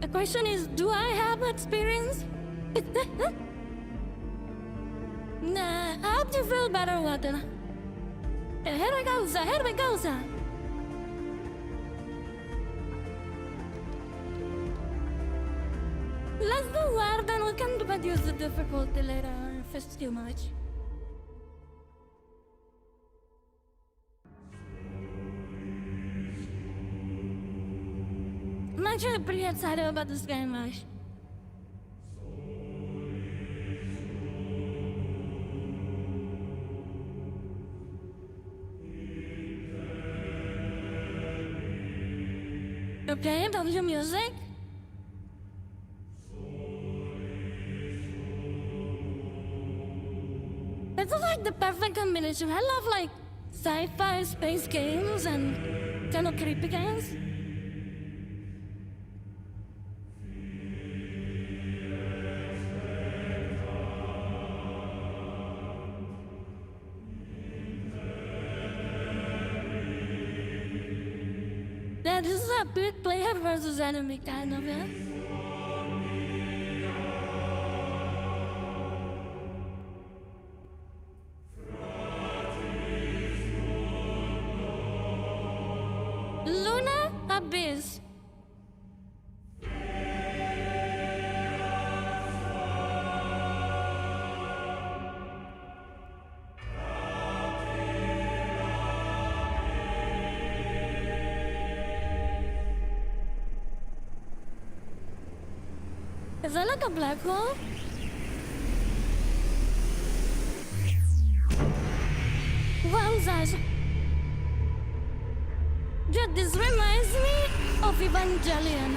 The question is, do I have experience? Nah, I hope you feel better, Water. Here we go, sir. Here we go, sir. Let's do war, then we can reduce the difficulty later if it's too much. I'm actually pretty excited about this game, Ash. Okay, W music. It's like the perfect combination. I love like sci-fi space games and kind of creepy games. Yeah, this is a big player versus enemy kind of, yeah? Lunar Abyss. Is that like a black hole? Wowzers! Dude, this reminds me of Evangelion.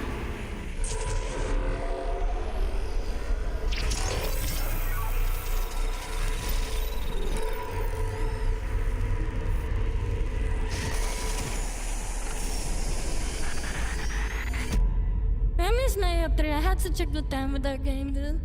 I miss my up 3. I had to check the time with that game, dude.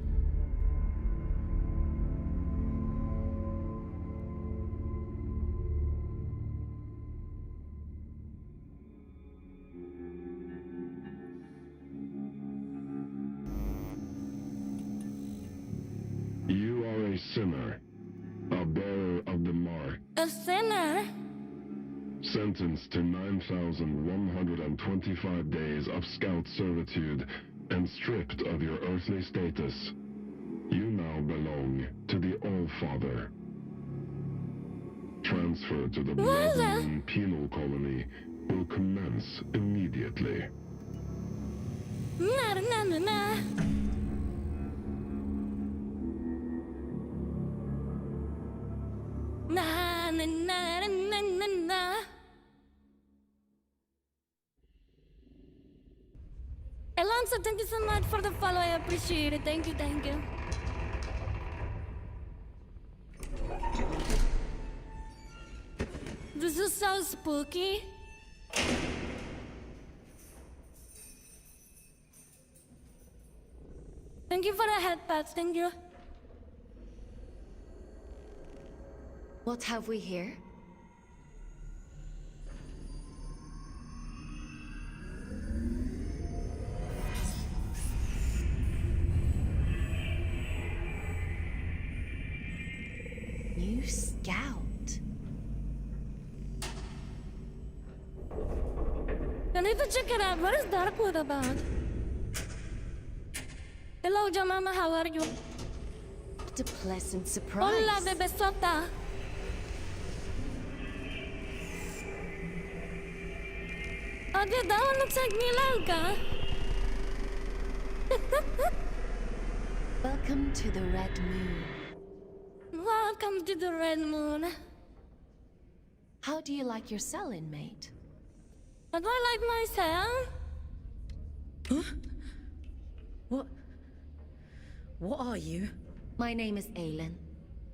You are a sinner, a bearer of the mark, A sinner? sentenced to 9,125 days of scout servitude and stripped of your earthly status. You now belong to the All-Father. Transfer to the Blood Penal Colony will commence immediately. Na na na na. Na na na na na na. Alonso, thank you so much for the follow. I appreciate it. Thank you, thank you. This is so spooky. Thank you for the headpads, thank you. What have we here? New scout. I need to check it out. What is Darkwood about? Hello, Jamama, how are you? What a pleasant surprise. Hola, bebesota. Oh, dude, that one looks like Milanka. Welcome to the Red Moon. Welcome to the Red Moon. How do you like your cell, inmate? How do I like myself? What are you? My name is Aylin.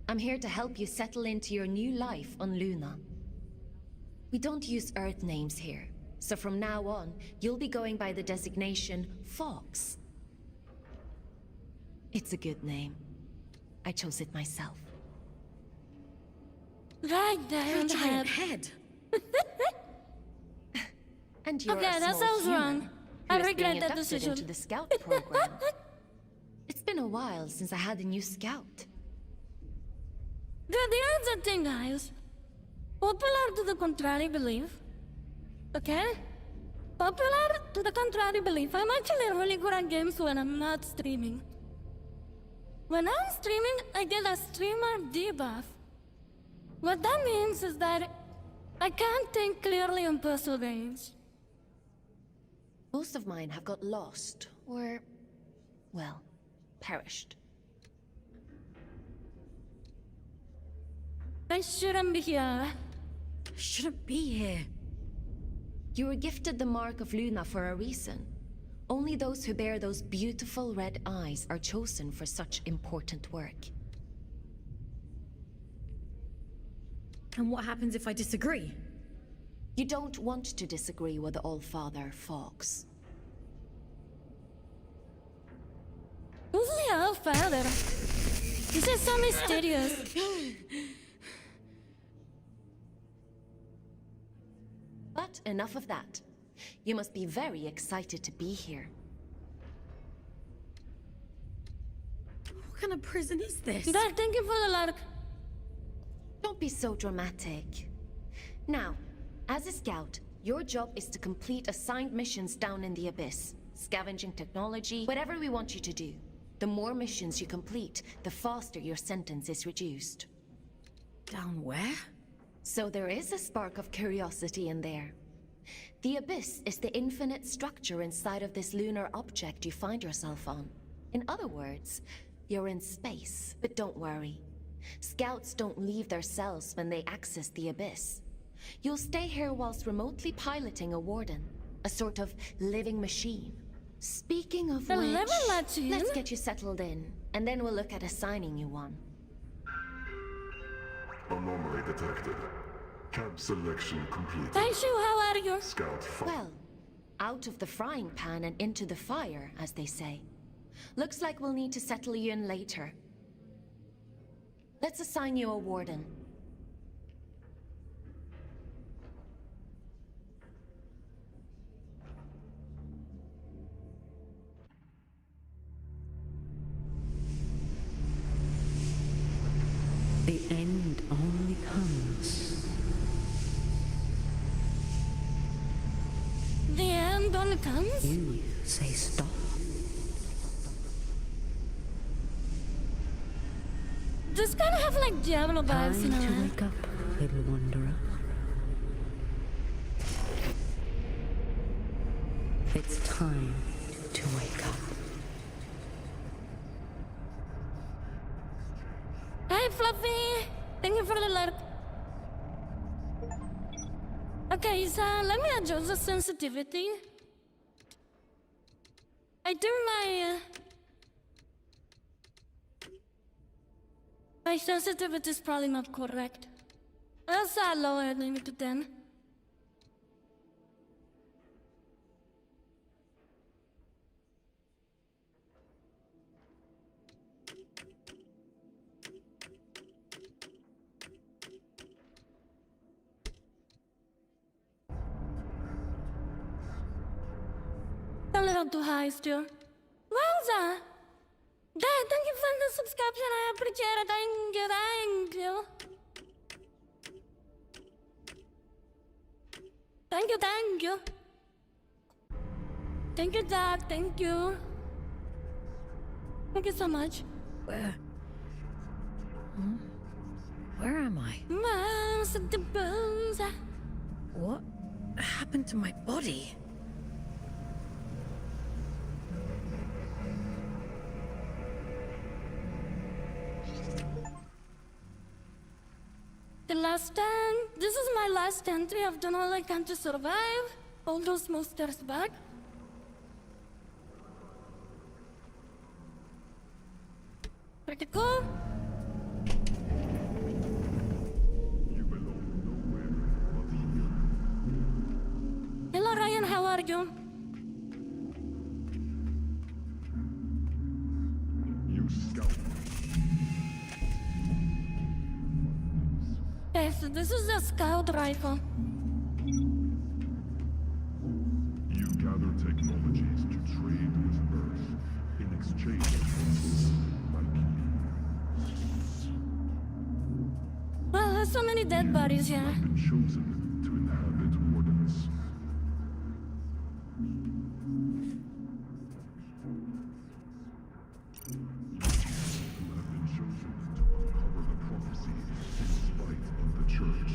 I'm here to help you settle into your new life on Luna. We don't use Earth names here, so from now on, you'll be going by the designation Fox. It's a good name. I chose it myself. Right there on the Giant head. head. And you're Okay, a that small sounds human. wrong. I risk being regret that inducted decision. into the scout program. It's been a while since I had a new scout. Here's the thing, guys. Popular to the contrary belief. Okay? Popular to the contrary belief. I'm actually really good at games when I'm not streaming. When I'm streaming, I get a streamer debuff. What that means is that I can't think clearly on puzzle games. Most of mine have got lost, or, well, perished. I shouldn't be here. Shouldn't be here. You were gifted the mark of Luna for a reason. Only those who bear those beautiful red eyes are chosen for such important work. And what happens if I disagree? You don't want to disagree with the All-Father, Fox. Who's the All-Father? This is so mysterious. But enough of that. You must be very excited to be here. What kind of prison is this? Dad, thank you for the lark. Don't be so dramatic. Now, as a scout, your job is to complete assigned missions down in the Abyss. Scavenging technology, whatever we want you to do. The more missions you complete, the faster your sentence is reduced. Down where? So there is a spark of curiosity in there. The Abyss is the infinite structure inside of this lunar object you find yourself on. In other words, you're in space. But don't worry. Scouts don't leave their cells when they access the Abyss. You'll stay here whilst remotely piloting a warden. A sort of living machine. Speaking of The which, living machine? let's get you settled in, and then we'll look at assigning you one. Anomaly detected. Cab selection completed. Thank you, how are you? Scout Well, out of the frying pan and into the fire, as they say. Looks like we'll need to settle you in later. Let's assign you a warden. The end only comes. The end only comes? You say stop. This kind of have like Diablo vibes, you Time to know? wake up, little wanderer. It's time to wake up. Hi, Fluffy! Thank you for the lark. Okay, so let me adjust the sensitivity. I think my sensitivity is probably not correct. I'll lower it maybe to 10. A little too high still. Wowza! Dad, thank you for the subscription. I appreciate it. Thank you, thank you. Thank you, thank you. Thank you, Dad. Thank you. Thank you so much. Where? Where am I? Mouse of the bones. What happened to my body? The last time. This is my last entry. I've done all I can to survive. All those monsters back. Pretty cool. You belong nowhere but here. Hello, Ryan. How are you? You scout. Okay, so this is a scout rifle. You gather technology. so many dead bodies here? Been chosen to inhabit wardens. You have been chosen to uncover the prophecy in spite of the church.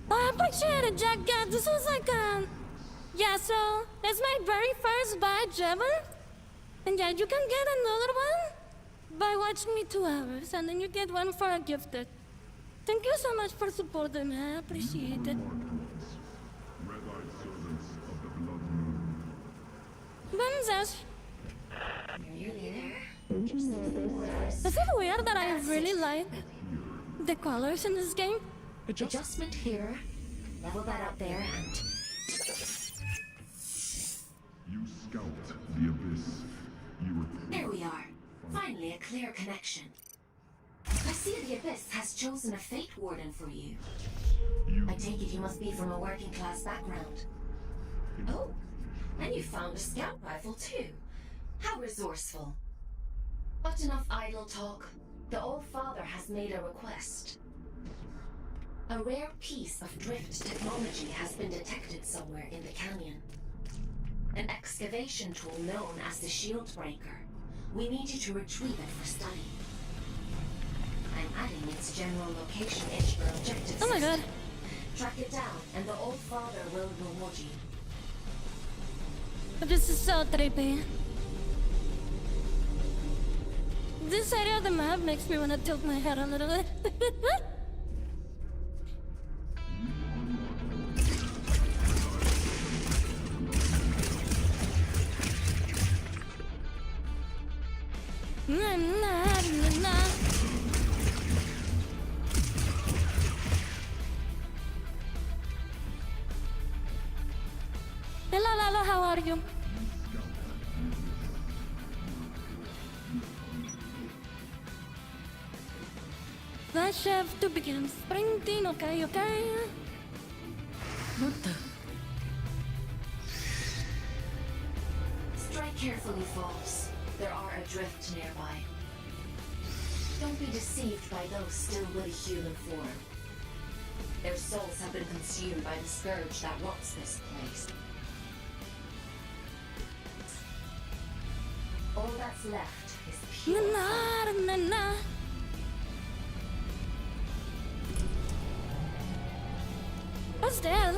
I appreciate it, Jack. Yeah, this was like yeah, so that's my very first badge ever. And yeah, you can get another one by watching me 2 hours, and then you get one for a gifted. Thank you so much for supporting me. I appreciate it. Red-eyed servants of the blood moon. Buenos. Is it weird that I really like the colors in this game? Adjustment here. Level that up there and... You scalped the abyss. You were... There we are. Finally, a clear connection. I see the Abyss has chosen a Fate Warden for you. I take it you must be from a working class background. Oh, and you found a scout rifle too. How resourceful. But enough idle talk. The Old Father has made a request. A rare piece of drift technology has been detected somewhere in the canyon. An excavation tool known as the Shield Breaker. We need you to retrieve it for study. I'm adding its general location into your objective Oh my system. god. Track it down, and the Old Father will reward you. This is so trippy. This area of the map makes me want to tilt my head a little bit. Na, na, na, na. Hello, Lalo, how are you? The chef to begin sprinting, okay, okay. What the? Strike carefully, folks. There are adrift nearby. Don't be deceived by those still with a human form. Their souls have been consumed by the scourge that rots this place. All that's left is Na, pure na, na, na. What's that?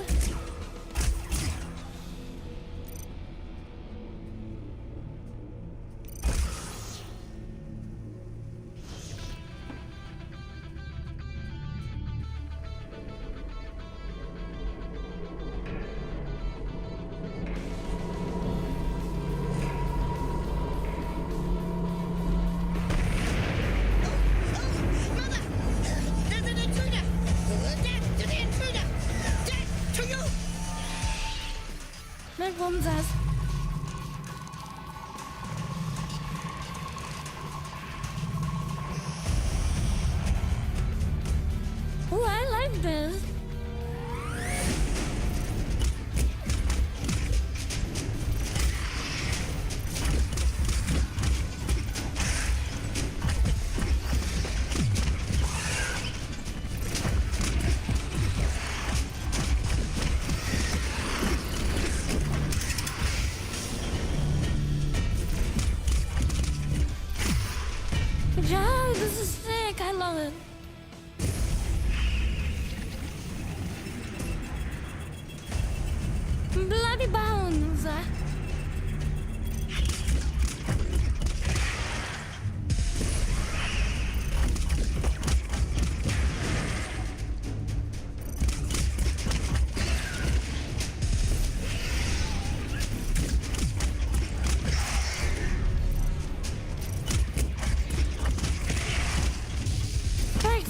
There's an intruder! Death to the intruder! Death to you! Make one's ass. Oh, I like this. Yeah, this is sick. I love it. Bloody bones. Right.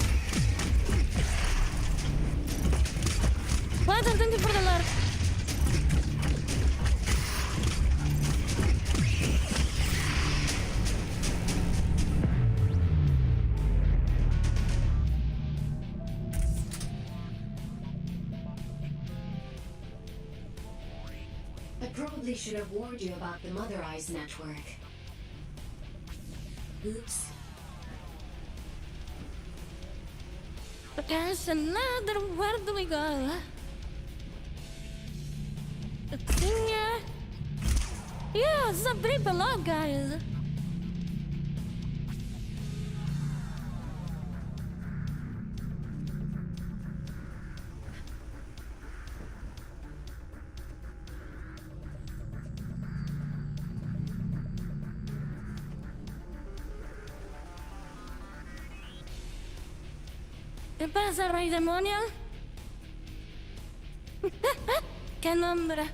Well done, thank you for the love. I probably should have warned you about the Mother Eyes network. Oops, There's another. Where do we go? It's in here. Yeah, it's a bit below, guys. ¿Qué pasa, rey demonio? ¿Qué nombre?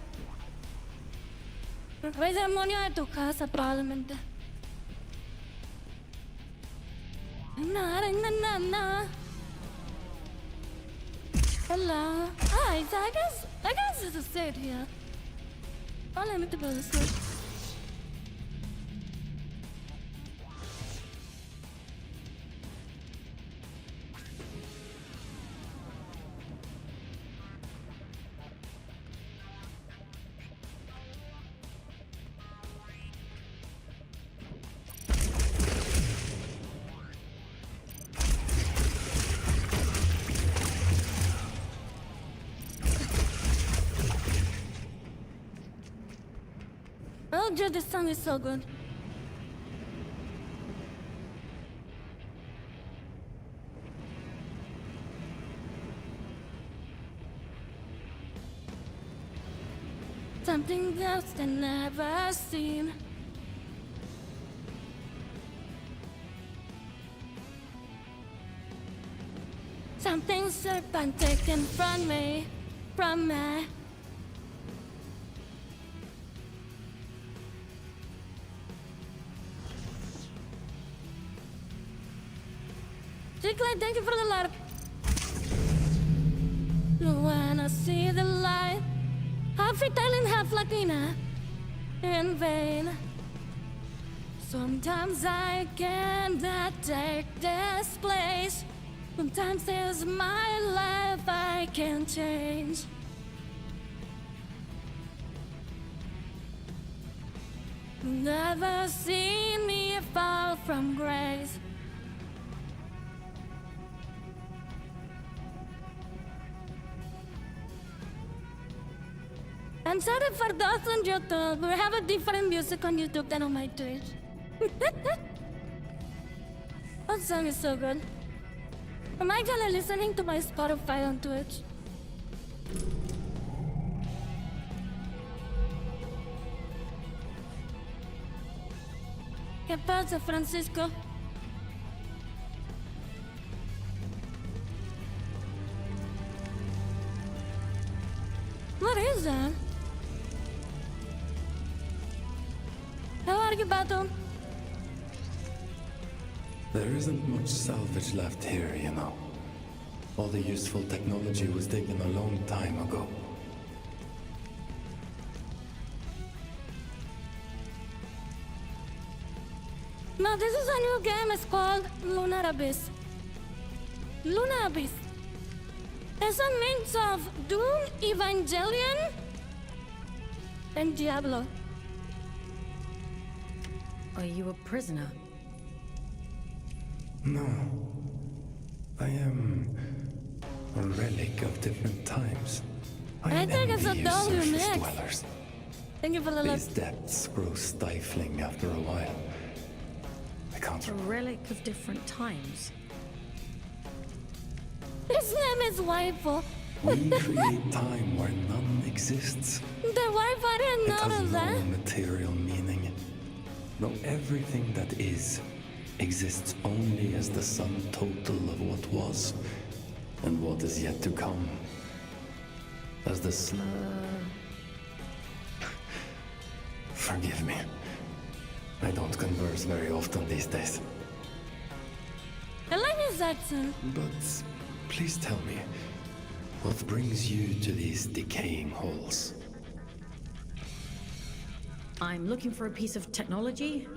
Rey demonio de tu casa, probablemente. No. Hello. Hi, so I guess it's a sit here. Oh, let me go this way. Oh, dude, this song is so good. Something else I never seen. Something serpent taken from me. Chicklet, thank you for the light. When I see the light, half Italian, half Latina, in vain. Sometimes I cannot take this place. Sometimes there's my life I can't change. Never seen me fall from grace. I'm sorry for those on YouTube. We have a different music on YouTube than on my Twitch. That song is so good. I'm actually listening to my Spotify on Twitch. ¿Qué pasa, Francisco? What is that? How are you, Baton? There isn't much salvage left here, you know. All the useful technology was taken a long time ago. No, this is a new game. It's called Lunar Abyss. Lunar Abyss. It's a mix of Doom, Evangelion, and Diablo. Are you a prisoner? No. I am a relic of different times. I think it's a envy you dull surface mix. dwellers. Thank you for the love. These depths grow stifling after a while. I can't A relic of different times. His name is Waifu. We create time where none exists. The Waifu, I didn't It has notice no that. material meaning. No, everything that is exists only as the sum total of what was and what is yet to come. As the Forgive me. I don't converse very often these days. I like his accent. But please tell me, what brings you to these decaying halls? I'm looking for a piece of technology.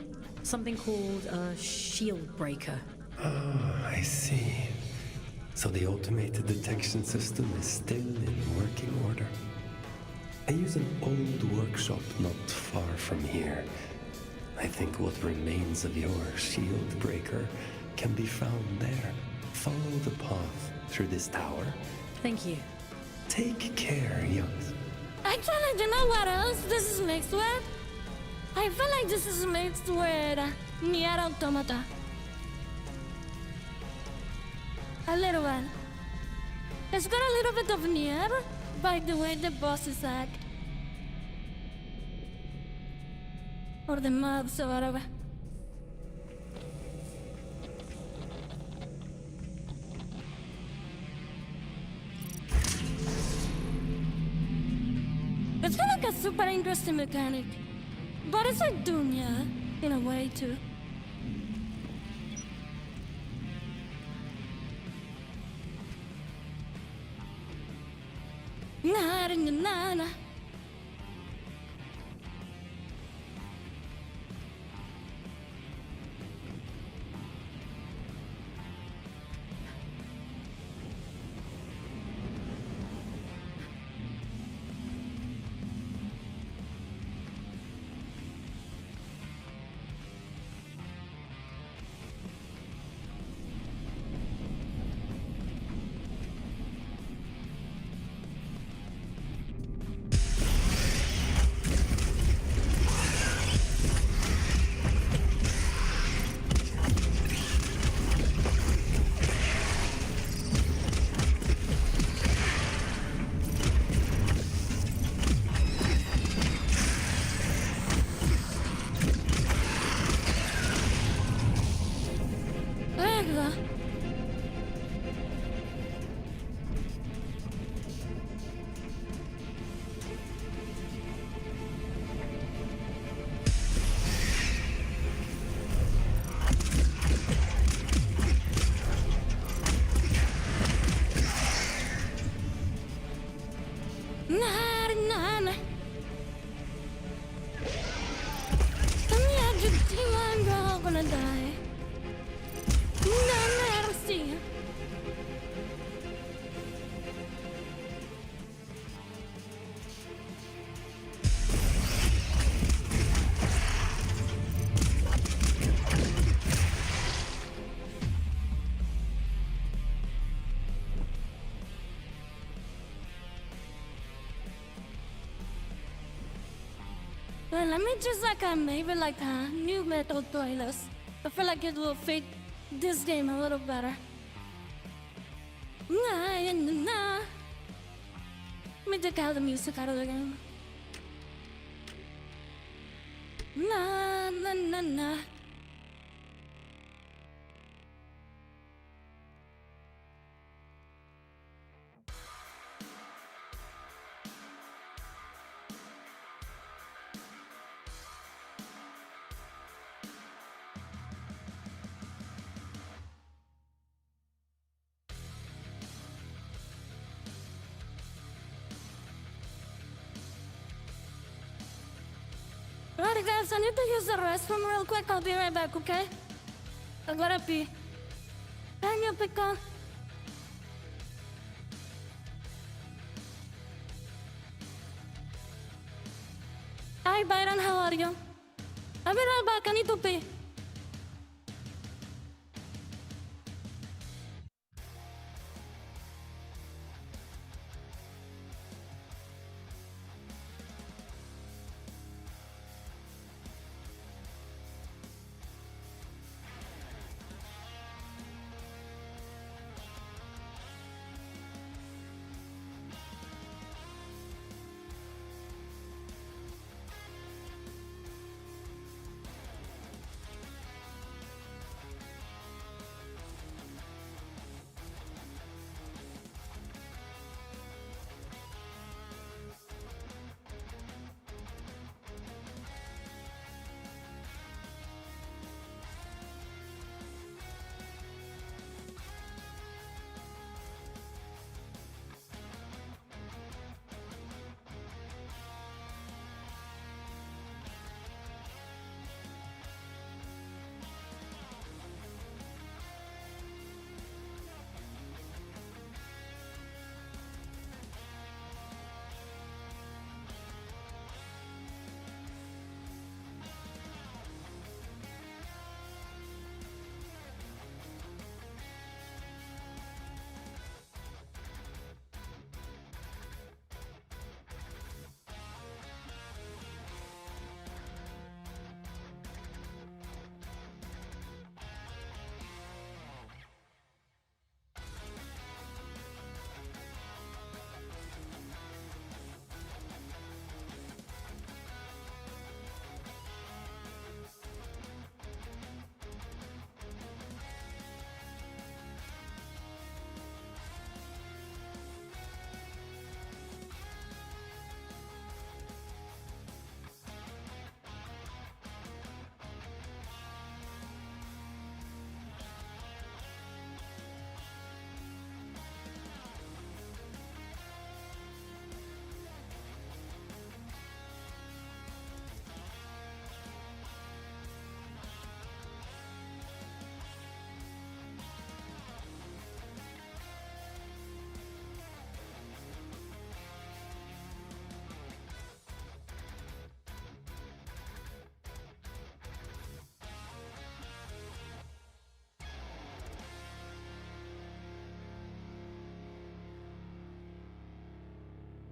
Something called a shield breaker. Ah, I see. So the automated detection system is still in working order. I use an old workshop not far from here. I think what remains of your shield breaker can be found there. Follow the path through this tower. Thank you. Take care, Youngs. Actually, do you know what else this is mixed with? I feel like this is mixed with Nier Automata. A little bit. It's got a little bit of Nier by the way the bosses act. Or the mobs or whatever. It's got like a super interesting mechanic. But it's like Doom, yeah, in a way too. Na na na na. Well, let me just maybe a new metal playlist. I feel like it will fit this game a little better. Nah, nah, nah. Let me take out the music out of the game. Nah, nah, nah, nah. Alright guys, I need to use the restroom real quick. I'll be right back, okay? I gotta pee. Can you pick up? Hi Byron, how are you? I'll be right back, I need to pee.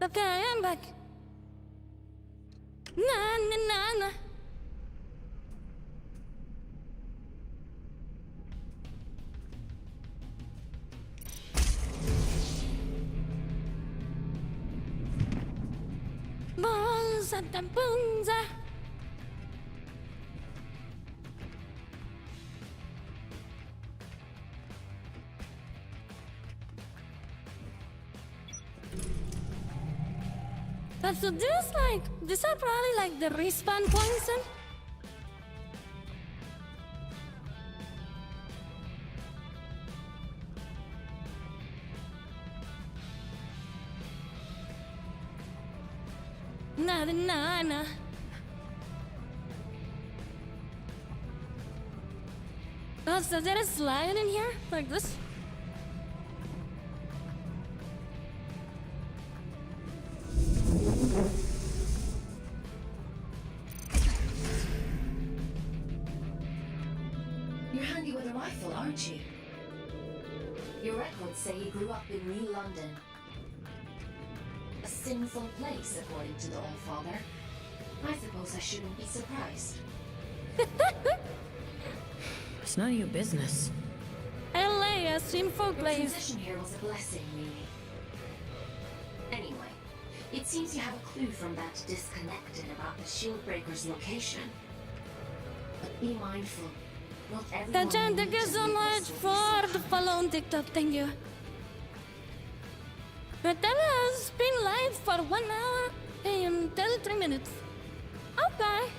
Okay, I'm back. Na. Balls at the boonza. So these are probably like the respawn points then? Nah. Oh, so there is slide in here? Like this? You're handy with a rifle, aren't you? Your records say you grew up in New London. A sinful place, according to the Allfather. I suppose I shouldn't be surprised. It's none of your business. LA, a sinful Your place. transition here was a blessing, really. Anyway, it seems you have a clue from that disconnected about the Shieldbreaker's location. But be mindful. Not everyone Kajan, thank you needs to so be much this for the follow on TikTok, thank you. Reitalya has been live for 1 hour and 33 minutes. Okay.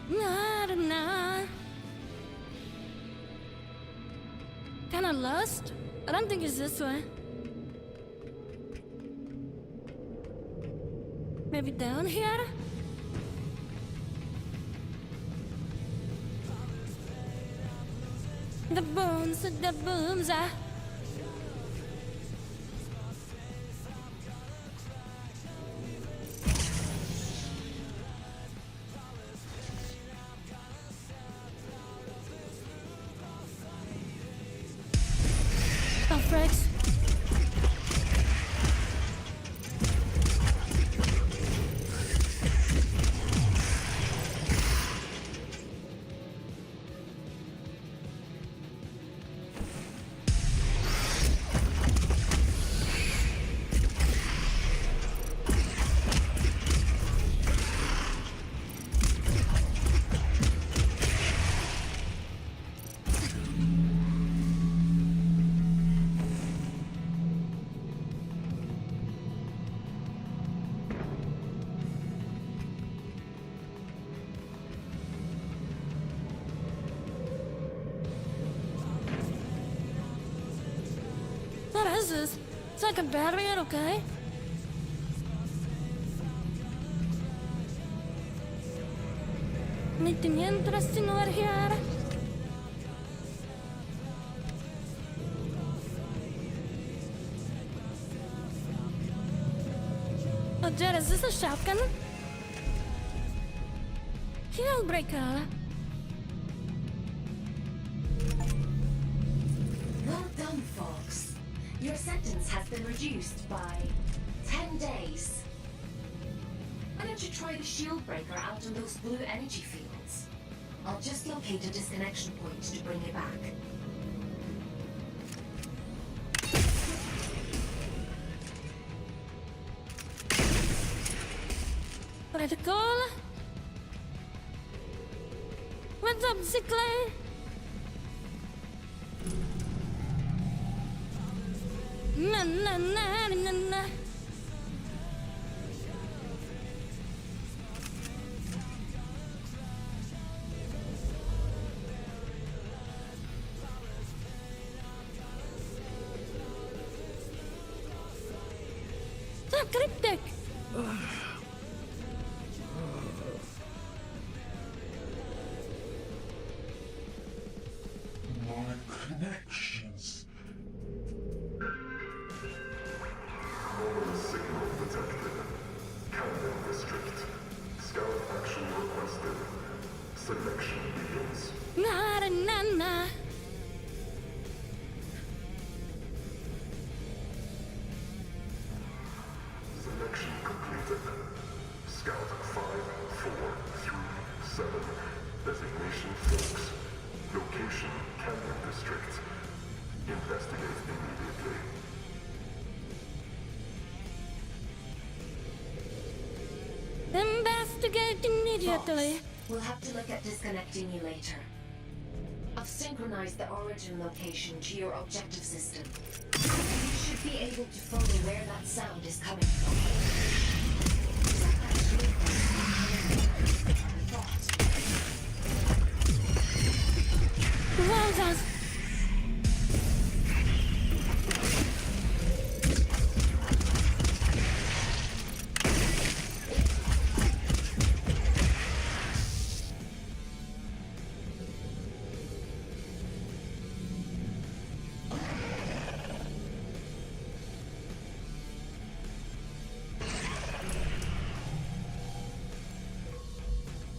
Nah. Kinda lost? I don't think it's this way. Maybe down here? The booms, Oh, frick. What is this? It's like a barrier, okay? Anything interesting over here? Oh, Jared, is this a shotgun? Shieldbreaker. Well done, Fox. Your sentence has been reduced by 10 days. Why don't you try the Shieldbreaker out on those blue energy fields? I'll just locate a disconnection point to bring it back. Pretty cool. What's up, Zickley? Na. So cryptic. My connections. Normal signal detected. Cannon restrict. Scout action requested. Selection beyond. Designation Canyon District. Investigate immediately. Investigate immediately. We'll have to look at disconnecting you later. I've synchronized the origin location to your objective system. You should be able to follow where that sound is coming from. It's actually Wowzers.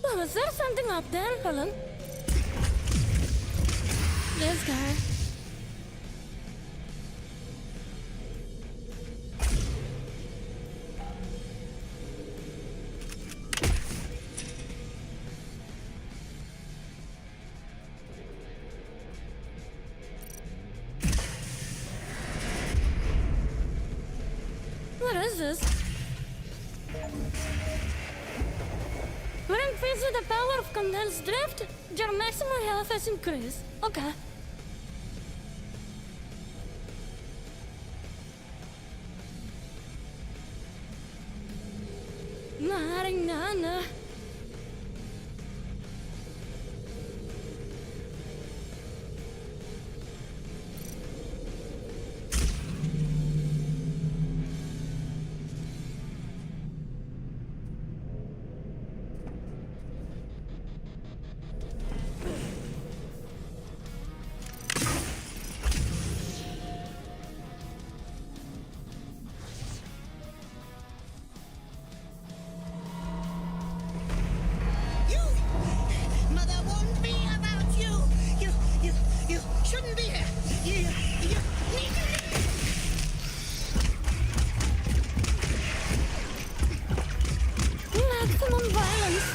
Oh, is there something up there, Helen? This guy. What is this? When faced with the power of condensed drift, your maximum health has increased. Okay. Marinana. You! Mother won't be about you! You shouldn't be here! You need to leave! Maximum violence.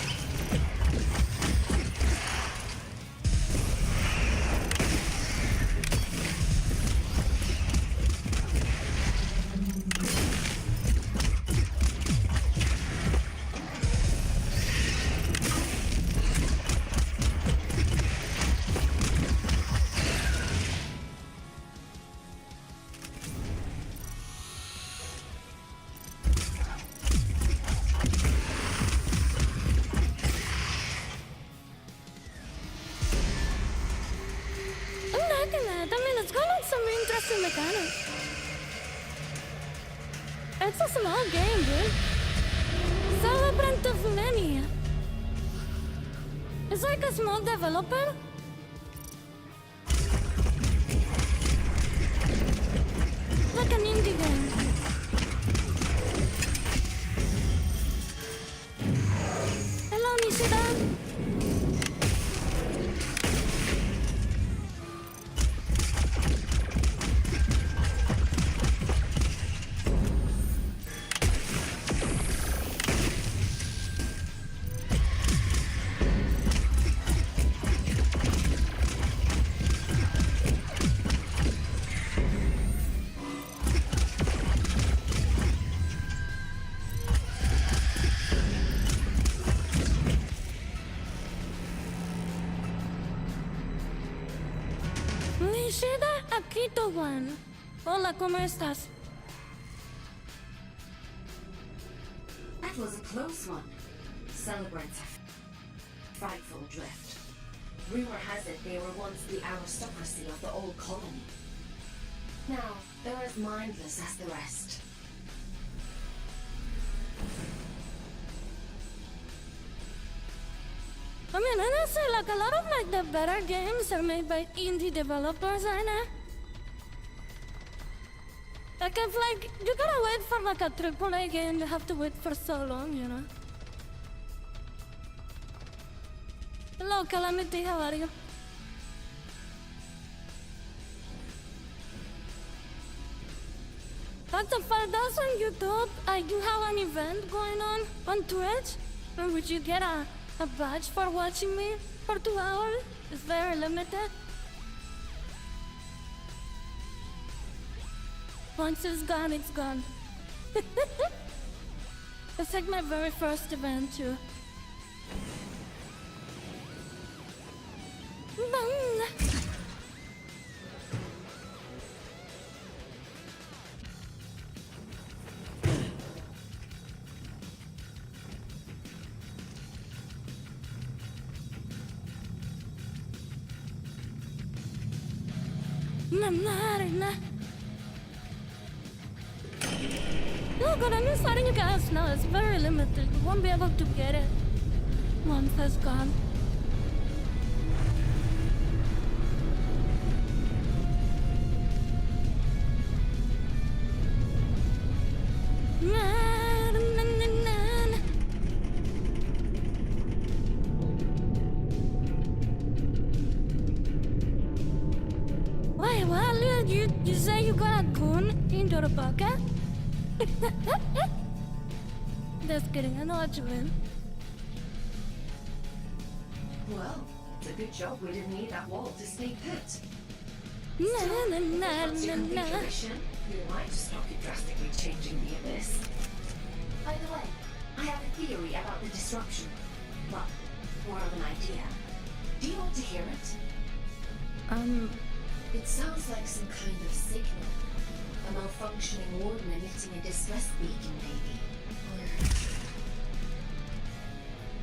I'm liking that. I mean, it's got like some interesting mechanics. It's a small game, dude. Celebrant of many. It's like a small developer. Like an indie game. Hello, Nishida. Nishida Akito One. Hola, ¿cómo estás? That was a close one. Celebrants. Frightful drift. Rumor has it they were once the aristocracy of the old colony. Now, they're as mindless as the rest. I mean, honestly, like a lot of like the better games are made by indie developers, I know. Like if like you gotta wait for like a AAA game, you have to wait for so long, you know. Hello, Calamity, how are you? But for those on YouTube, I do have an event going on Twitch, in which you get a badge for watching me for 2 hours. It's very limited. Once it's gone, it's gone. It's like my very first event too. Bang! Oh god, I'm inside you guys now. It's very limited. You won't be able to get it once it's gone. Wait, what? You say you got a goon into the bucket? Just kidding, I know what you mean. Well, it's a good job we didn't need that wall to stay put. Na na na Once you na complete na. your mission, you might stop you drastically changing the abyss. By the way, I have a theory about the disruption. Well, more of an idea. Do you want to hear it? It sounds like some kind of signal. A malfunctioning warden emitting a distress beacon, maybe.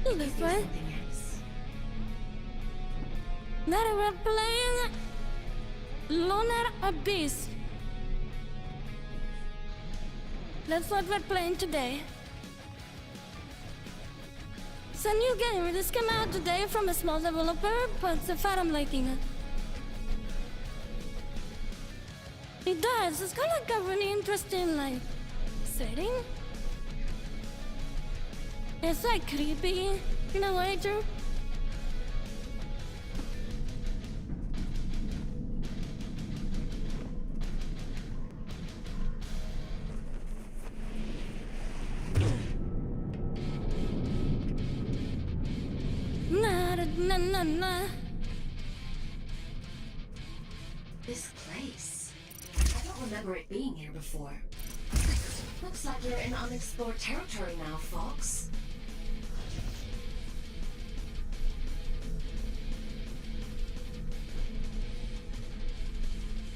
Or This maybe way. something else. Now we're playing Lunar Abyss. That's what we're playing today. It's a new game. This came out today from a small developer, but so far I'm liking it. It does. It's kind of like a really interesting, like, setting. It's like creepy in a way too. Na. This place. I don't remember it being here before. Looks like you're in unexplored territory now, Fox.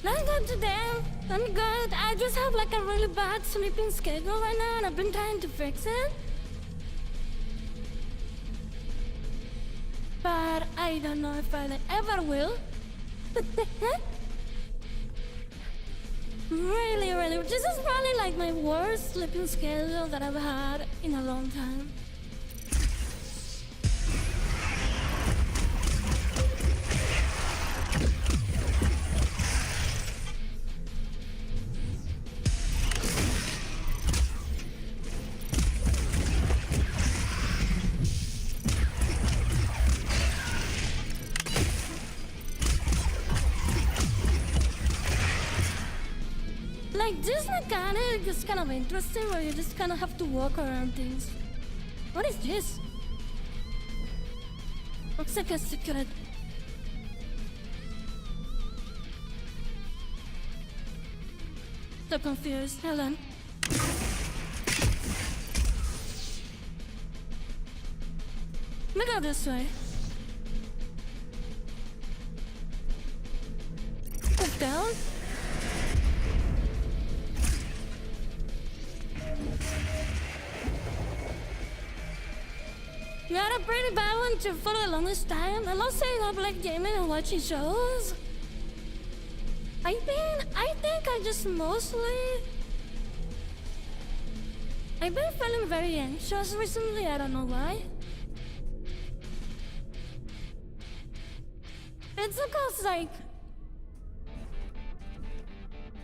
I'm good today. I'm good. I just have like a really bad sleeping schedule right now, and I've been trying to fix it. But I don't know if I ever will. Really, this is probably like my worst sleeping schedule that I've had in a long time. Like, this mechanic is kind of interesting where you just kind of have to walk around things. What is this? Looks like a secret. So confused. Hold on. Let me go this way. Look down. You had a pretty bad one too for the longest time. I love staying up like gaming and watching shows. I think I just mostly... I've been feeling very anxious recently, I don't know why. It's because like...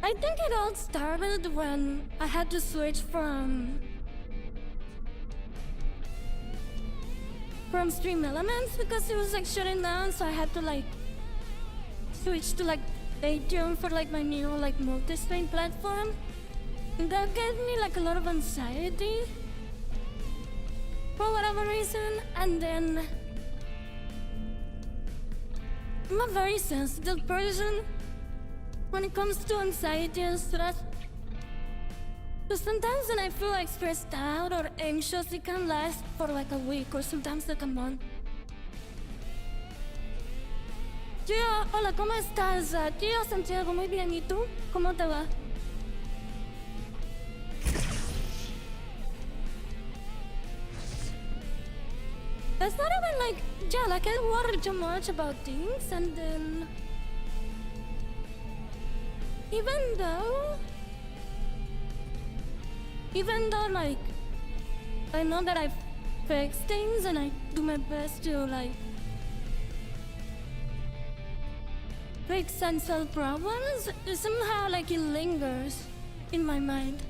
I think it all started when I had to switch from Stream Elements because it was like shutting down, so I had to like switch to like VTuber for like my new like multi-stream platform. And that gave me like a lot of anxiety for whatever reason. And then I'm a very sensitive person when it comes to anxiety and stress. But sometimes when I feel like stressed out or anxious, it can last for like a week or sometimes like a month. Tío, hola, ¿cómo estás? Tío Santiago, muy bien. ¿Y tú? ¿Cómo te va? It's not even like, yeah, like I worry too much about things and then... Even though like, I know that I fix things and I do my best to like fix and solve problems, somehow like it lingers in my mind.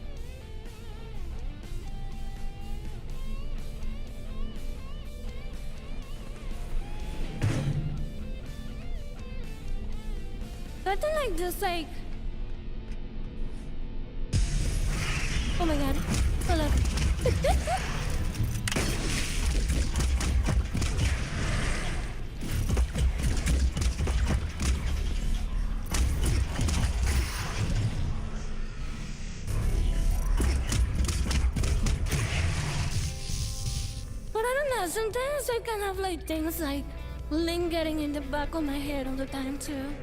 I don't like just like... Oh my god. Hold up. But I don't know, sometimes I can have like things like lingering in the back of my head all the time too.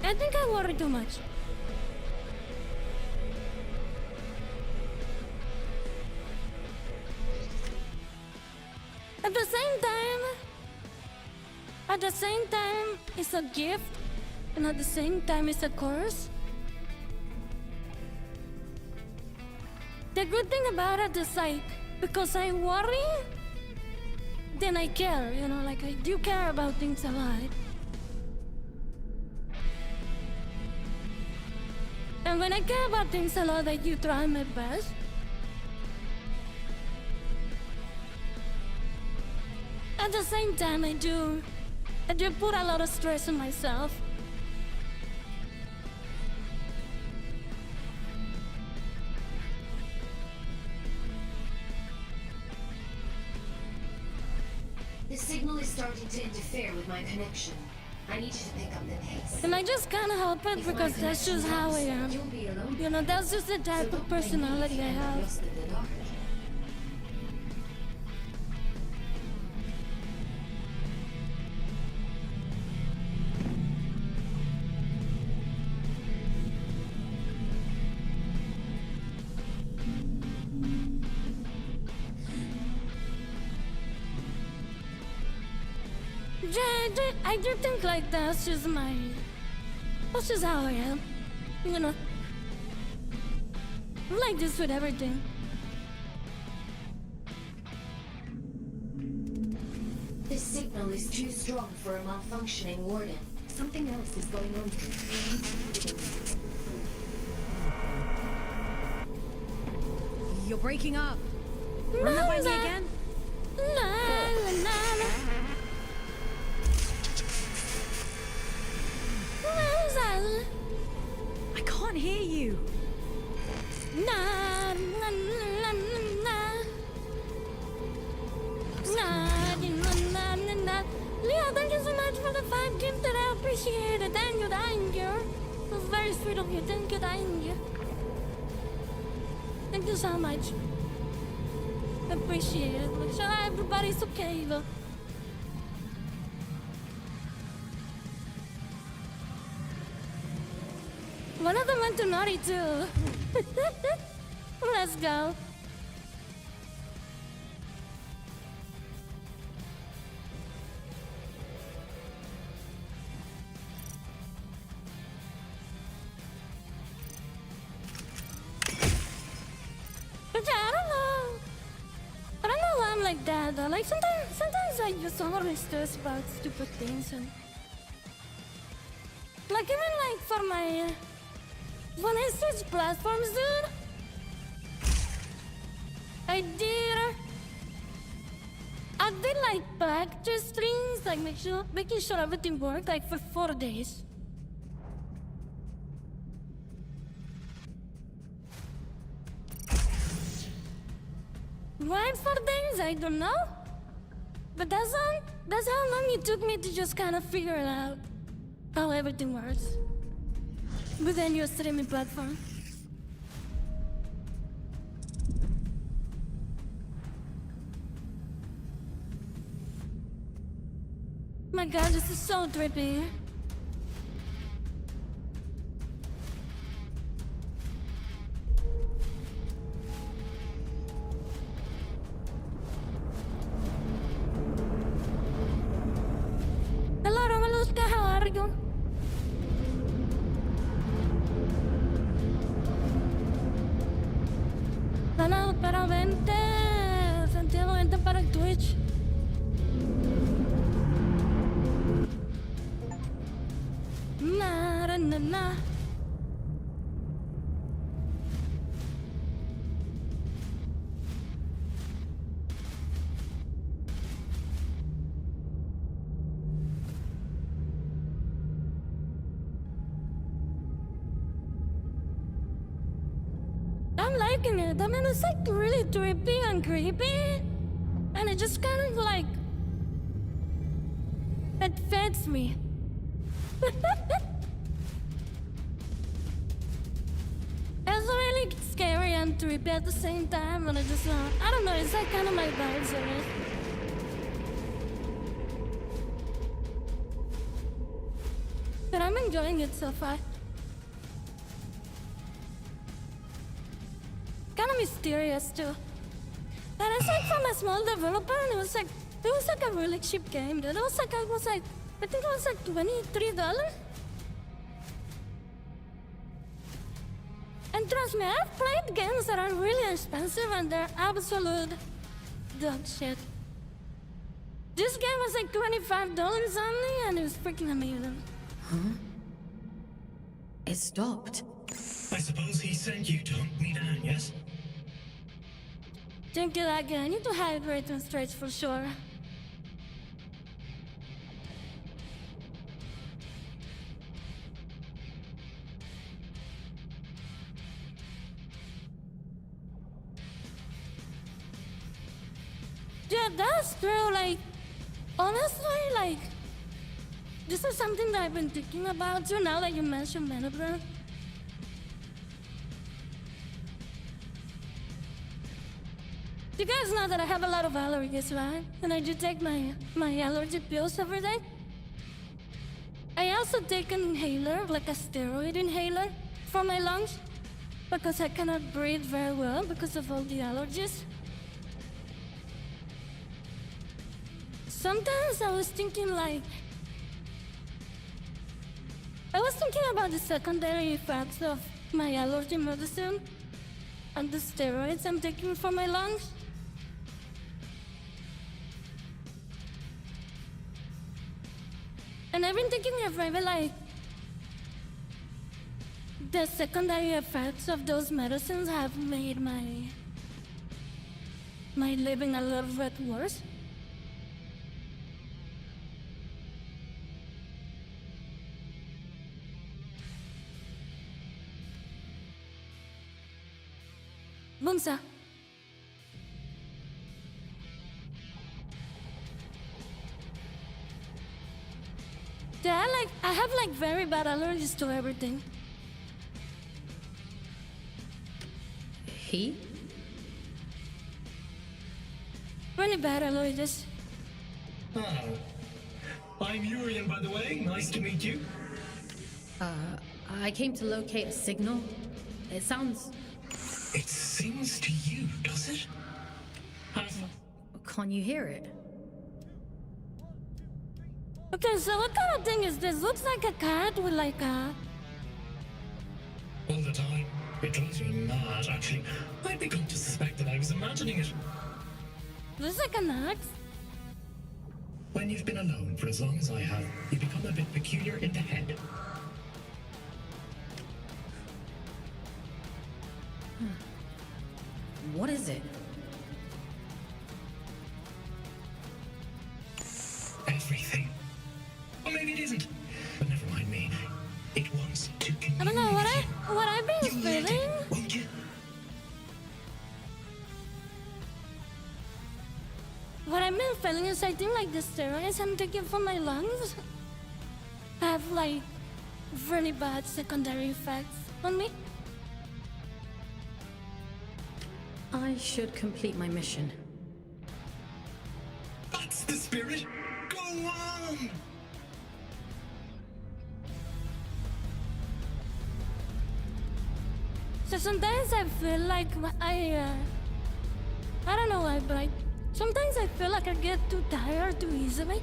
I think I worry too much. At the same time, it's a gift, and at the same time, it's a curse. The good thing about it is like, because I worry, then I care, you know, like I do care about things a lot. And when I care about things a lot, I do try my best. At the same time, I do put a lot of stress on myself. The signal is starting to interfere with my connection. I need you to pick up the pace. And I just can't help it because that's just how I am. You'll be alone. You know, that's just the type of personality I have. Lost in the dark. Yeah, I do think like that's just how I am. You know, I'm like this with everything. This signal is too strong for a malfunctioning warden. Something else is going on here. You're breaking up. Run that by me again. La la la la. I can't hear you. Na na na na na. Na na na na. Leo, thank you so much for the 5 gifted. I appreciate it. Thank you. It was very sweet of you. Thank you. Thank you so much. Appreciate it. Make sure everybody's okay though. One of them went to naughty too. Let's go. But yeah, I don't know why I'm like that though. Like sometimes I just always stress about stupid things and like even like for my when I switch platforms, dude, I did like back to strings, like making sure everything worked like for 4 days. right for things, I don't know. But that's how long it took me to just kind of figure out how everything works within your streaming platform. My god, this is so trippy. Hello, Romaluska, how are you? Sana, pero vente. Santiago, vente para el Twitch. Na, na, na, na. I'm liking it. I mean, it's like really trippy and creepy. And it just kind of like... it fits me. It's really scary and trippy at the same time, and I don't know, it's like kind of my vibes of it. But I'm enjoying it so far. Kind of mysterious too. And it's like from a small developer, and it was like a really cheap game, dude. I think it was like $23. And trust me, I've played games that are really expensive and they're absolute dog shit. This game was like $25 only, and it was freaking amazing. Huh? It stopped. I suppose he sent you to hunt me down, yes? Thank you, that guy. I need to hydrate and stretch for sure. Yeah, that's true. Like, honestly, like, this is something that I've been thinking about too now that you mentioned Menabra. You guys know that I have a lot of allergies, right? And I do take my allergy pills every day. I also take an inhaler, like a steroid inhaler, for my lungs, because I cannot breathe very well because of all the allergies. Sometimes I was thinking about the secondary effects of my allergy medicine and the steroids I'm taking for my lungs. And I've been thinking if maybe like the secondary effects of those medicines have made my living a little bit worse. Bunsa. Yeah, I have like very bad allergies to everything. He? Really bad allergies. Oh. I'm Urian, by the way. Nice to meet you. I came to locate a signal. It sounds... It sings to you, does it? Can't you hear it? Okay, so what kind of thing is this? Looks like a cat with like a... All the time. It drives me mad, actually. I'd begun to suspect that I was imagining it. Looks like an axe. When you've been alone for as long as I have, you become a bit peculiar in the head. What is it? Everything. Or maybe it isn't. But never mind me. It wants to communicate. I don't know, what I've been You let feeling... it, won't you? is I think like the steroids I'm taking for my lungs have like really bad secondary effects on me. I should complete my mission. That's the spirit! Go on! So sometimes I feel like I don't know why, but sometimes I feel like I get too tired too easily.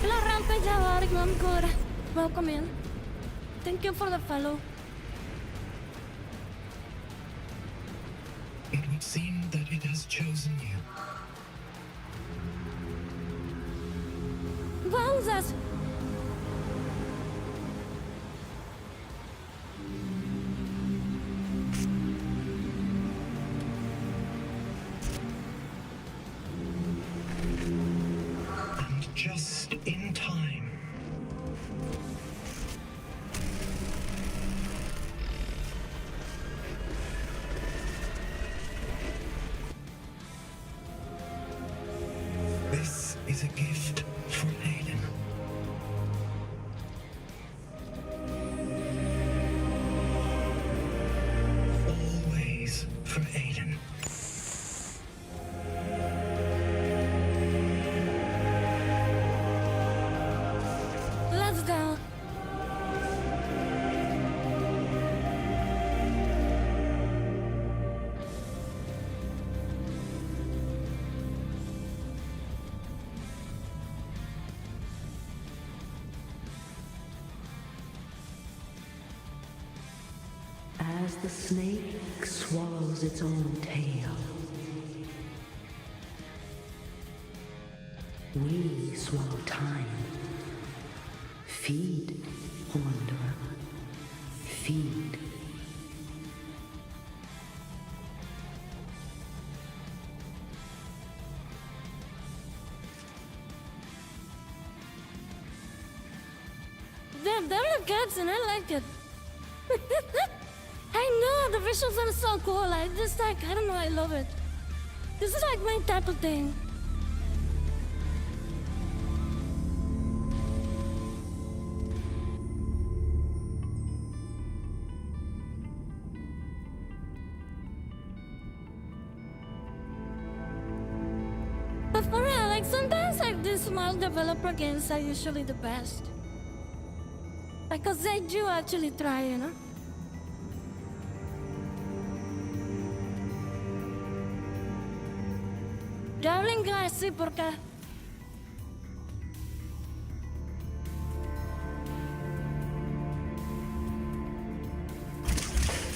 La rampage ahora, ancora. Welcome in. Thank you for the follow. It would seem that it has chosen you. Wowzers! And just in time. This is a gift for Aiden. Always for Aiden. Let's go. As the snake swallows its own tail, we swallow time. Feed, wanderer. Feed. Damn, they look good and I like it. I know, the visuals are so cool. I just like, I don't know, I love it. This is like my type of thing. But for real, like sometimes like these small developer games are usually the best. Because they do actually try, you know? Darling guys, sí, porque...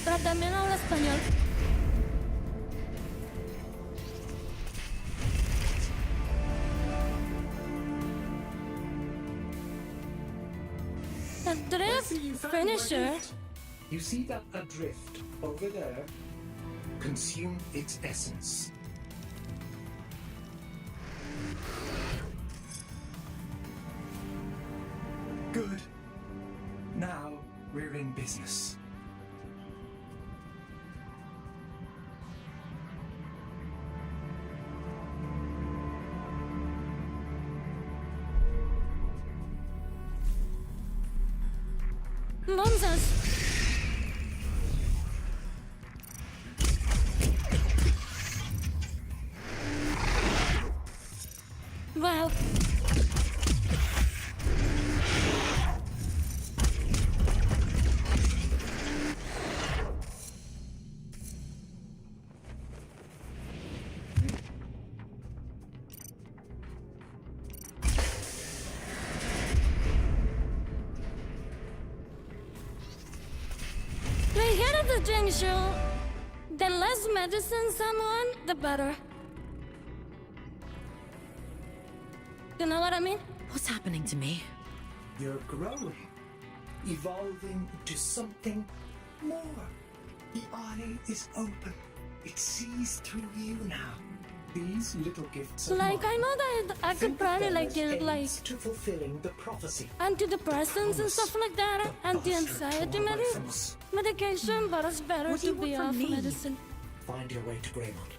Pero también habla español. The drift finisher. You see that adrift over there? Consume its essence. Good. Now we're in business. Nonsense. Wow. We hear at the juncture, the less medicine someone, the better. You know what I mean? What's happening to me? You're growing, evolving into something more. The eye is open. It sees through you now. These little gifts of Like, mine, I know that I could think of probably them like as get like aids to fulfilling the prophecy. antidepressants and stuff like that, The bastard anti-anxiety tore away from us. medication, but it's better What do to you want be from off me? medicine. find your way to Greymont.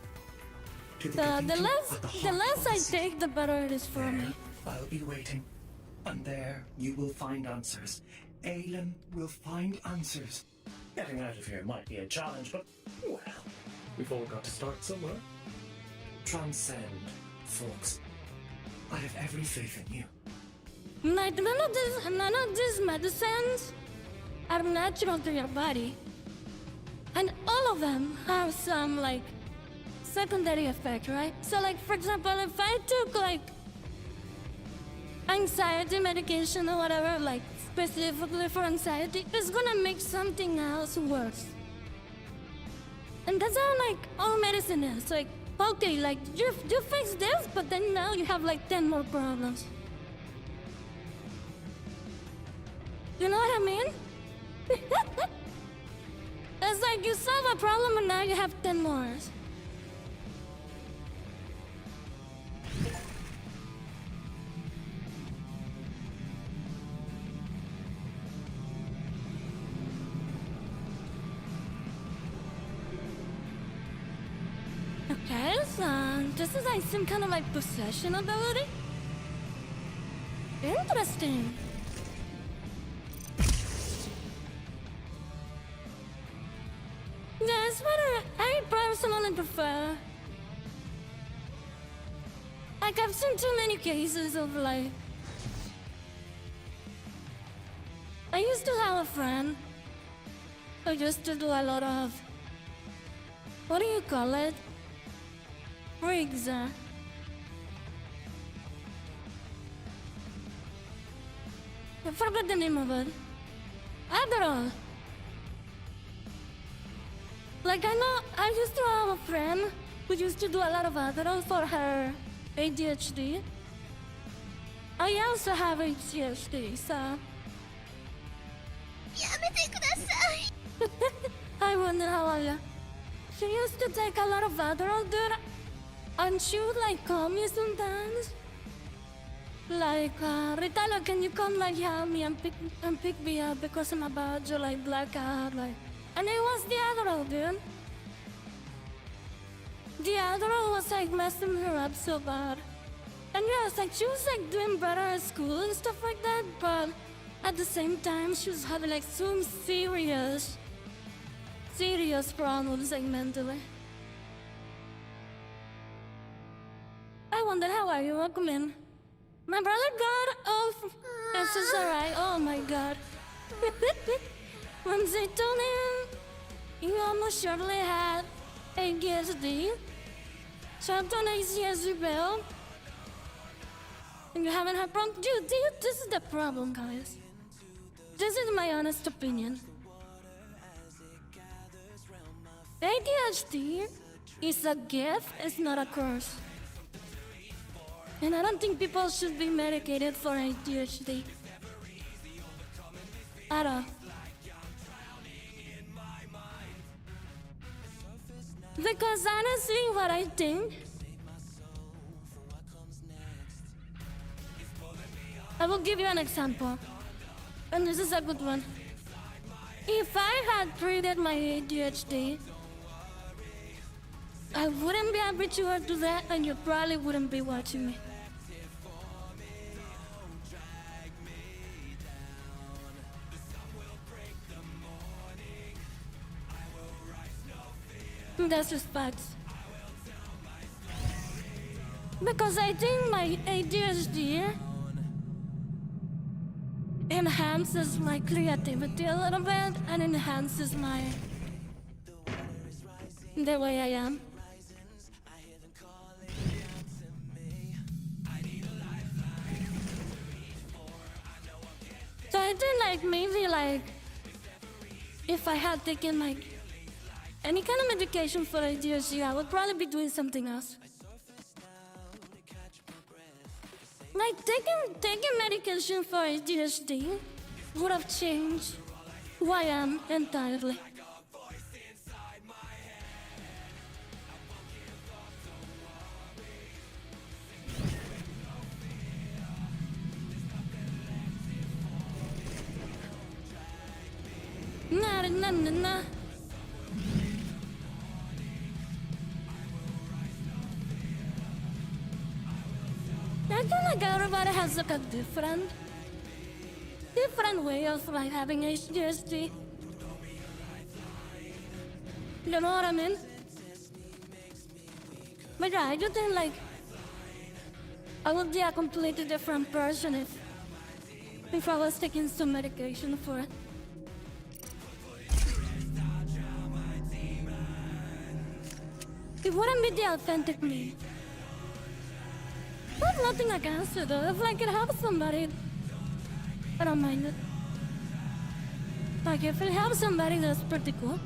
To The cathedral at the heart less of the I city. take, the better it is for There, me. I'll be waiting. And there you will find answers. Aelin will find answers. Getting out of here might be a challenge, but, well, we've all got to start somewhere. Transcend, folks. I have every faith in you. Like none of these medicines are natural to your body. And all of them have some like secondary effect, right? So like for example, if I took like anxiety medication or whatever, like specifically for anxiety, it's gonna make something else worse. And that's how like all medicine is. Like, okay, like you fix this, but then now you have like 10 more problems. You know what I mean? It's like you solve a problem and now you have 10 more. Okay, so this is like some kind of like possession ability. Interesting. Yeah, it's what I personally prefer. Like I've seen too many cases of like. I used to have a friend who used to do a lot of. What do you call it? Rigs. I forgot the name of it. Adderall. Like I used to have a friend who used to do a lot of Adderall for her ADHD. I also have ADHD, so. I wonder how I. She used to take a lot of Adderall, dude. And she would like call me sometimes. Like, Reitalya, can you come like help me and pick me up because I'm about to like black out, like. And it was the Adderall, dude. The Adderall was like messing her up so bad. And yeah, it's like she was like doing better at school and stuff like that, but at the same time she was having like some serious problems like mentally. I wonder how are you? Welcome in. My brother got off. This is alright. Oh my god. Once I told him you almost surely had ADHD, trapped on ACS rebel, and you haven't had problems. Dude, this is the problem, guys. This is my honest opinion. ADHD is a gift, it's not a curse. And I don't think people should be medicated for ADHD. At all. Because honestly, what I think, I will give you an example. And this is a good one. If I had treated my ADHD, I wouldn't be habituated to that and you probably wouldn't be watching me. That's just facts. Because I think my ADHD enhances my creativity a little bit and enhances the way I am. So I think like maybe like if I had taken like any kind of medication for ADHD, I would probably be doing something else. Like taking medication for ADHD would have changed who I am entirely. Nah. like everybody has like a different way of like having HDSD. You know what I mean? But yeah, I do think like I would be a completely different person if I was taking some medication for it. It wouldn't be the authentic me. I have nothing against it though. If like it helps somebody, I don't mind it. Like if it helps somebody, that's pretty cool.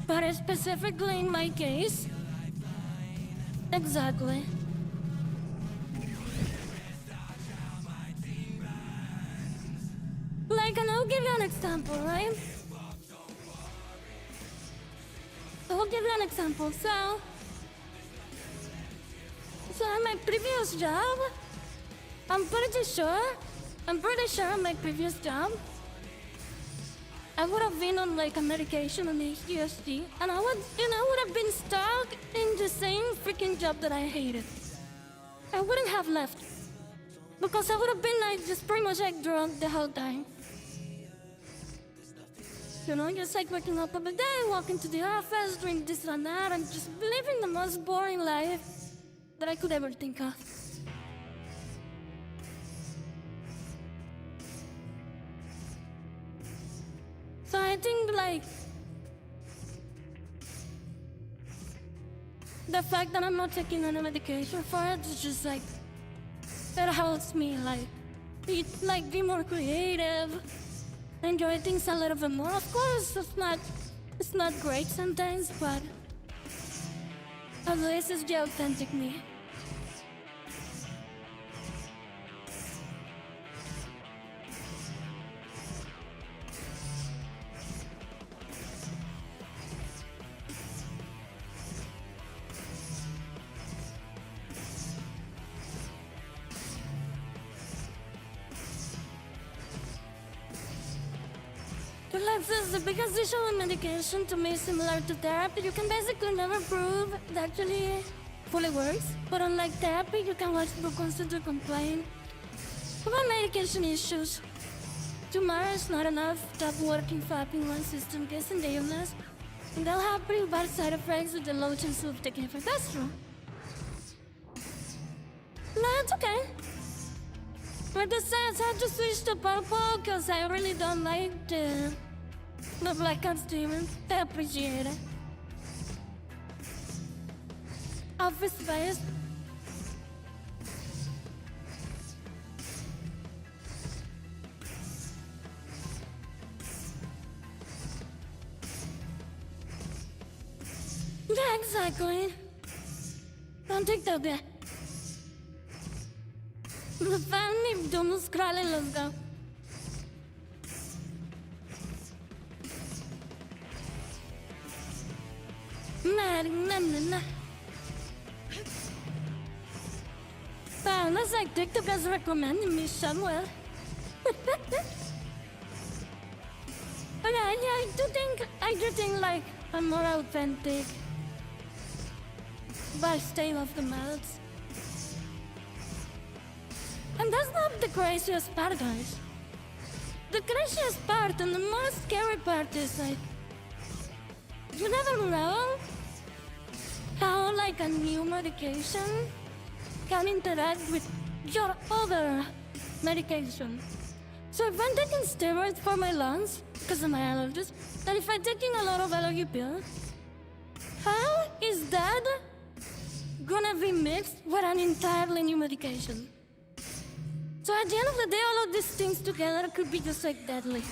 But specifically in my case, exactly. Like, and I'll give you an example, right? I'll give you an example. So in my previous job, I'm pretty sure in my previous job, I would have been on like a medication on HDSD, and I would have been stuck in the same freaking job that I hated. I wouldn't have left, because I would have been like just pretty much like drunk the whole time. You know, just like waking up every day, walking to the office, doing this and that, and just living the most boring life that I could ever think of. So I think like the fact that I'm not taking any medication for it is just like that helps me be more creative, enjoy things a little bit more. Of course, it's not great sometimes, but at least it's the authentic me. The biggest issue with medication to me is similar to therapy. You can basically never prove it actually fully works. But unlike therapy, you can watch people constantly complain about medication issues. Tomorrow is not enough. Stop working for helping one system gets in the illness. And they'll have pretty bad side effects with the low chance of taking effect. That's true. No, it's okay. But the sense I had to switch to purple because I really don't like the black and demon. I appreciate it. Office Space. Yeah, exactly. Don't take that there. The family don't scroll and let's go. Nah. Wow, unless like TikTok has recommended me somewhere. But I do think like I'm more authentic by staying off the meds. And that's not the craziest part, guys. The craziest part and the most scary part is like, you never know how like a new medication can interact with your other medication. So if I'm taking steroids for my lungs because of my allergies, and if I'm taking a lot of allergy pills, how is that gonna be mixed with an entirely new medication? So at the end of the day, all of these things together could be just like deadly.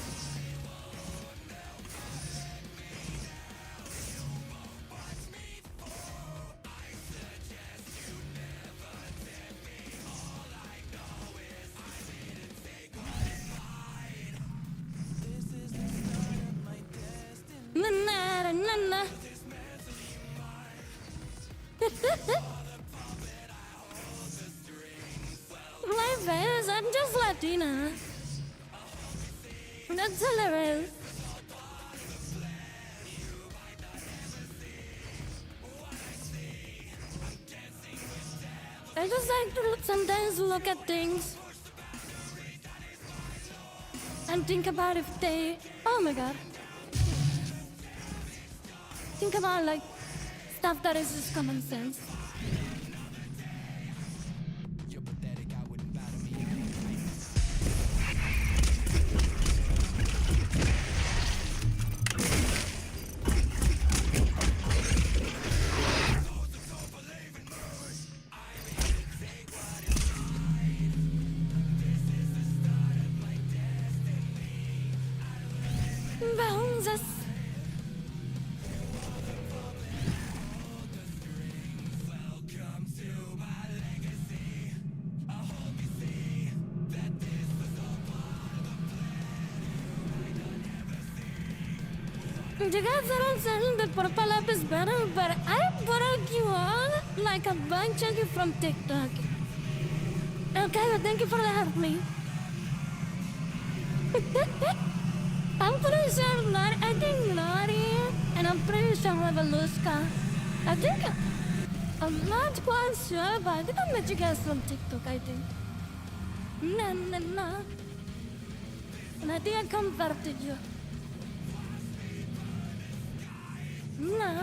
Na. My face, I'm just Latina. That's hilarious. I just like to sometimes look at things and think about if they, oh my god. Think about like stuff that is just common sense. Bounces. You guys are saying that purple app is better, but I broke you all like a bunch of you from TikTok. Okay, well, thank you for the help me. I'm pretty sure I think Lottie, and I'm pretty sure Revoluska. I think, I'm not quite sure, but I think I met you guys from TikTok, I think. Nah. And I think I converted you. Nah.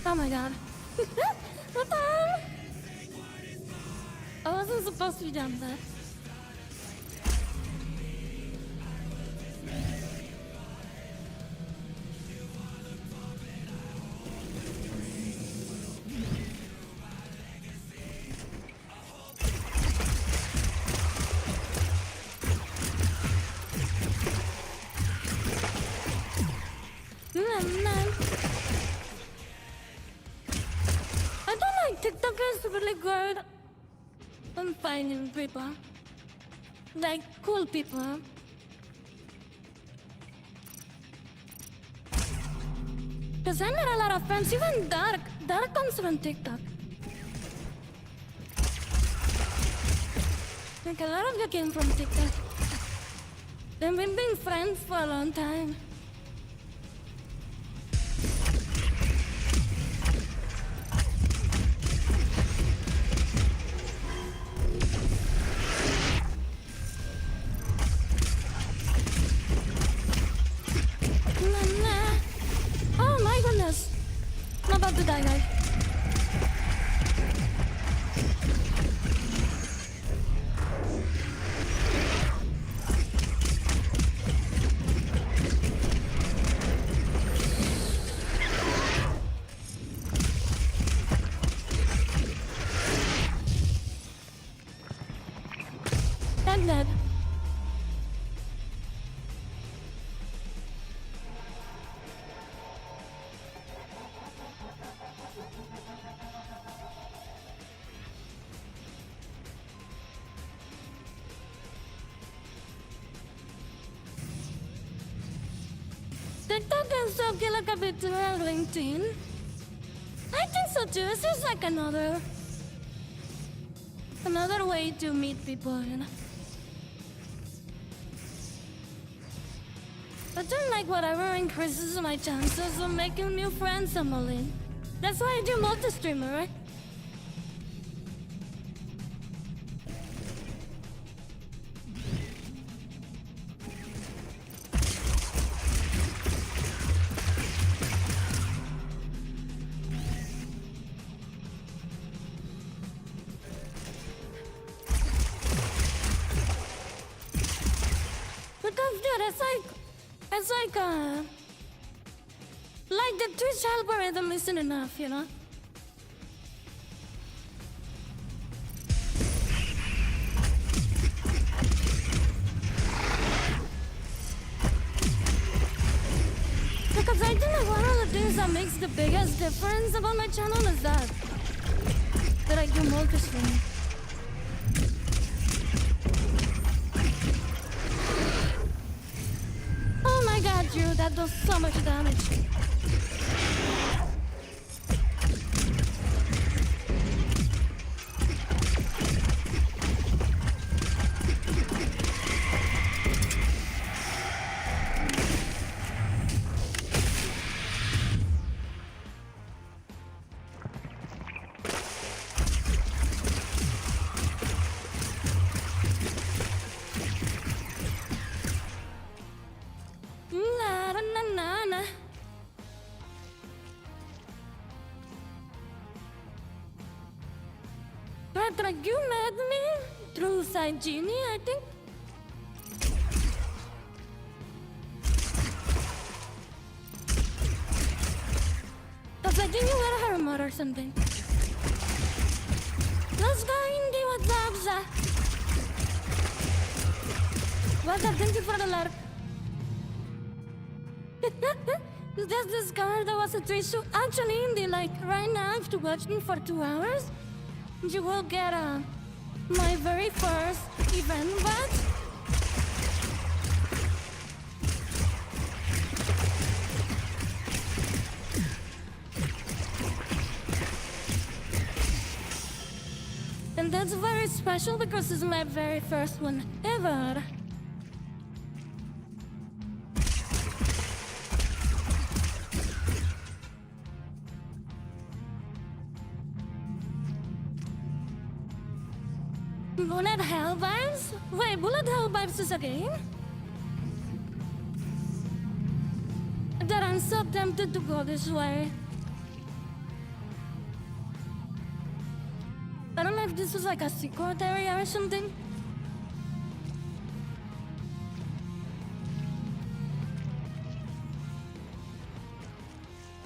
Oh my god. What the hell? I wasn't supposed to be down there. I don't like TikTok is really good. I'm finding people. Like cool people. Cause I met a lot of friends, even Dark comes from TikTok. Like a lot of you came from TikTok. And we've been friends for a long time. Oh my goodness. I'm about to die, guys. I'm dead. TikTok can still get like a bit on LinkedIn. I think so too. It's just like another way to meet people, you know. But then like whatever increases my chances of making new friends, I'm all in. That's why I do multi-streamer, right? Because dude, it's like the Twitch algorithm isn't enough, you know? Because I think like one of the things that makes the biggest difference about my channel is that I do multi-streaming. Oh my god, dude, that does so much damage. Petra, you met me through Side Genie, I think. Cause I think you were her mother or something. Let's go, Indy, what's up, Zach? What's up, thank you for the letter. Just discovered there was a twist show. Actually, Indy, like, right now, if you watch me for 2 hours, you will get my very first event badge. And that's very special because it's my very first one ever. Bullet Hell Vibes? Wait, Bullet Hell Vibes is a game? That I'm so tempted to go this way. I don't know if this was like a secret area or something.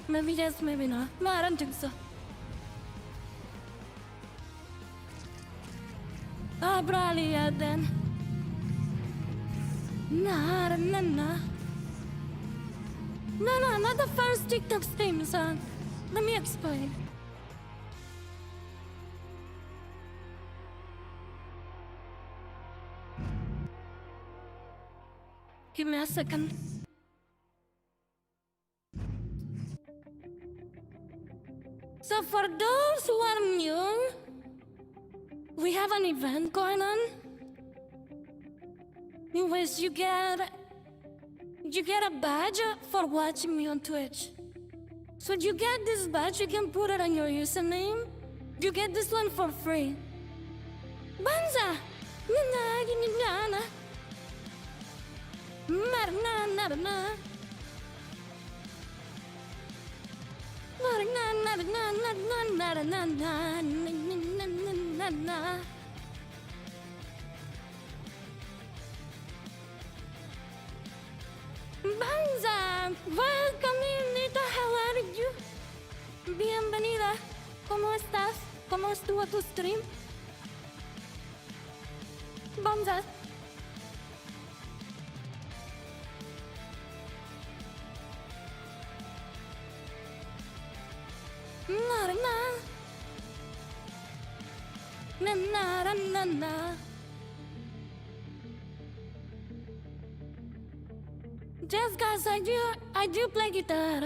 Maybe yes, maybe not. No, I don't think so. Ah, probably yeah then. Nah. No, not the first TikTok theme song. Let me explain. Give me a second. So for those who are new, we have an event going on in which you get a badge for watching me on Twitch. So you get this badge, you can put it on your username. You get this one for free. Banza! Banza! Welcome, Nita, how are you? Bienvenida. ¿Cómo estás? ¿Cómo estuvo tu stream? Banza. Na. Yes, guys, I do play guitar.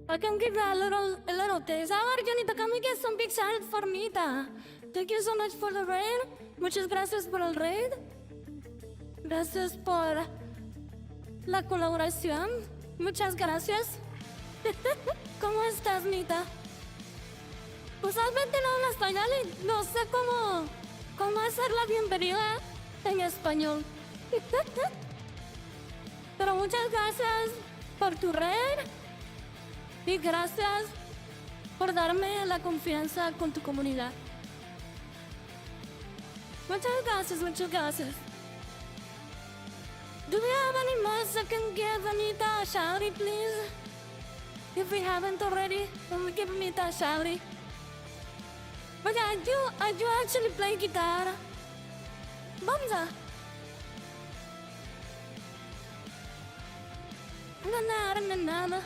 I can give you a little taste. How are you, Nita? Can we get some big sound for Nita? Thank you so much for the raid. Muchas gracias por el raid. Gracias por la colaboración. Muchas gracias. ¿Cómo estás, Nita? Usualmente no hablo español y no sé cómo hacer la bienvenida en español. Pero muchas gracias por tu red y gracias por darme la confianza con tu comunidad. Muchas gracias. Do we have any more second give Anita a shouty, please? If we haven't already, can we give Anita a shouty? But I do actually play guitar. Banza. Na.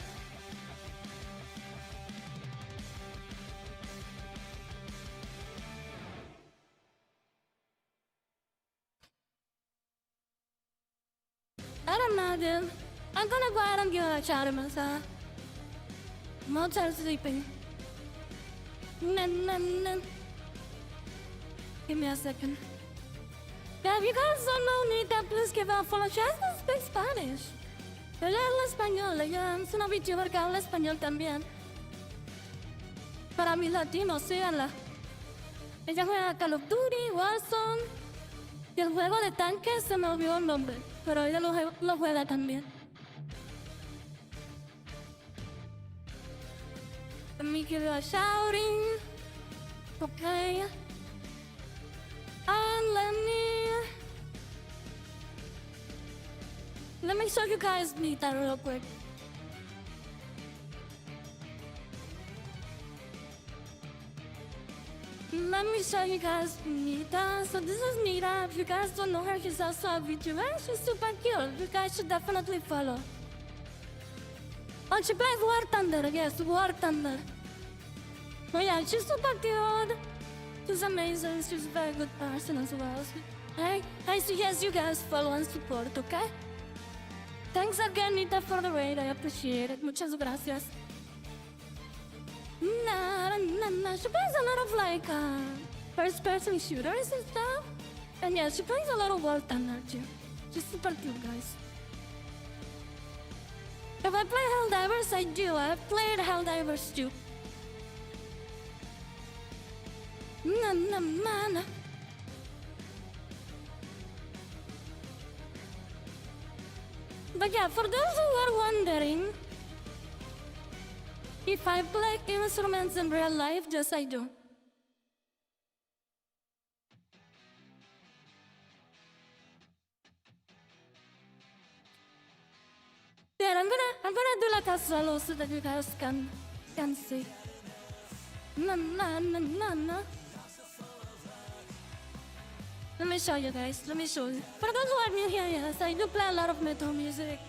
I don't know, dude. I'm gonna go ahead and give it a shout myself. I'm outside sleeping. Na. Give me a second. Yeah, if you guys don't know Nita, please give her a follow. She doesn't speak Spanish. Ella habla español, ella es una VTuber que habla español también. Para mis latinos, síganla. Ella juega Call of Duty, Warzone y el juego de tanques se me olvidó el nombre, pero ella lo juega también. Let me give you a shouting. Okay. And let me show you guys Nita real quick. Let me show you guys Nita. So this is Nita. If you guys don't know her, she's also a VTuber. She's super cute. You guys should definitely follow. Oh, she plays War Thunder. Yes, War Thunder. Oh yeah, she's super cute. She's amazing. She's a very good person as well. I suggest you guys follow and support, okay? Thanks again, Nita, for the raid. I appreciate it. Muchas gracias. She plays a lot of like first-person shooters and stuff. And yeah, she plays a lot of War Thunder too. She's super cute, guys. If I play Helldivers, I do. I've played Helldivers too. Man. But yeah, for those who are wondering if I play instruments in real life, yes I do. Yeah, I'm gonna do like a solo so that you guys can see. Na. Let me show you guys. Let me show you. For those who are new here, yes, I do play a lot of metal music.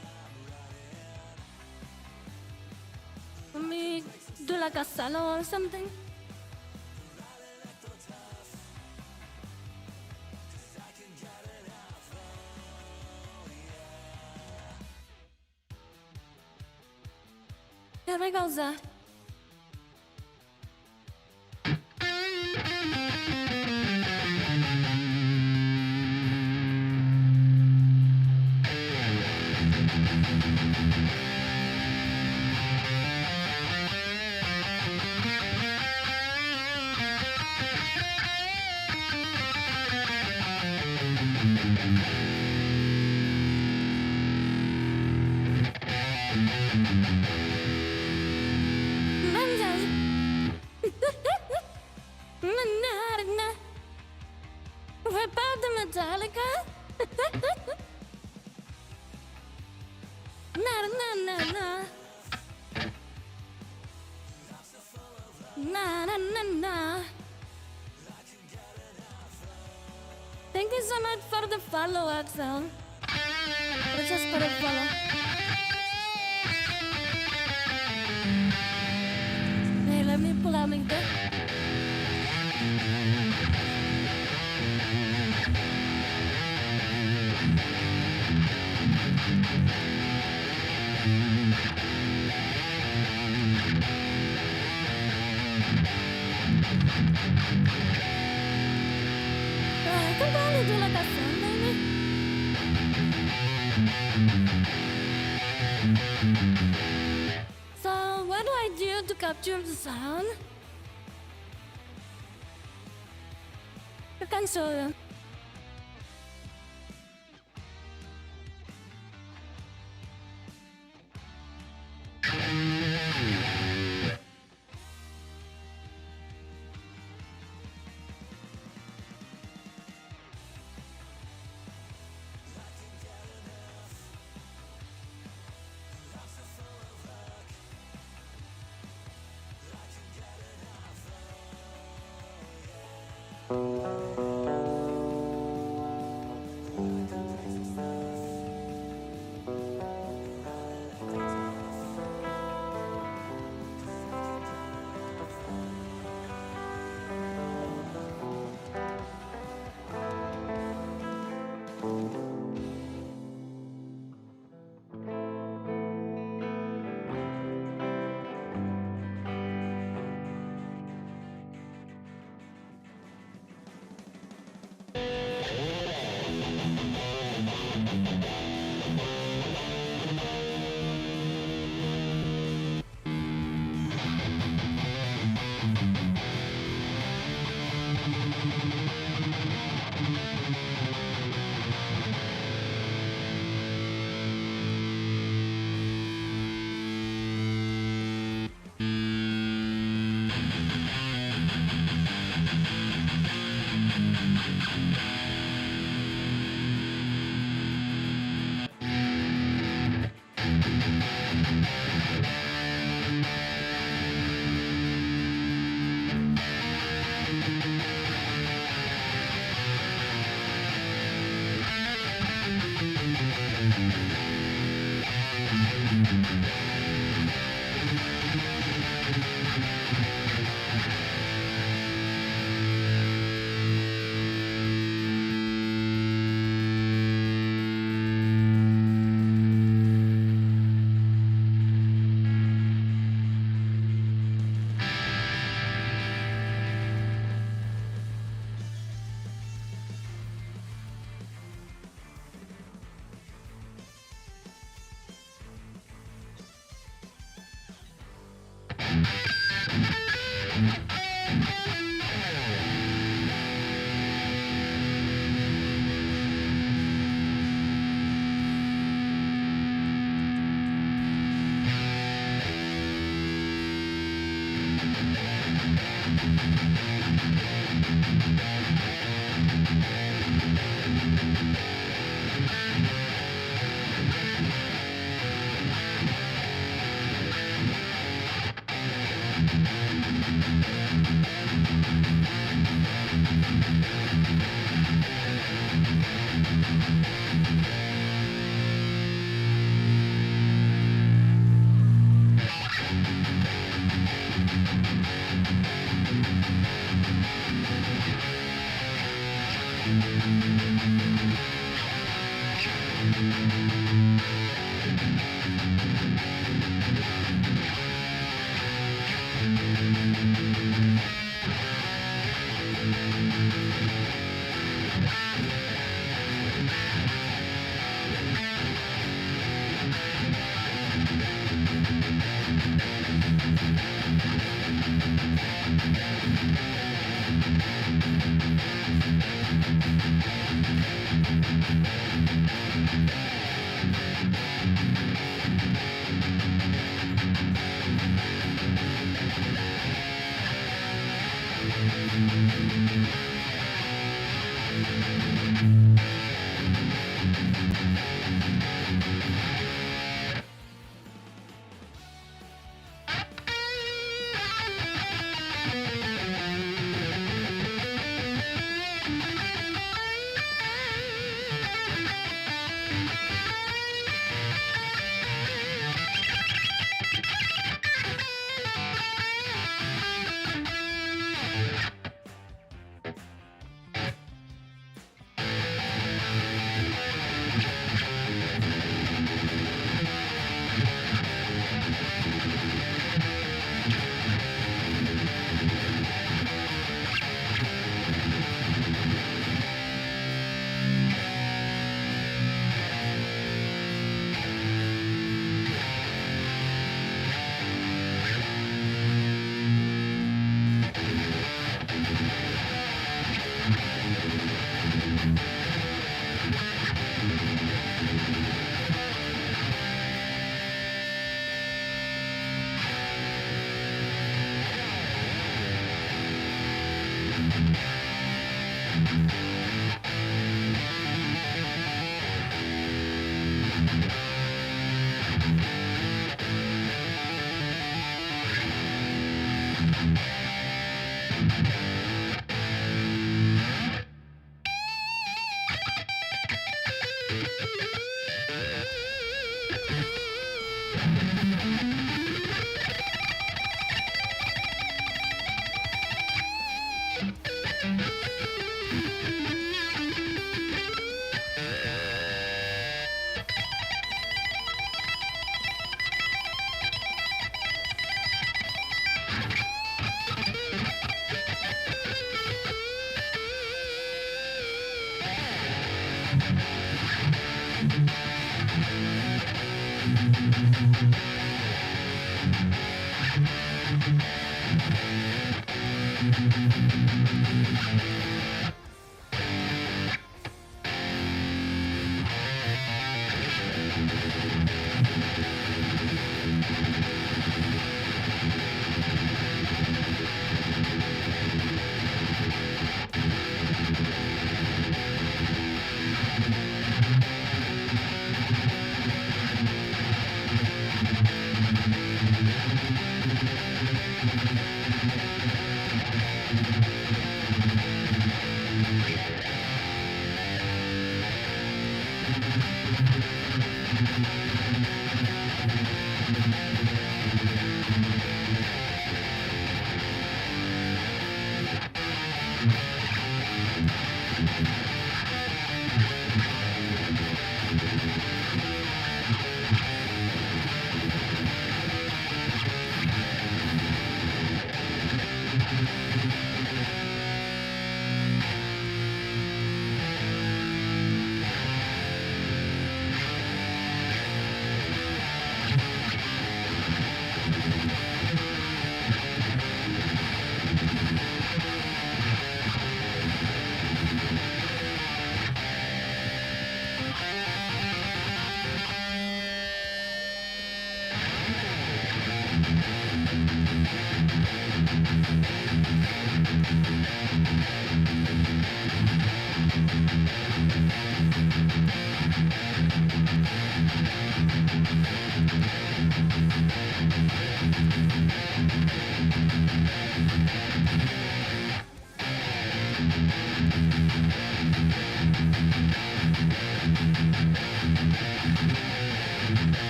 Let me do like a solo or something. Here we go, Zah. Rip out the Metallica? Na. Thank you so much for the follow, Axel. Let's just put a follow. Hey, let me pull out my deck. I can probably do like a sound, maybe. So, what do I do to capture the sound? I can show you.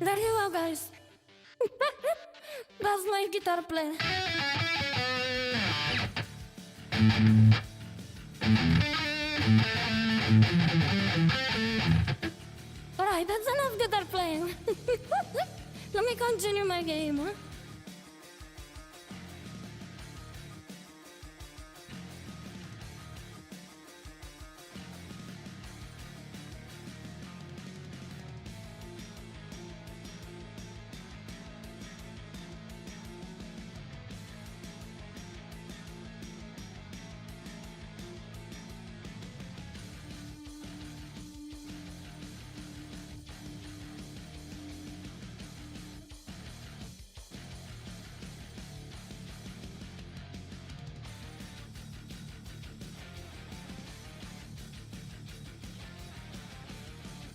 There you go, guys. That's my guitar play. Alright, that's enough guitar playing. Let me continue my game, huh?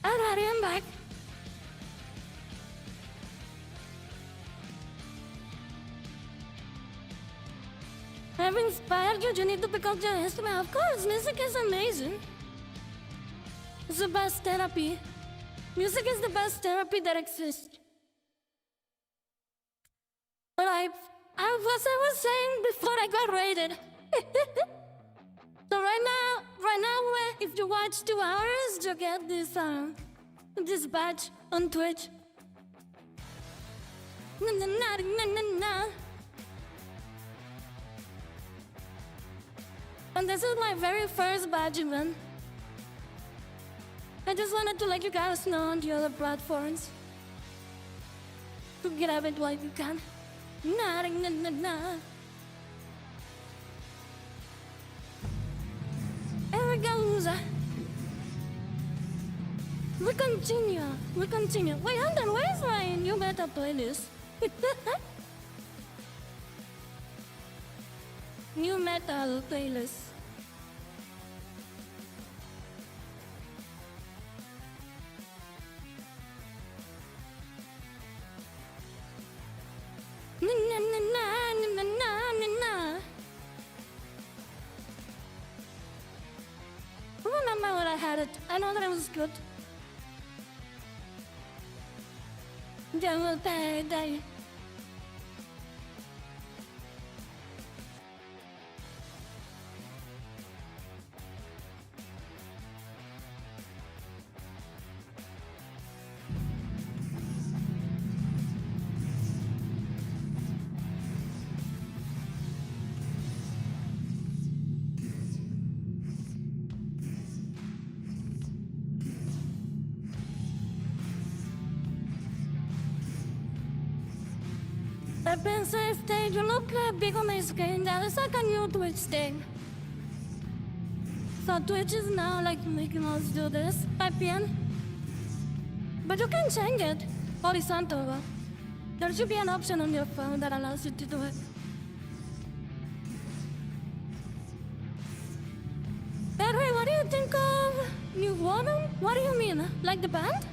Alrighty, I'm back. I've inspired you, Jenny, to become your instrument. Of course, music is amazing. It's the best therapy. Music is the best therapy that exists. But I was saying before I got raided. So right now if you watch 2 hours, you get this badge on Twitch. Na na na na na na. And this is my very first badge event. I just wanted to let you guys know on the other platforms to grab it while you can. Na na na na. Here we go. We continue. Wait, hold on, where's my new meta playlist? New metal playlist. Na na na na na na na na. I remember when I had it. I know that it was good. Double payday. I pensé yo no big on my screen, that is like a new Twitch thing. So Twitch is now like making us do this, 5 p.m. But you can change it, horizontal. There should be an option on your phone that allows you to do it. But hey, what do you think of New Woman? What do you mean? Like the band?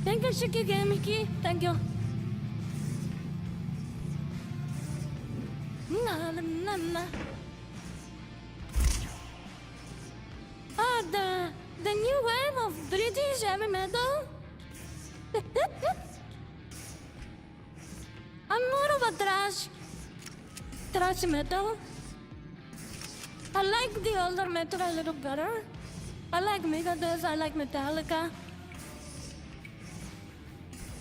Thank you, Shiki Gamiki. Thank you. Na na na na. The new wave of British heavy metal. I'm more of a trash metal. I like the older metal a little better. I like Megadeth. I like Metallica.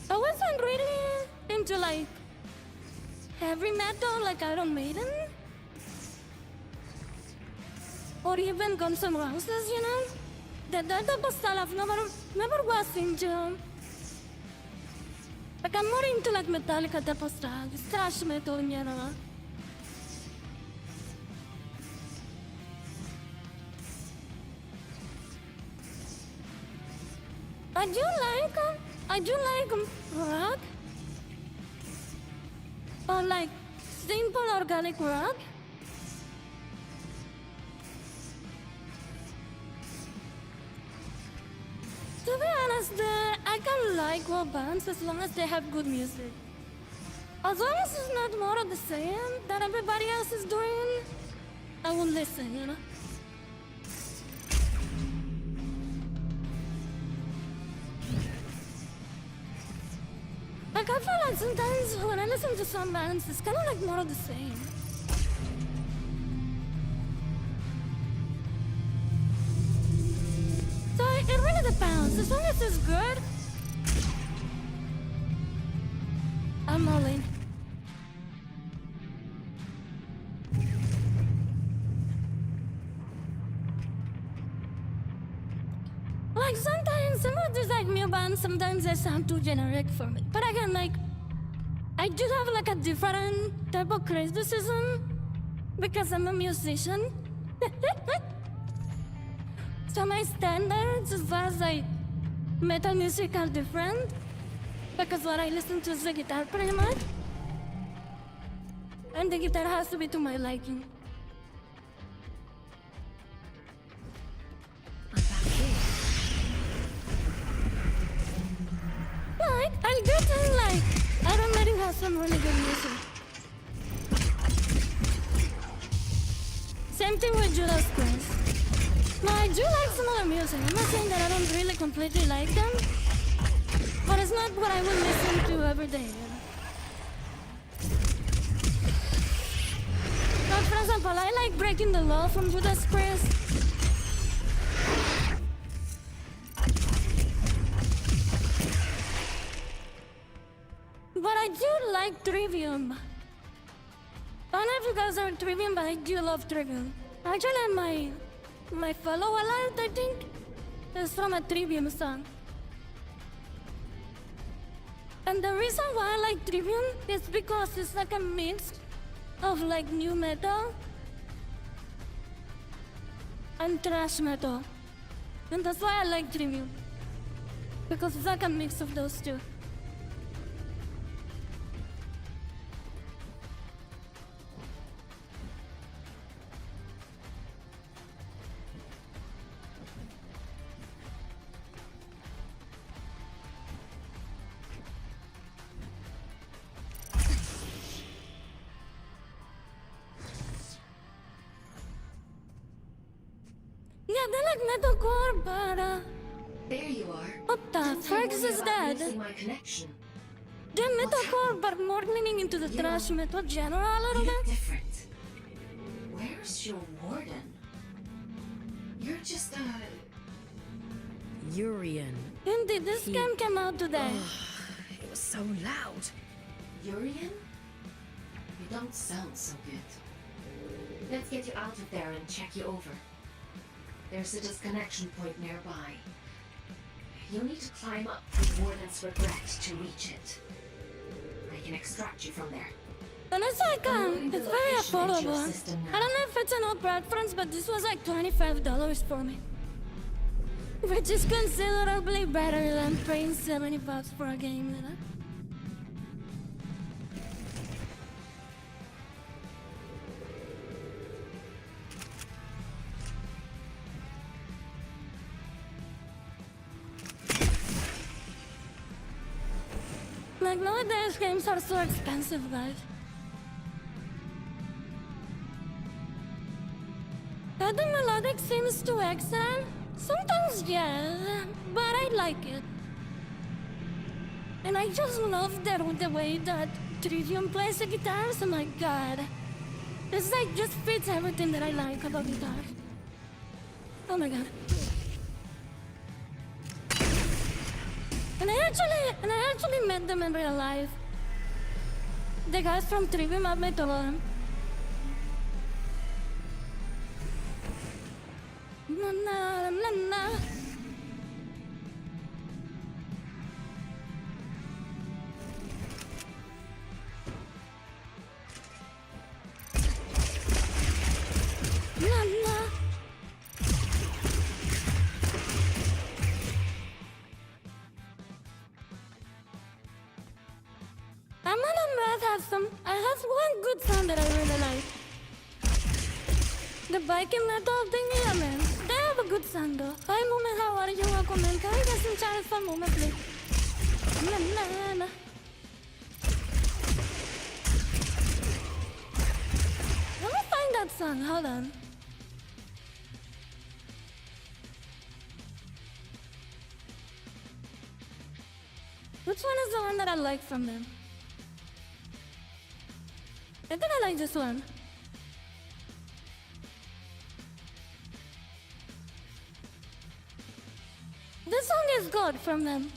I wasn't really into like heavy metal like Iron Maiden or even Guns N' Roses, you know? That type of style I've never was into. Like I'm more into like Metallica type of style, it's thrash metal in general. I do like rock, or like simple organic rock. To be honest, I can like all bands as long as they have good music. As long as it's not more of the same that everybody else is doing, I will listen, you know? Like I feel like sometimes when I listen to some bands, it's kind of like more of the same. So it really depends. As long as it's good, I'm all in. Like sometimes some of these like new bands, sometimes they sound too generic for me. But again, like I do have like a different type of criticism because I'm a musician. So my standards as far as like metal music are different because what I listen to is the guitar pretty much. And the guitar has to be to my liking. Like, I do think like Iron Maiden has some really good music. Same thing with Judas Priest. No, I do like some other music. I'm not saying that I don't really completely like them, but it's not what I would listen to every day. You know? But from example, I like breaking the law from Judas Priest. But I do like Trivium. I don't know if you guys are Trivium, but I do love Trivium. Actually, my fellow alive, I think, is from a Trivium song. And the reason why I like Trivium is because it's like a mix of like new metal and thrash metal. And that's why I like Trivium. Because it's like a mix of those two. Yeah, they like metalcore, but There you are. what the frick is that? Losing my connection. They're metalcore, but more leaning into the thrash metal genre a little You look bit. different. Where's your warden? You're just Urian. Indeed, this game came out today. It was so loud. Urian? You don't sound so good. Let's get you out of there and check you over. There's a disconnection point nearby. You'll need to climb up the Warden's regret to reach it. I can extract you from there. And it's like, it's very affordable. I don't know if it's an old preference, but this was like $25 for me. Which is considerably better than paying $70 for a game, you know? Like nowadays games are so expensive, guys. The melodic seems too excellent. Sometimes yes, but I like it. And I just love the way that Trivium plays the guitars. Oh my god. It's like just fits everything that I like about guitars. Oh my god. And I actually met them in real life. The guys from Trivium, I've met all of them. Na na na na. Na na. I'm gonna have some. I have one good sound that I really like. The biking metal thing, yeah, man. They have a good sound though. Hi, Moment, how are you? Welcome, man. Can we get some channels for Moment, please? Na na na. Let me find that song. Hold on. Which one is the one that I like from them? I think I like this one. This song is good from them.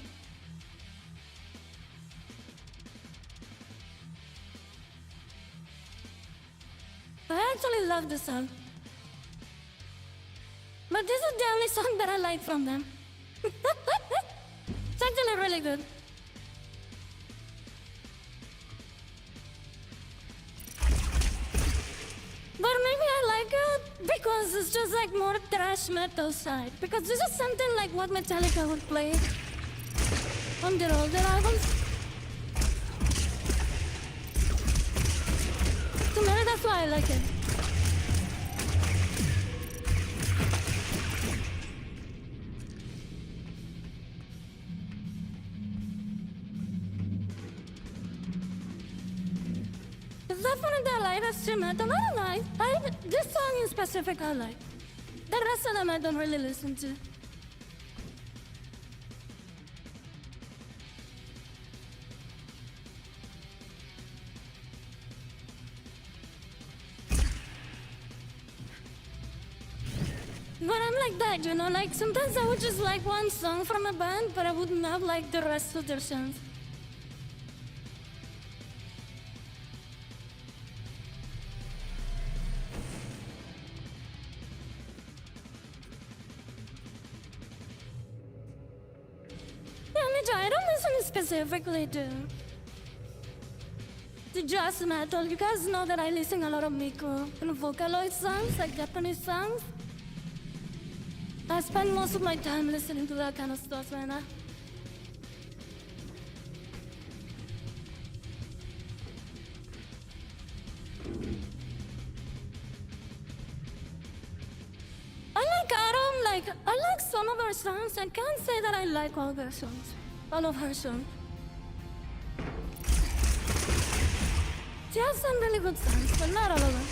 I actually love this song. But this is the only song that I like from them. It's actually really good. But maybe I like it because it's just like more thrash metal side. Because this is something like what Metallica would play on their older albums. So maybe that's why I like it. It's definitely the lightest metal. I don't like. This song in specific I like. The rest of them I don't really listen to. But I'm like that, you know, like sometimes I would just like one song from a band, but I wouldn't have like the rest of their songs. Yeah, I don't listen specifically to jazz metal. You guys know that I listen a lot of Miko and Vocaloid songs, like Japanese songs. I spend most of my time listening to that kind of stuff right now. I like some of her songs. I can't say that I like all her songs. All of her songs. She has some really good songs, but not all of them.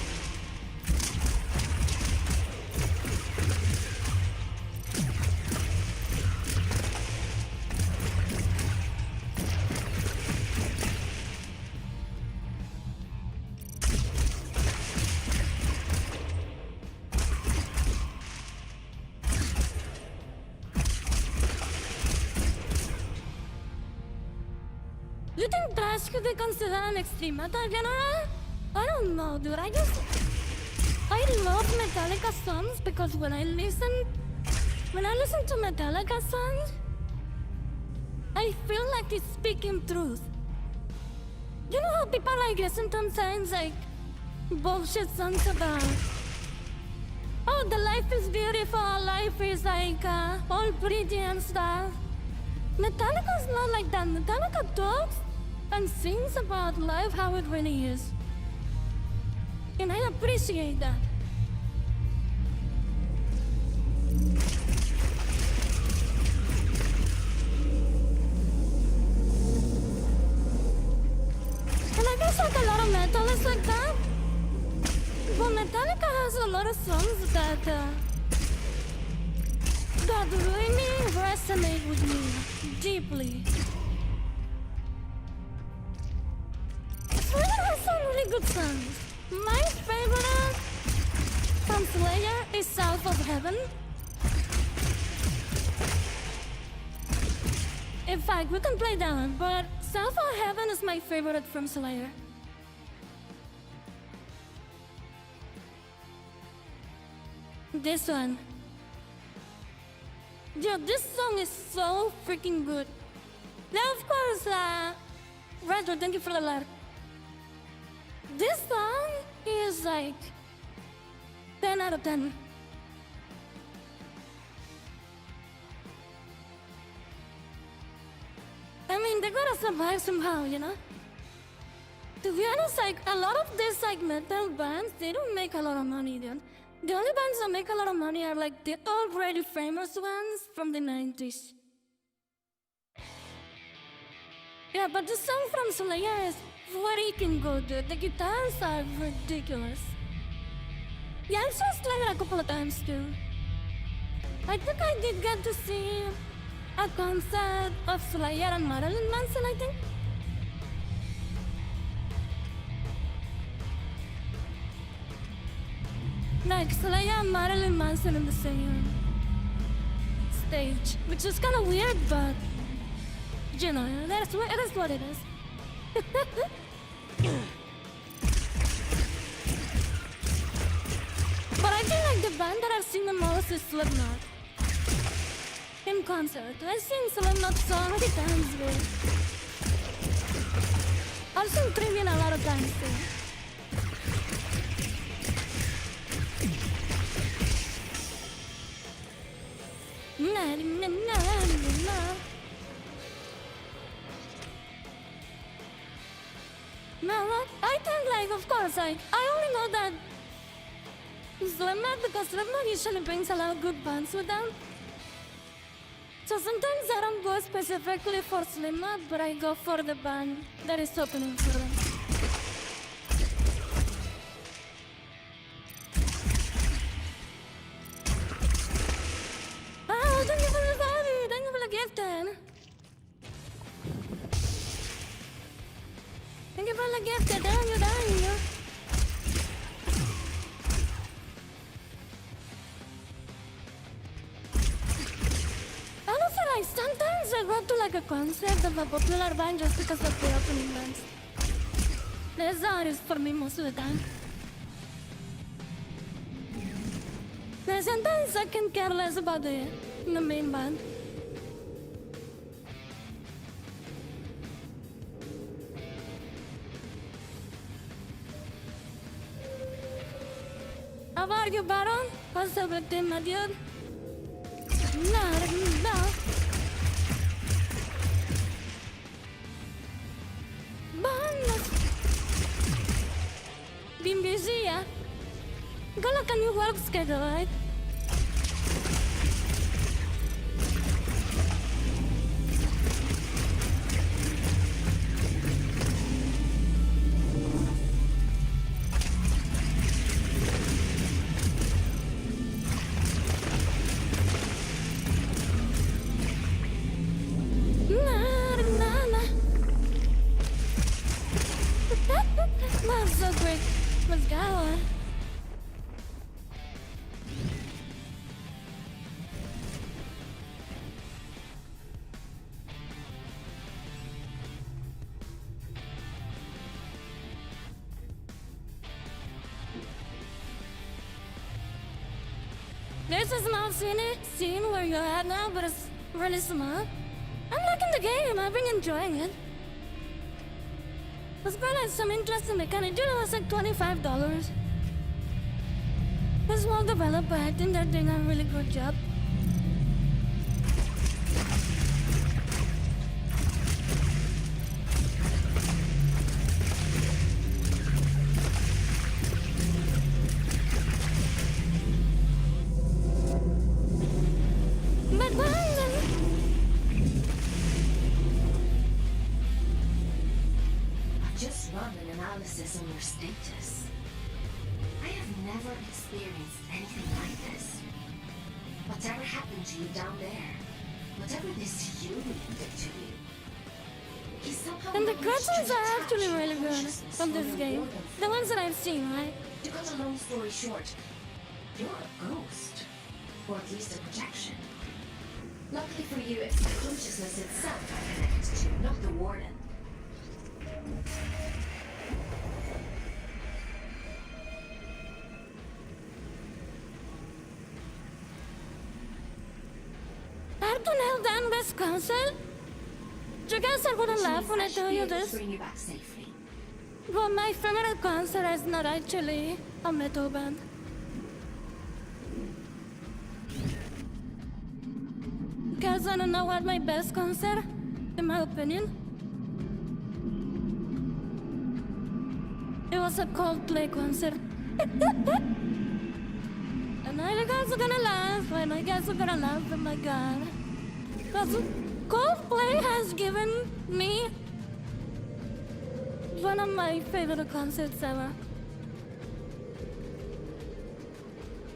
You think thrash could be considered an extreme metal genre? I don't know, dude. I love Metallica songs because when I listen to Metallica songs, I feel like it's speaking truth. You know how people like listen to sometimes like bullshit songs about, oh, the life is beautiful, life is like all pretty and stuff. Metallica's not like that. Metallica talks and sings about life how it really is. And I appreciate that. And I guess like a lot of metal is like that. But Metallica has a lot of songs that really resonate with me deeply. Slayer has some really good songs. My favorite from Slayer is South of Heaven. In fact, we can play that one, but South of Heaven is my favorite from Slayer. This one. Yo, this song is so freaking good. Now, of course, Retro, thank you for the letter. This song is like 10 out of 10. I mean, they gotta survive somehow, you know? To be honest, like, a lot of these, like, metal bands, they don't make a lot of money, dude. The only bands that make a lot of money are, like, the already famous ones from the 90s. Yeah, but the song from Slayer is freaking good, dude. The guitars are ridiculous. Yeah, I've saw Slayer a couple of times, too. I think I did get to see a concert of Slayer and Marilyn Manson, I think. Like Slayer and Marilyn Manson in the same stage, which is kind of weird, but you know, it is what it is. But I think like the band that I've seen the most is Slipknot. In concert, I've seen Slipknot so many times, dude. I've seen Trivium a lot of times too. No, I think like, of course, I only know that Slipknot because Slipknot usually brings a lot of good bands with them. So sometimes I don't go specifically for Slipknot, but I go for the band that is opening for them. Oh, thank you for the body, thank you for the gift then. Thank you for the gift, thank you. I go to like a concert of a popular band just because of the opening bands. That's how it is for me most of the time. Now sometimes I can care less about the main band. How are you, Baron? What's up with him, my dude? No. Been busy, yeah? Go look on your work schedule, right? That's so great. Let's go. There's a small scene where you're at now, but it's really small. I'm liking the game. I've been enjoying it. Let's find some interesting mechanic. You know, it's like $25. This small developer, I think they're doing a really good job. But Just run an analysis on your status. I have never experienced anything like this. Whatever happened to you down there, whatever this human did to you, he somehow and the managed cutscenes to are detach actually your really good consciousness from this your game. boredom. The ones that I've seen, right? To cut a long story short, you're a ghost. Or at least a projection. Luckily for you, it's the consciousness itself I connected to, not the warden. I have to nail down this council. You guys are gonna laugh when I tell you this. Bring you back safely. Well, my favorite concert is not actually a metal band. Guys wanna know what my best concert, in my opinion? It was a Coldplay concert. And I know you guys are gonna laugh, I know you guys are gonna laugh, oh my god. Because Coldplay has given me one of my favorite concerts ever.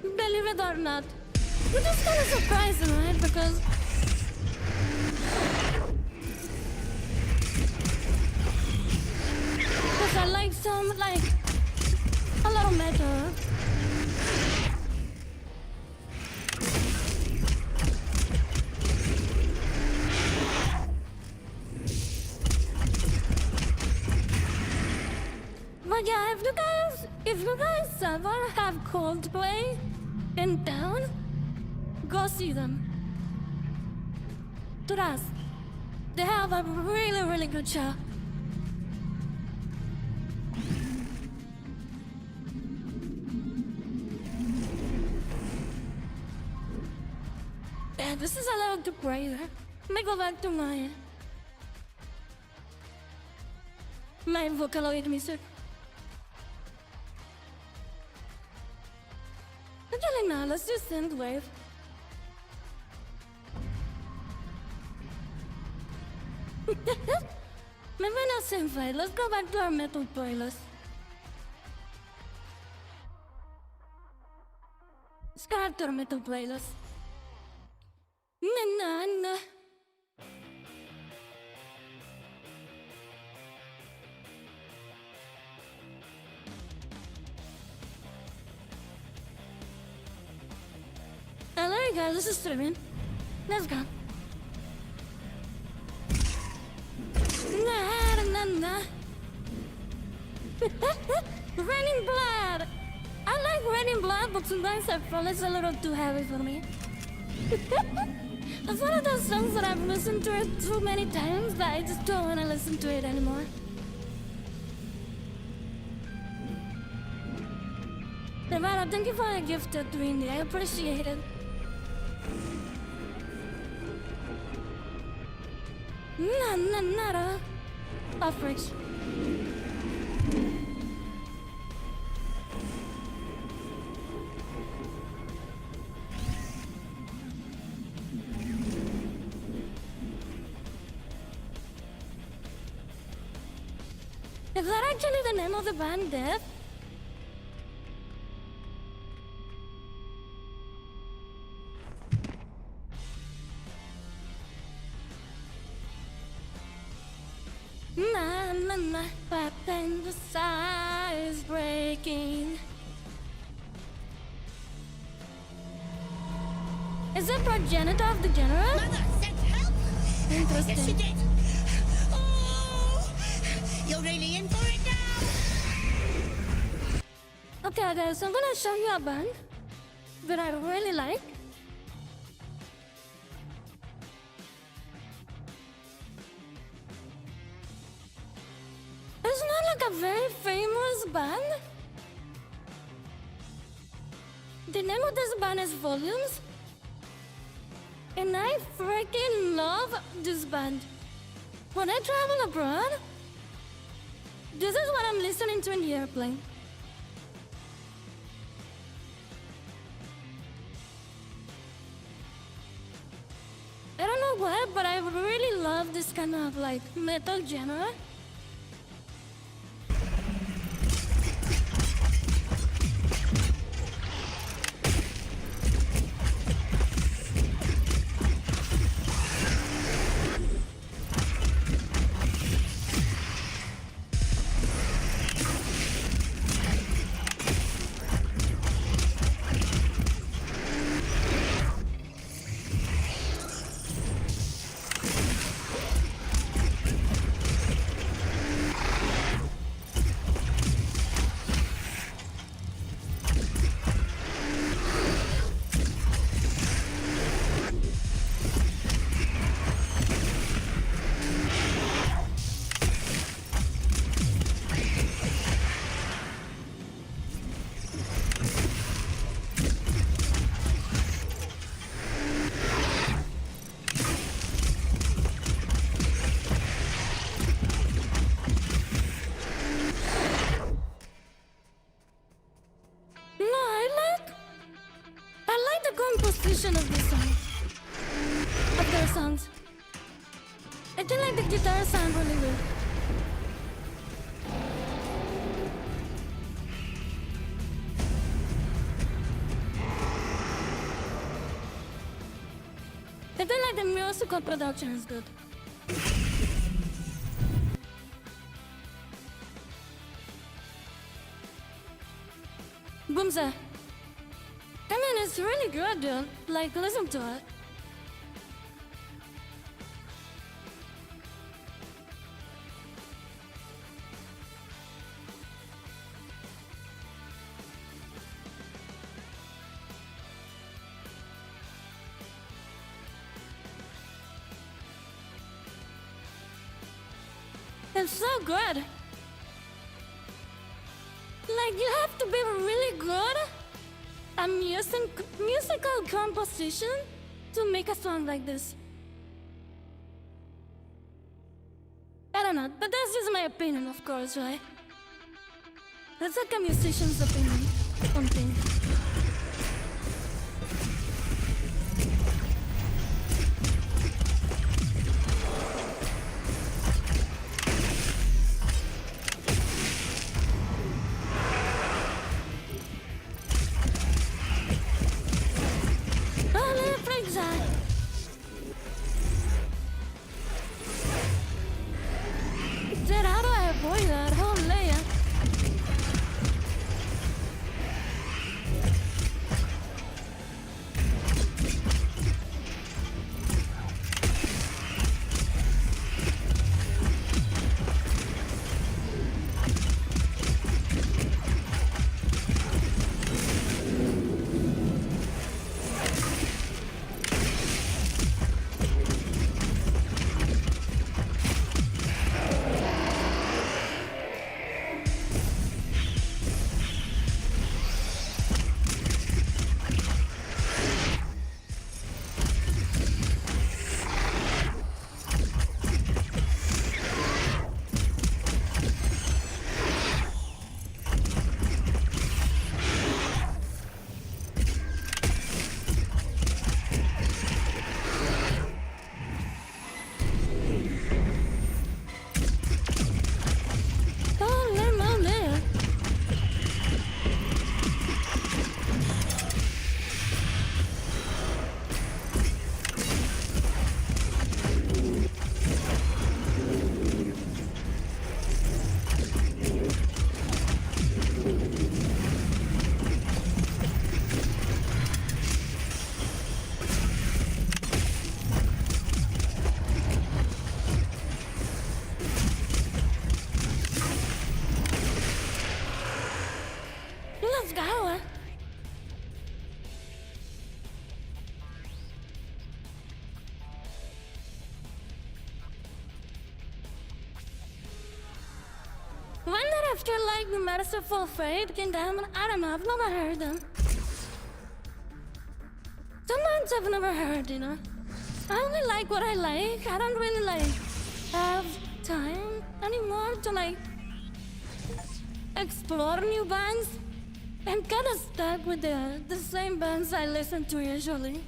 Believe it or not. Which is kind of surprising, right? Because I like a lot of metal. But yeah, if you guys ever have Coldplay in town, go see them. Trust, they have a really, really good show. Yeah, this is allowed to pray. Let me go back to my Vocaloid music. Actually, no, let's do synthwave. Maybe not synthwave. Let's go back to our metal playlist. Let's go back to our metal playlist. Na. Hello guys, this is streaming. Let's go. nah. Raining Blood! I like Raining Blood, but sometimes I feel it's a little too heavy for me. It's one of those songs that I've listened to it too many times that I just don't want to listen to it anymore. Nevada, thank you for the gift of Dreamy. I appreciate it. Nada. Offers. Is that actually the name of the band, Death? Na, but then the sky is breaking. Is it progenitor of the general? Mother sent help! Interesting. Yes, she did. Oh! You're really in for it now! Okay, guys, I'm gonna show you a band that I really like. It's not like a very famous band. The name of this band is Volumes. And I freaking love this band. When I travel abroad, this is what I'm listening to in the airplane. I don't know why, but I really love this kind of like metal genre. Composition of the song, of their songs. I feel like the guitar sound really good. I feel like the musical production is good. Boomza. I mean, it's really good, dude. Like, listen to it. It's so good. Like, you have to be really good at musical composition to make a song like this. I don't know, but that's just my opinion, of course, right? That's like a musician's opinion on things. Wonder if you like the merciful fate kingdom. I don't know, I've never heard them. Sometimes I've never heard, you know. I only like what I like. I don't really like have time anymore to like explore new bands. I'm kinda stuck with the same bands I listen to usually.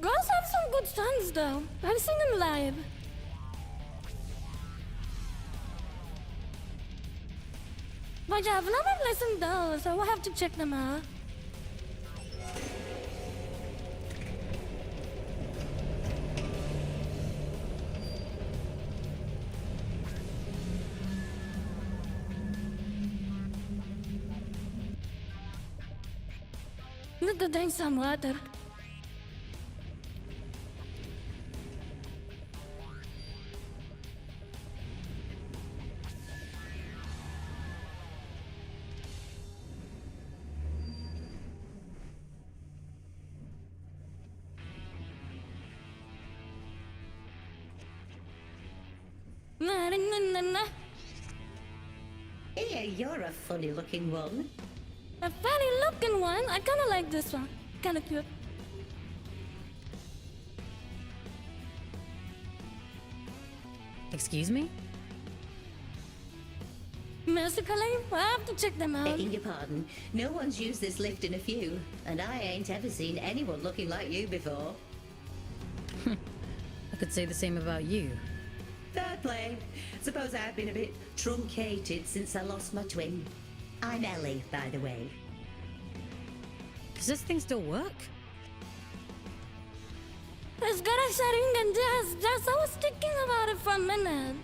Girls have some good songs though. I've seen them live. But yeah, I've never listened to those, so we'll have to check them out. Need to drink some water. Hey, you're a funny looking one. A funny looking one? I kinda like this one. Kinda cute. Excuse me? Musically, we'll have to check them out. Begging your pardon, no one's used this lift in a few, and I ain't ever seen anyone looking like you before. I could say the same about you. Fair play. Suppose I've been a bit truncated since I lost my twin. I'm Ellie, by the way. Does this thing still work? It's got a Sharingan just I was thinking about it for a minute.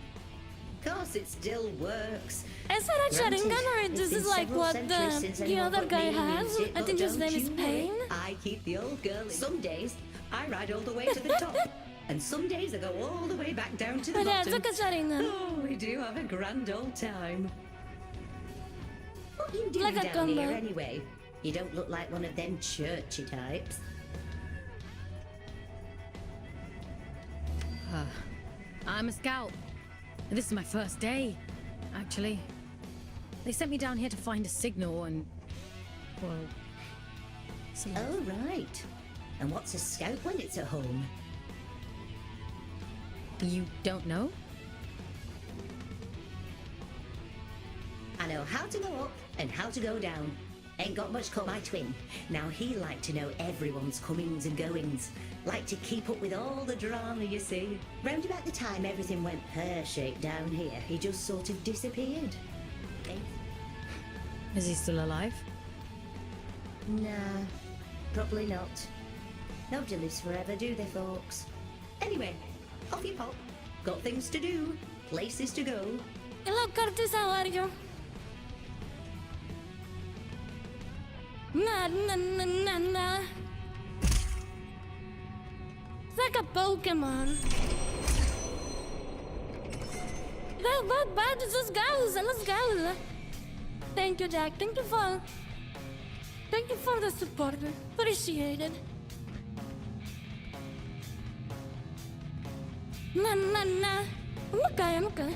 Of course it still works. Is that a Granted, Sharingan or it's this been is like several what centuries since the anyone other but guy me has? used it, I but think his don't name is you worry. Pain. I keep the old girl. Some days I ride all the way to the top, and some days I go all the way back down to the But yeah, bottom. it's like a Sharingan. Oh, we do have a grand old time. What you do Like a down here combo. anyway? You don't look like one of them churchy types. I'm a scout. This is my first day, actually. They sent me down here to find a signal and... well... some... Oh, right. And what's a scout when it's at home? You don't know? I know how to go up and how to go down. Ain't got much called my twin. Now he liked to know everyone's comings and goings. Like to keep up with all the drama, you see. Round about the time everything went pear-shaped down here, he just sort of disappeared. Is he still alive? Nah, probably not. Nobody lives forever, do they, folks? Anyway, off you pop. Got things to do, places to go. Hello, Curtis, how are you? Nah. It's like a Pokemon. But let's go. Thank you, Jack. Thank you for the support. Appreciate it. Nah. I'm okay.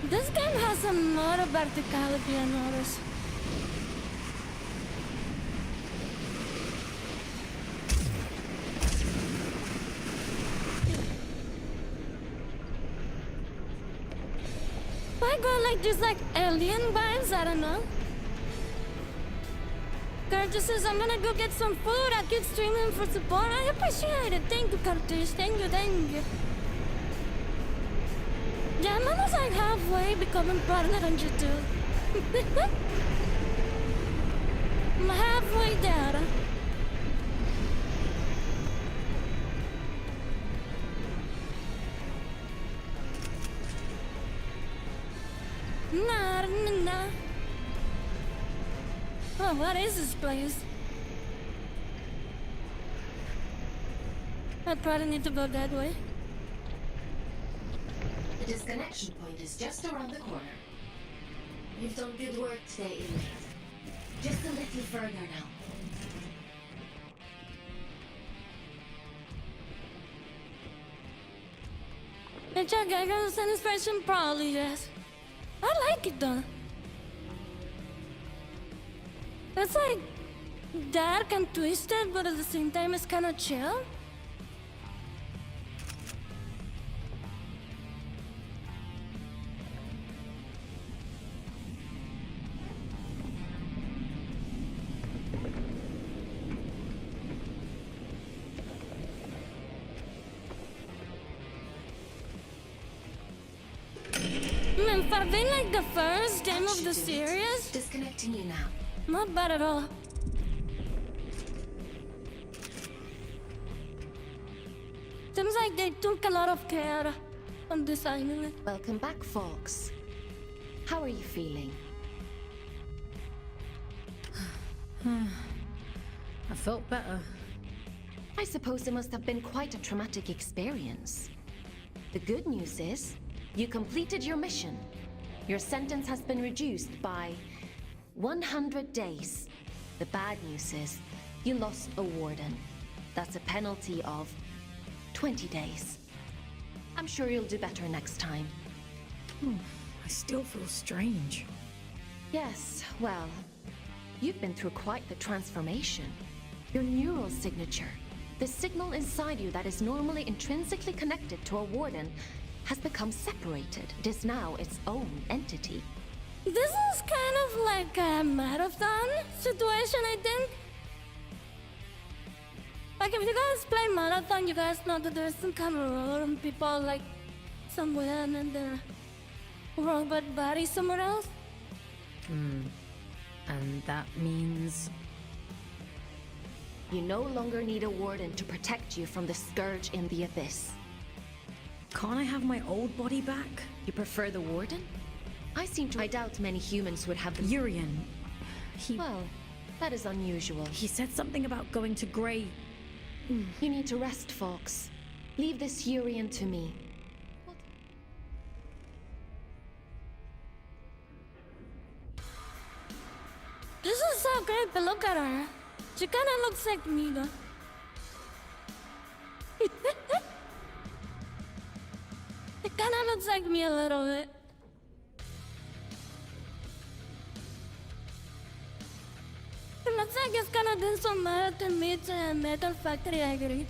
This game has a lot of verticality, I notice. I got like these like alien vibes, I don't know. Curtis says I'm gonna go get some food. I keep streaming for support. I appreciate it. Thank you, Curtis. Thank you. Yeah, I'm almost like halfway becoming partner on YouTube. I'm halfway there. Oh, what is this place? I probably need to go that way. The disconnection point is just around the corner. You've done good work today, inmate. Just a little further now. It's a gaggle satisfaction, probably, yes. I like it though. It's like dark and twisted, but at the same time it's kind of chill. For being like the first game of the series, Disconnecting you now. not bad at all. Seems like they took a lot of care on designing it. Welcome back, Fox. How are you feeling? I felt better. I suppose it must have been quite a traumatic experience. The good news is, you completed your mission. Your sentence has been reduced by 100 days. The bad news is, you lost a warden. That's a penalty of 20 days. I'm sure you'll do better next time. I still feel strange. Yes, well, you've been through quite the transformation. Your neural signature, the signal inside you that is normally intrinsically connected to a warden, has become separated. It is now its own entity. This is kind of like a marathon situation, I think. Like if you guys play marathon, you guys know that there's some kind of rule and people like somewhere and then their robot body somewhere else. And that means... You no longer need a warden to protect you from the scourge in the abyss. Can't I have my old body back? You prefer the warden? I doubt many humans would have the... Urian. Well, that is unusual. He said something about going to Grey. You need to rest, Fox. Leave this Urian to me. This is so great, but look at her. She kind of looks like me, though. It kind of looks like me a little bit. It looks like it's gonna do some marathon meets a metal factory, I agree.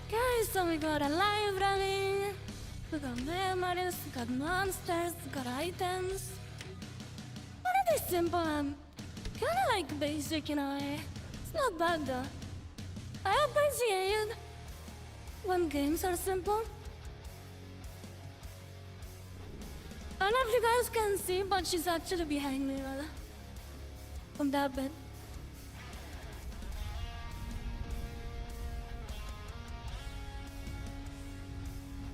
Okay, so we got a library, we got memories, we got monsters, we got items. Pretty simple and kinda like basic in a way. It's not bad though. I appreciate when games are simple. I don't know if you guys can see, but she's actually behind me, rather. On that bed.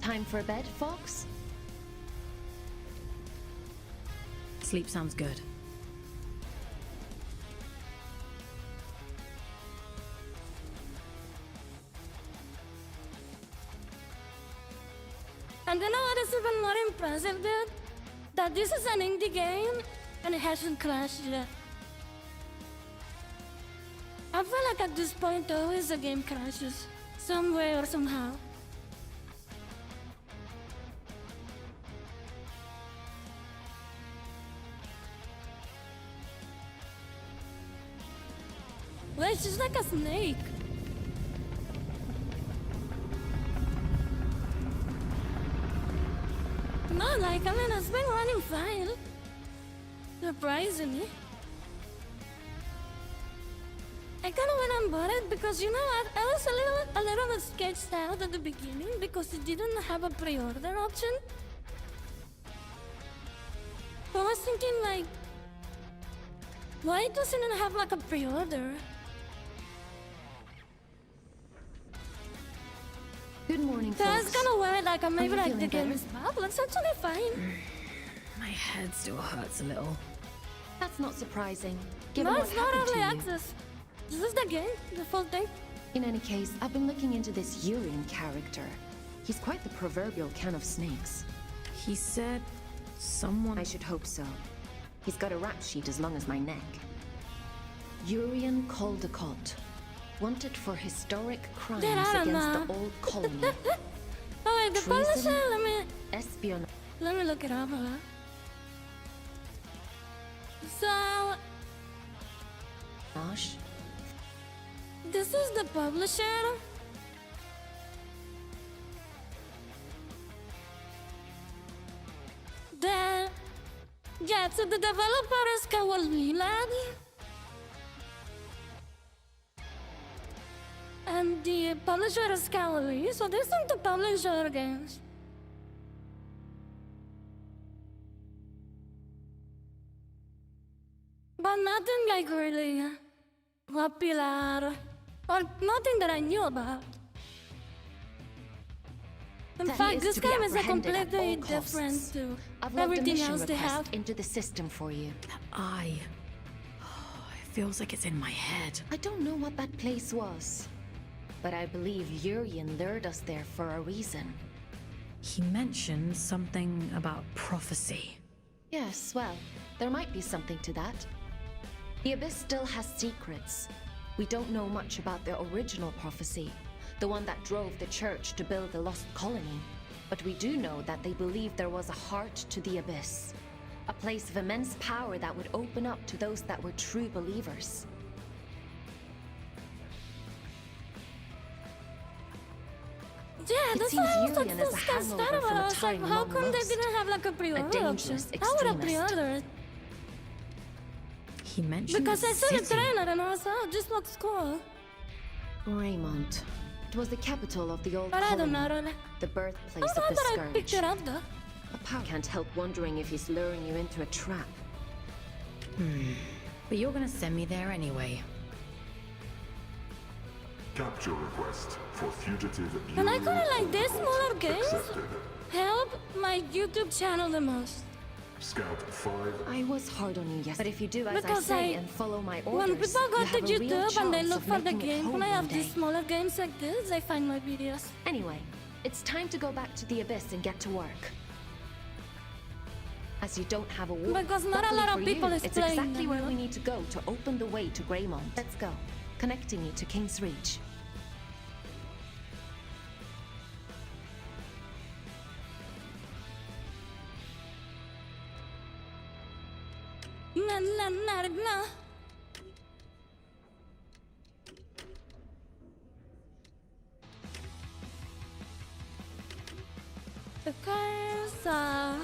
Time for bed, Fox? Sleep sounds good. And you know what is even more impressive, dude? That this is an indie game and it hasn't crashed yet. I feel like at this point always the game crashes. Some way or somehow. Wait, she's like a snake. No, like, I mean, it's been running fine. Surprisingly. I kinda went on board because, you know what, I was a little bit sketched out at the beginning because it didn't have a pre-order option. I was thinking, like, why doesn't it have, like, a pre-order? Good morning, That's folks. kind of weird, like I maybe you like the feeling game better? is bad, but it's actually fine. My head still hurts a little. That's not surprising, given No, what it's not happened early to you. access. This is the game, the full thing. In any case, I've been looking into this Urian character. He's quite the proverbial can of snakes. He said someone... I should hope so. He's got a rap sheet as long as my neck. Urian Caldecott. Wanted for historic crimes Dude, I don't against know. the old colony. Oh wait, the Treason. publisher, Espionage. let me look it up. So, this is the publisher. Yeah, so the developer is Kawalilad. And the publisher is Cowley, so this is the publisher games. But nothing like really popular, or nothing that I knew about. In That he fact, is this to be game is a apprehended at completely all costs. different to I've logged a everything mission else they request have. into the system for you. Eye. Oh, it feels like it's in my head. I don't know what that place was, but I believe Urian lured us there for a reason. He mentioned something about prophecy. Yes, well, there might be something to that. The Abyss still has secrets. We don't know much about the original prophecy, the one that drove the church to build the lost colony. But we do know that they believed there was a heart to the Abyss, a place of immense power that would open up to those that were true believers. Yeah, It that's seems why I was like, Urian is this a guy's hangover started. from a I was like, time how long come they lost. didn't have like a pre-order option? dangerous I would have extremist. pre-ordered it. He mentioned Because I saw the city. trailer and I was like, oh, this looks cool. Greymont. It was the capital of the old But I don't colony, know, really. the birthplace I'm of glad the that I picked Scourge. it up though. A power can't help wondering if he's luring you into a trap. But you're gonna send me there anyway. Capture request for fugitive And I Urian kinda like this Caldecott smaller games accepted. help my YouTube channel the most. Scout 5 I was hard on you yesterday, but if you do as I Because say and follow my orders, When people go you to have a real YouTube and they chance look of for the making it game, home when I have one these day. smaller games like this, they find my videos. Anyway, it's time to go back to the Abyss and get to work. As you don't have a war. Because not a luckily lot of for people you, is it's playing exactly them, where you know? we need to go to open the way to Greymont. Let's go, connecting you to King's Reach. Na na na na. Okay, so am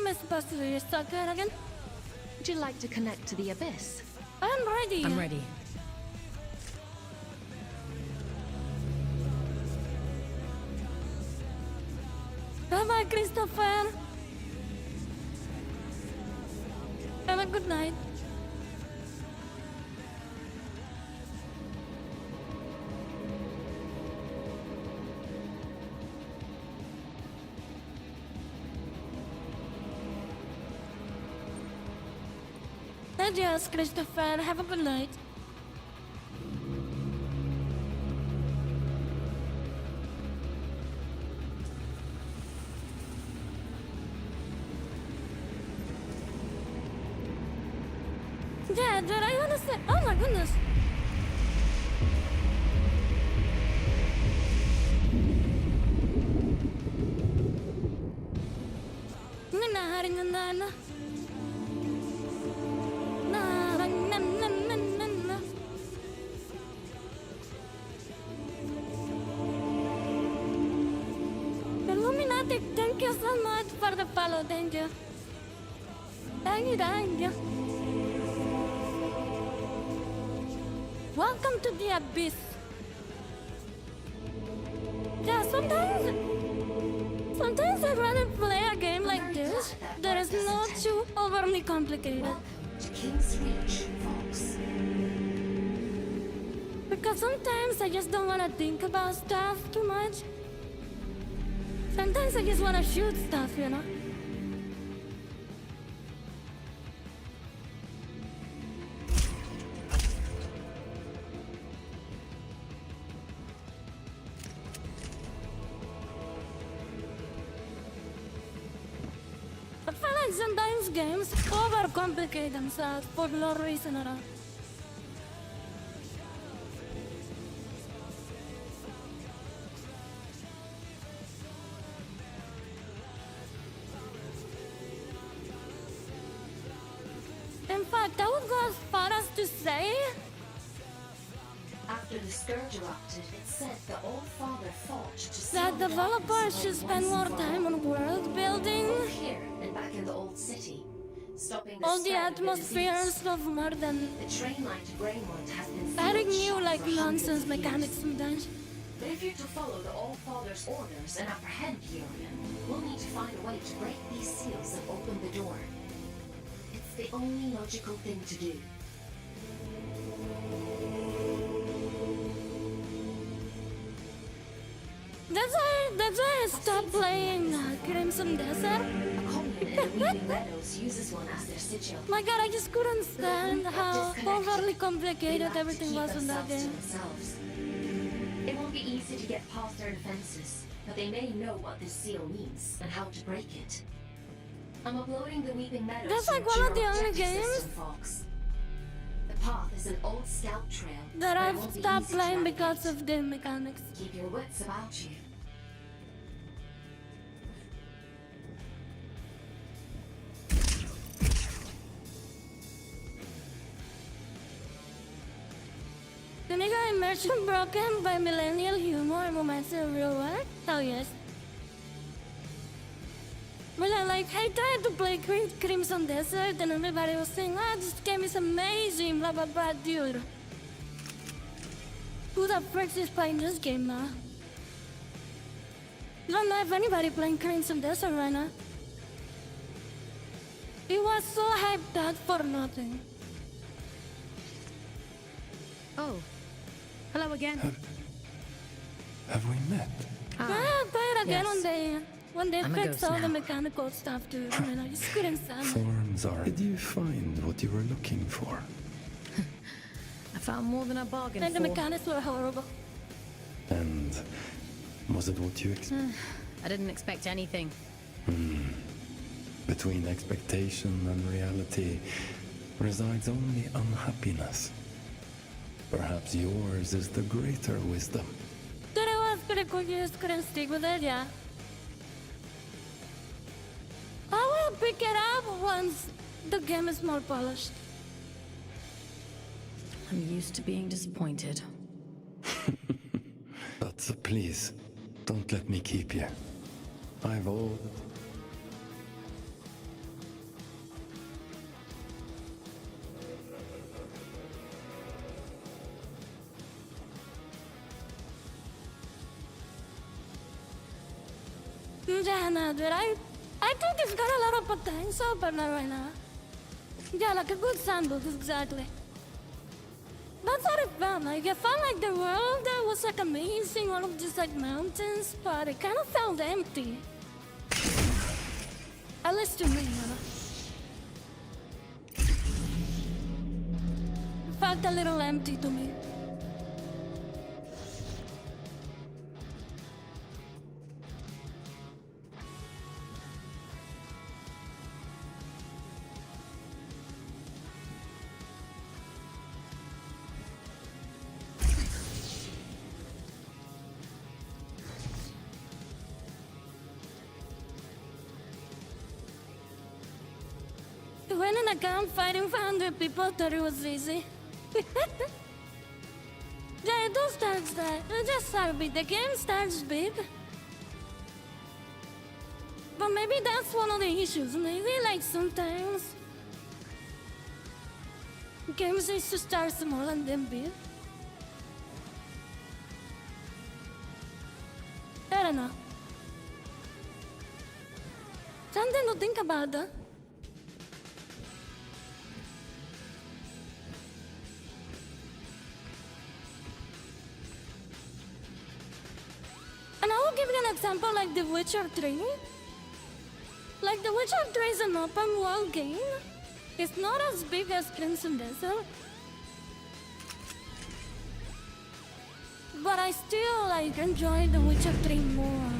I supposed to restart it again? Would you like to connect to the Abyss? I'm ready. I'm ready. Bye bye, Christopher. Have a good night. Adios, Christopher. Have a good night. Yeah, dude, I understand. Oh my goodness. Illuminati, thank you so much for the follow. Thank you. Thank you, thank you. Welcome to the Abyss. Yeah, sometimes I'd rather play a game like this that is not too overly complicated. Because sometimes I just don't want to think about stuff too much. Sometimes I just want to shoot stuff, you know? I feel like sometimes games overcomplicate themselves for no reason at all. In fact, I would go as far as to say After the scourge erupted, it said the Old Father fought to that developers should spend more time on world building, both here and back in the old city, stopping the all the spread of atmospheres disease. of more than The train line to Greymoor has been adding sealed new shut like for hundreds nonsense of years. mechanics sometimes. But if you're to follow the Old Father's orders and apprehend Yorian, we'll need to find a way to break these seals and open the door. It's the only logical thing to do. That's why I stopped playing Crimson Desert. A commune in the Weeping Meadows uses one as their sigil. My god, I just couldn't stand how Disconnected. overly They complicated have to everything keep was in that themselves to game. themselves. It won't be easy to get past their defenses, but they may know what this seal means and how to break it. I'm uploading the Weeping Meadows. That's to like the one of the General only Objective games System, Fox. The path is an old scout trail That but it I've won't be stopped easy to playing navigate. because of the mechanics. Keep your wits about you. The nigga immersion broken by millennial humor and moments in real world? Hell yes. But I tried to play Crimson Desert and everybody was saying, this game is amazing, blah blah blah, dude. Who the frick is playing this game now? You don't know if anybody playing Crimson Desert right now. It was so hyped out for nothing. Oh, hello again. Have we met? I played again yes. when they I'm a fixed ghost all the now. mechanical stuff too. I just couldn't stand it. Forms are. Did you find what you were looking for? I found more than I bargained And the for. mechanics were horrible. And was it what you expected? I didn't expect anything. Between expectation and reality resides only unhappiness. Perhaps yours is the greater wisdom. That it was pretty cool, you just couldn't stick with it, yeah. I will pick it up once the game is more polished. I'm used to being disappointed. But please, don't let me keep you. I've all... Yeah, no, dude, I think it's got a lot of potential, but not right now. Yeah, like a good sandbox, exactly. That's what it felt like. It felt like the world there was like amazing, all of these like mountains, but it kind of felt empty. At least to me, you know. It felt a little empty to me. When in a camp fighting 500 people, thought it was easy. Yeah, it does start that. It just start big. The game starts big. But maybe that's one of the issues. Maybe like sometimes games used to start small and then big. I don't know. Something to think about though. example, like The Witcher 3. Like The Witcher 3 is an open world game. It's not as big as Crimson Desert. But I still like enjoy The Witcher 3 more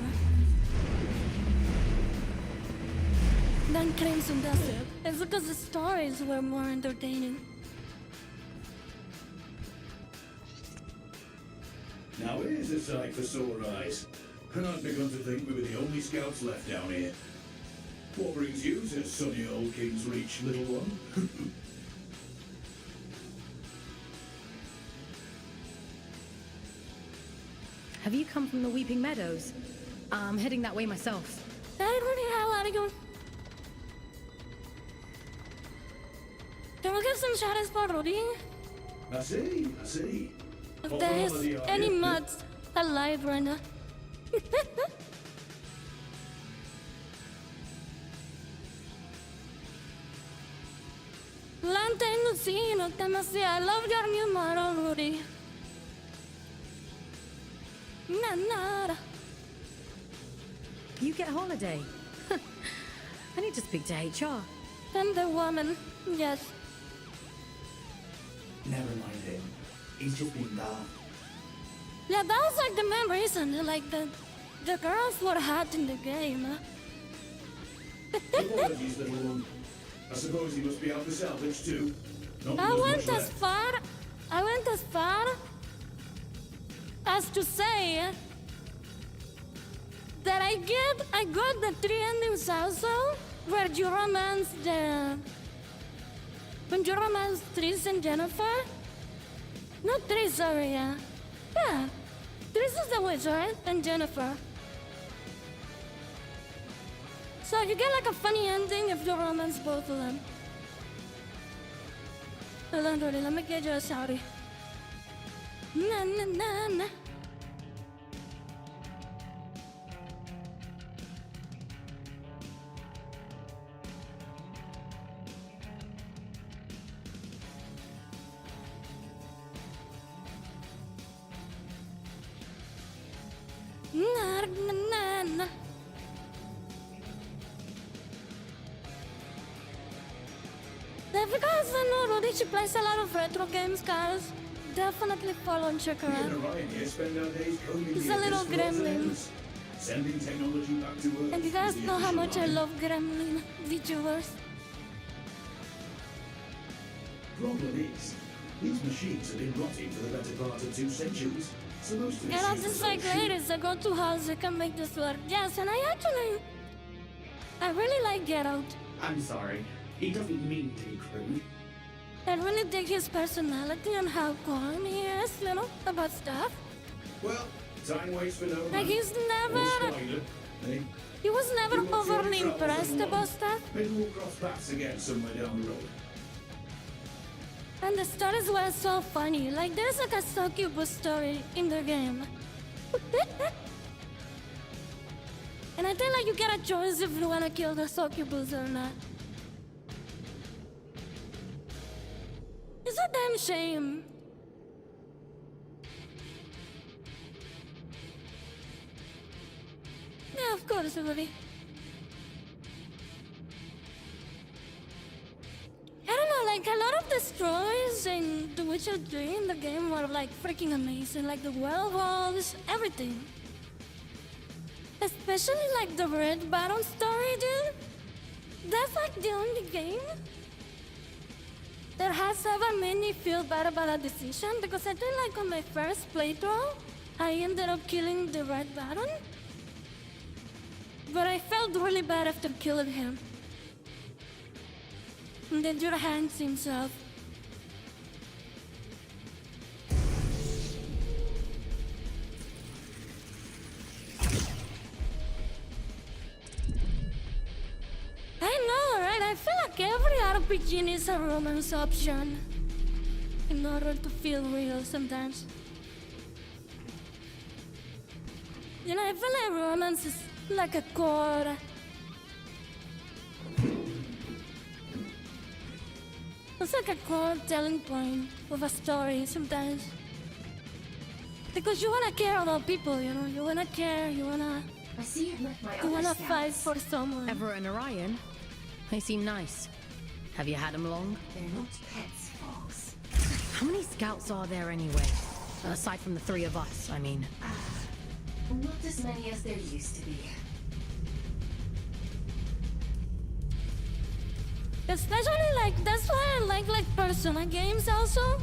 than Crimson Desert. It's because the stories were more entertaining. Now here's a sight for sore eyes. And I've begun to think we were the only scouts left down here. What brings you to sunny old King's Reach, little one? Have you come from the Weeping Meadows? I'm heading that way myself. I really have a lot of you. Can we get some shadows for Rudy? I see. If there's any mods alive right now. Lantern Lucino, I love your new model, Rudy. Nada. You get holiday. I need to speak to HR. Tender woman, yes. Never mind him. He's just being dumb. Yeah, that was like the main reason. Like the girls were hot in the game. Apologies, little one. I suppose you must be out for salvage too. Not I much went as left. far as to say that I got the 3 endings also, where you romance when you romance Tris and Jennifer. Not Tris, sorry, yeah. Yeah, Tris is the witch, right? And Jennifer. So you get like a funny ending if you romance both of them. Hold on, Rudy, let me get you a shouty. Na na na na. Na na na na. Because I know Rudy, she plays a lot of retro games, guys. Definitely follow and check her Me out. and Orion here spend our days combing He's the a little abyss for odds and gremlin. ends. Sending technology back to Earth. And you is guys the know how official much I line. love Gremlin VTubers. Problem is, these machines have been rotting for the better part of 2 centuries. So most of it Get out seems this to like shit. ladies, I go to house, I can make this work. Yes, and I really like Get Out. I'm sorry. He doesn't mean to be crude. I really dig his personality and how calm he is, you know, about stuff. Well, time waits for no man. Like he's Or never, Spider, eh? he was never You got your overly troubles impressed in about one. stuff. Maybe we'll cross paths again somewhere down the road. And the stories were so funny. Like there's like a succubus story in the game. And I think like you get a choice if you wanna kill the succubus or not. It's a damn shame. Yeah, of course, Rudy. I don't know, like a lot of the stories in The Witcher 3 in the game were like freaking amazing, like the werewolves, everything. Especially like the Red Baron story, dude. That's like the only game that has ever made me feel bad about a decision, because I think like on my first playthrough, I ended up killing the Red Baron. But I felt really bad after killing him. And then your hands himself. I know, right? I feel like every RPG needs a romance option in order to feel real sometimes. You know, I feel like romance is like a core. It's like a core telling point of a story sometimes. Because you wanna care about people, you know? You wanna care, you wanna I see you've met my You other wanna scouts. fight for someone. Everett and Orion? They seem nice. Have you had them long? They're not pets, Fox. How many scouts are there anyway? Aside from the three of us, I mean. Not as many as there used to be. Especially that's why I like Persona games also.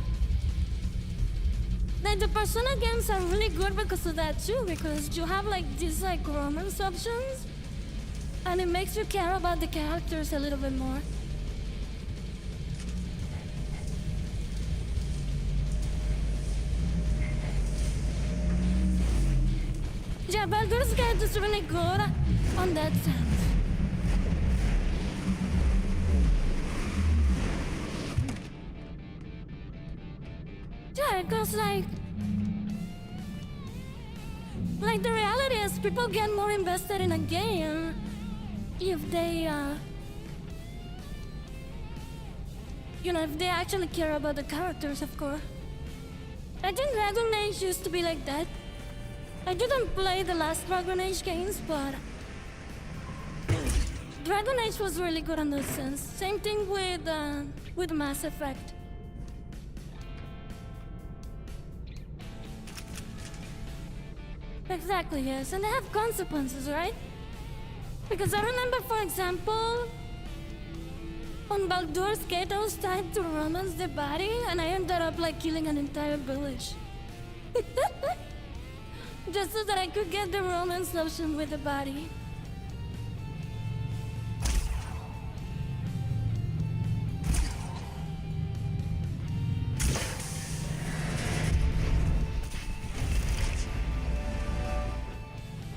Like the Persona games are really good because of that too, because you have these romance options, and it makes you care about the characters a little bit more. Yeah, Baldur's Gate is really good on that sense. Yeah, because the reality is people get more invested in a game if they, if they actually care about the characters, of course. I think Dragon Age used to be like that. I didn't play the last Dragon Age games, but Dragon Age was really good in that sense. Same thing with Mass Effect. Exactly, yes, and they have consequences, right? Because I remember, for example, on Baldur's Gate, I was trying to romance the body, and I ended up killing an entire village. Just so that I could get the romance option with the body.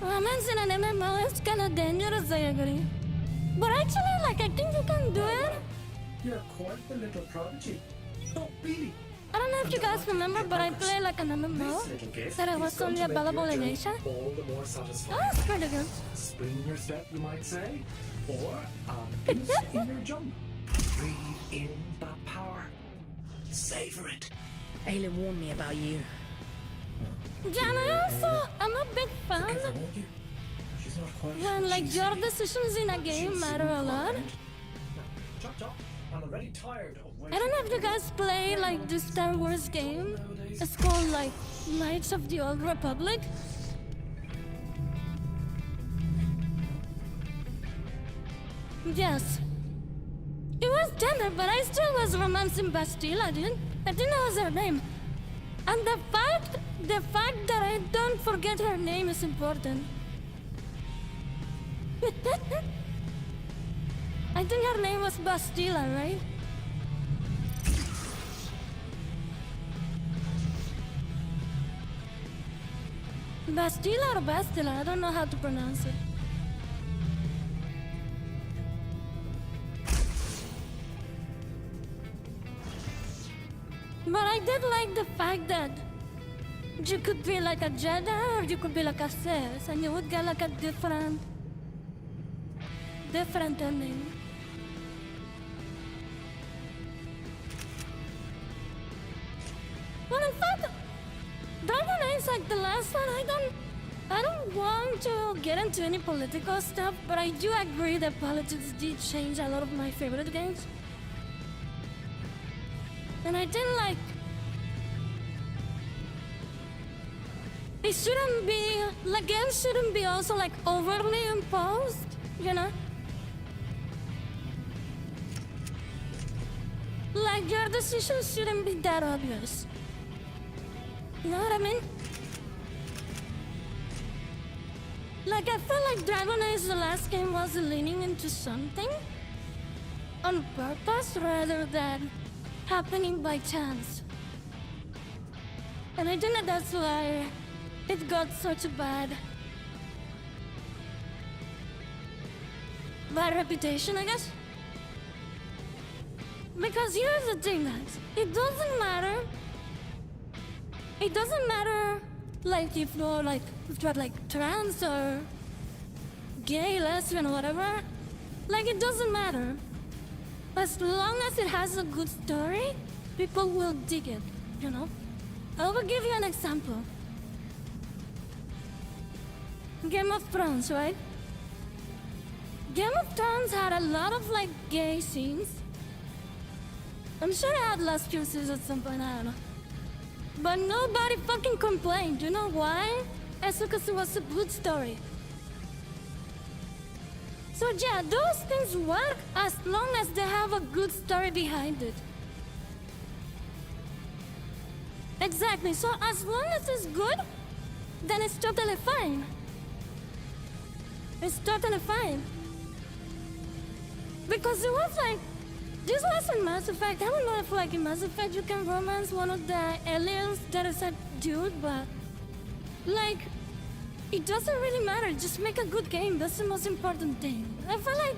Romance in an MMO is kinda dangerous, I agree. But actually, I think you can do it. You're quite the little prodigy. Oh, really? I don't know if you guys remember, but I play an MMO that was only available in Asia. All the more satisfying. Oh, it's pretty good. Spring in your step, you might say, or a boost in your jump. Breathe in that power. Savor it. Aelin warned me about you. Yeah, and I'm a big fan She's not quite. when your decisions in a game matter a lot. Chop chop. I'm already tired of I don't know if you guys play the Star Wars game. It's called Knights of the Old Republic. Yes. It was tender, but I still was romancing Bastille. I didn't know was her name. And the fact that I don't forget her name is important. I think her name was Bastilla, right? Bastilla or Bastilla, I don't know how to pronounce it. But I did like the fact that you could be a Jedi or you could be a Sith, and you would get a different ending. Well, in fact, Dragon Age, the last one, I don't want to get into any political stuff, but I do agree that politics did change a lot of my favorite games. And I didn't it shouldn't be, games shouldn't be also overly imposed, you know? Your decisions shouldn't be that obvious. You know what I mean? I feel Dragon Age, the last game, was leaning into something on purpose rather than happening by chance. And I think that's why it got such a bad reputation, I guess. Because here's the thing, guys. It doesn't matter if you're trans or gay, lesbian, whatever. It doesn't matter. As long as it has a good story, people will dig it, you know? I will give you an example. Game of Thrones, right? Game of Thrones had a lot of like gay scenes. I'm sure it had last few seasons at some point, I don't know. But nobody fucking complained. You know why? It's because it was a good story. So yeah, those things work as long as they have a good story behind it. Exactly, so as long as it's good, then it's totally fine. It's totally fine. Because it was like, this was in Mass Effect. I don't know if like in Mass Effect you can romance one of the aliens that is a dude, but like, it doesn't really matter. Just make a good game. That's the most important thing. I feel like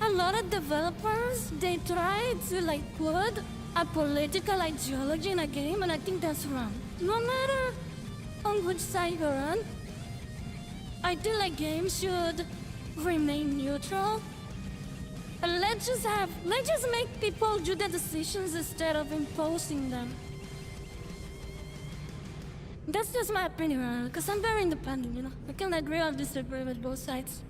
a lot of developers, they try to like put a political ideology in a game, and I think that's wrong. No matter on which side you're on, I feel like games should remain neutral. And let's just make people do the decisions instead of imposing them. That's just my opinion on it, because I'm very independent, you know? I can agree or disagree with both sides.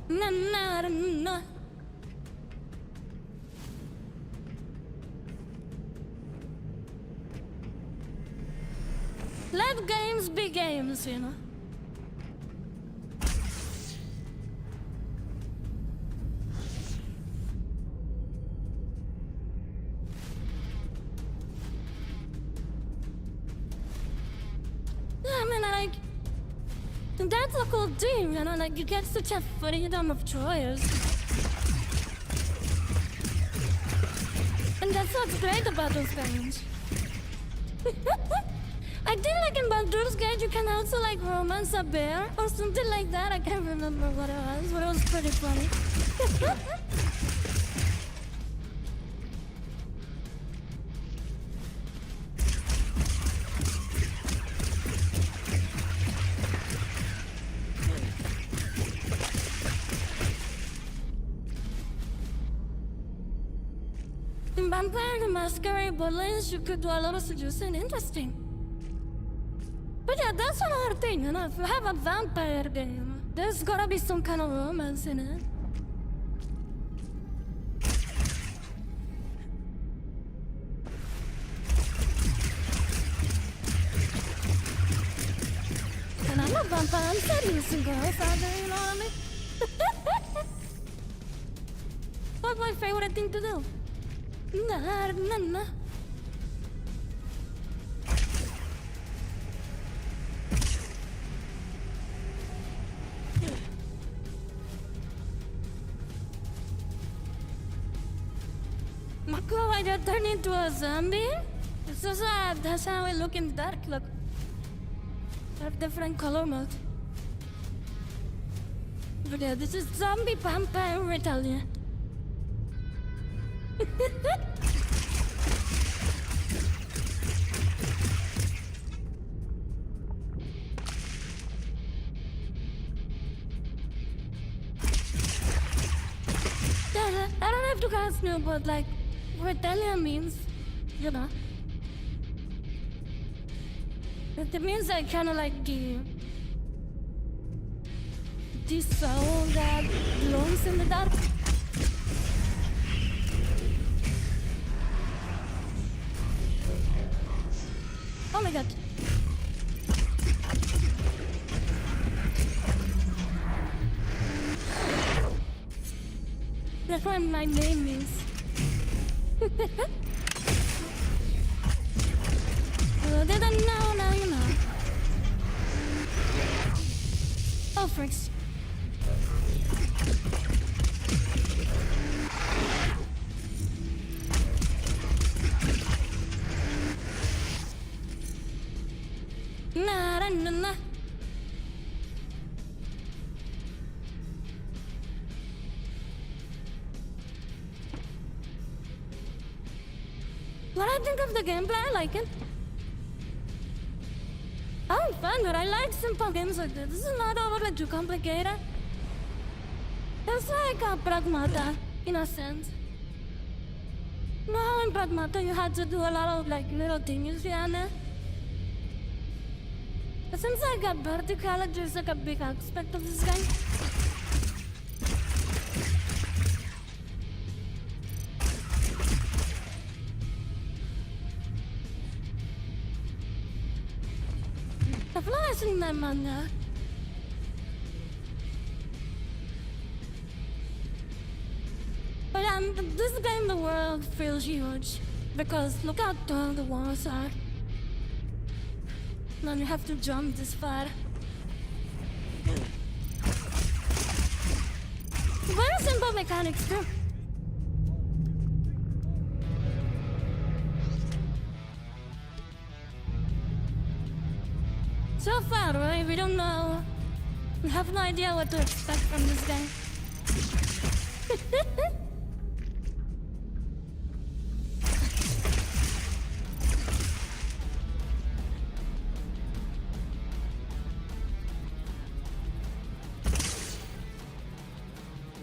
Na na na na. Let games be games, you know? I mean, like, that's a cool thing, you know? Like, you get such a freedom of choice. And that's what's great about those games. I think like in Baldur's Gate you can also like romance a bear or something like that. I can't remember what it was, but it was pretty funny. In Vampire the Masquerade Borderlands, you could do a lot of seducing interesting. But yeah, that's another thing, you know, if you have a vampire game, there's gotta be some kind of romance in it. And I'm a vampire, I'm seducing girls out there, you know what I mean? What's my favorite thing to do? Nah, nah, nah. I just turned into a zombie? It's so sad. That's how I look in the dark. Look. I have different color mode. But yeah, this is zombie vampire Reitalya. I don't have to guys know, but like, Reitalya means, you know, it means like kind of like the soul that glows in the dark. Oh my god. That's what my name means. Well, they don't know, now you know. Oh, freaks. Nah, nah, nah. What I think of the gameplay, I like it. I'm fun, but I like simple games like this. This is not overly too complicated. It's like a pragmata, in a sense. No, in Bad Mata you had to do a lot of like little things here and there. But since I got vertical, there's like a big aspect of this game. I've never seen that manga. But this game, the world feels huge. Because look how tall the walls are. Then you have to jump this far. Very simple mechanics too. So far, right? We don't know. We have no idea what to expect from this game.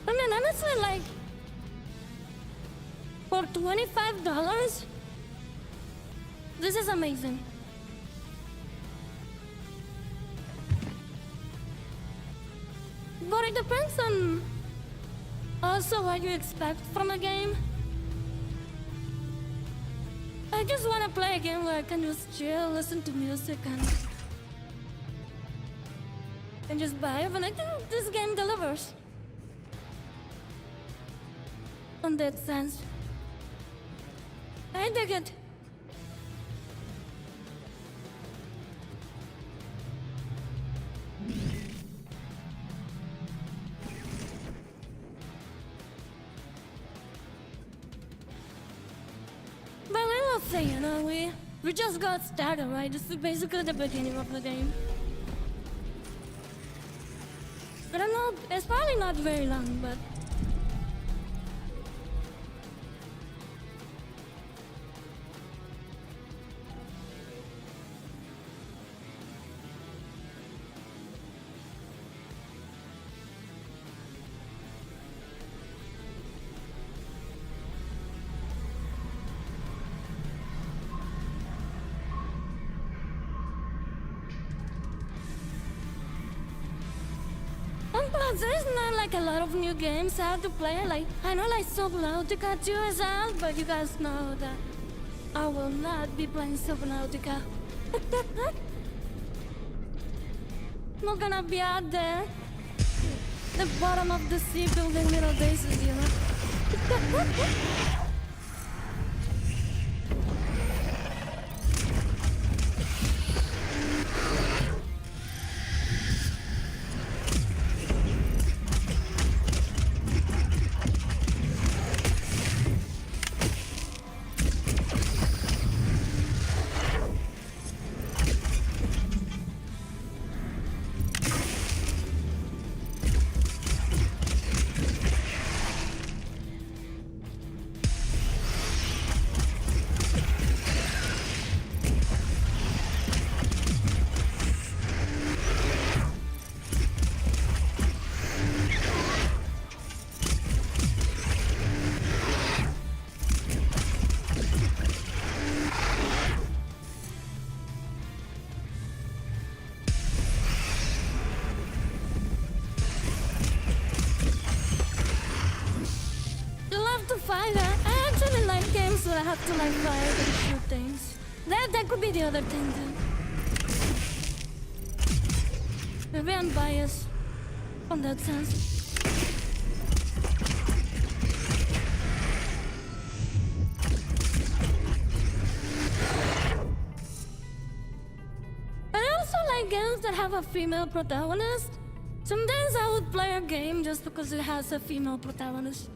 I mean, honestly, like, for $25, this is amazing. But it depends on also what you expect from a game. I just want to play a game where I can just chill, listen to music, and just vibe, and I think this game delivers. In that sense. I dig it. But we will see, you know, we just got started, right? This is basically the beginning of the game. I don't know, it's probably not very long, but there's not like a lot of new games out to play. Like, I know like Subnautica 2 is out, but you guys know that I will not be playing Subnautica. Not gonna be out there, the bottom of the sea building little bases, you know? I actually like games where I have to like fire and shoot things. That could be the other thing too. Maybe I'm biased on that sense. I also like games that have a female protagonist. Sometimes I would play a game just because it has a female protagonist.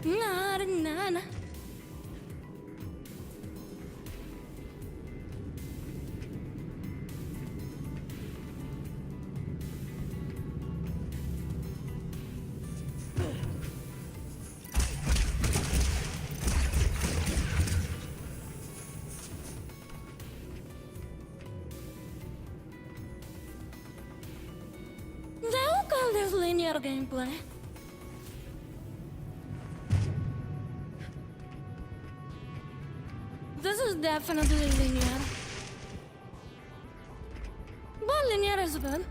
Nah. linear gameplay. This is definitely linear. But linear is good.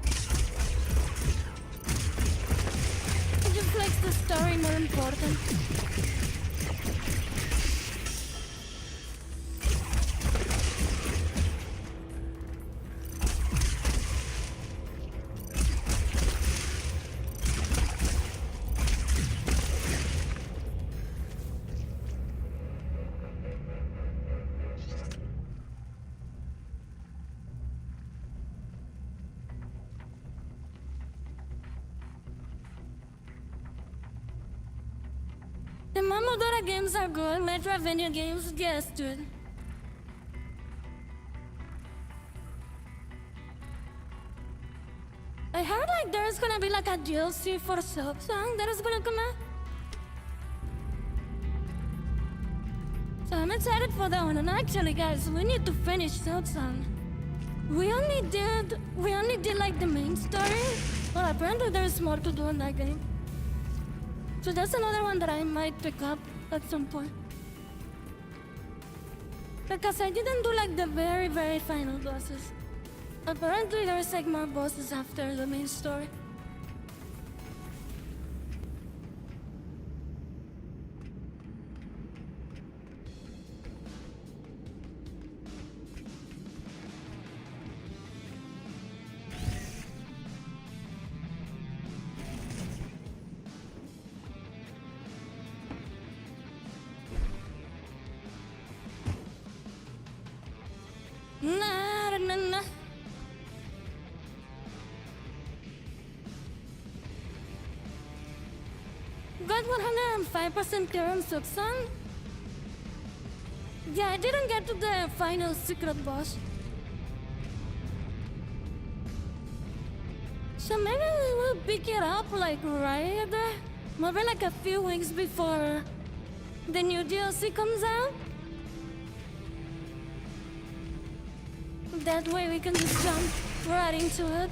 It just makes the story more important. The Momodora games are good, Metroidvania games, yes, dude. I heard like there's gonna be like a DLC for Soulslike that is gonna come out. So I'm excited for that one, and actually guys, we need to finish Soulslike. We only did like the main story, but apparently there's more to do in that game. So that's another one that I might pick up at some point. Because I didn't do like the very, very final bosses. Apparently there's like more bosses after the main story. Nah. Got 105% clearance Soulslike. Yeah, I didn't get to the final secret boss. So maybe we will pick it up like right there. Maybe like a few weeks before the new DLC comes out. That way we can just jump right into it.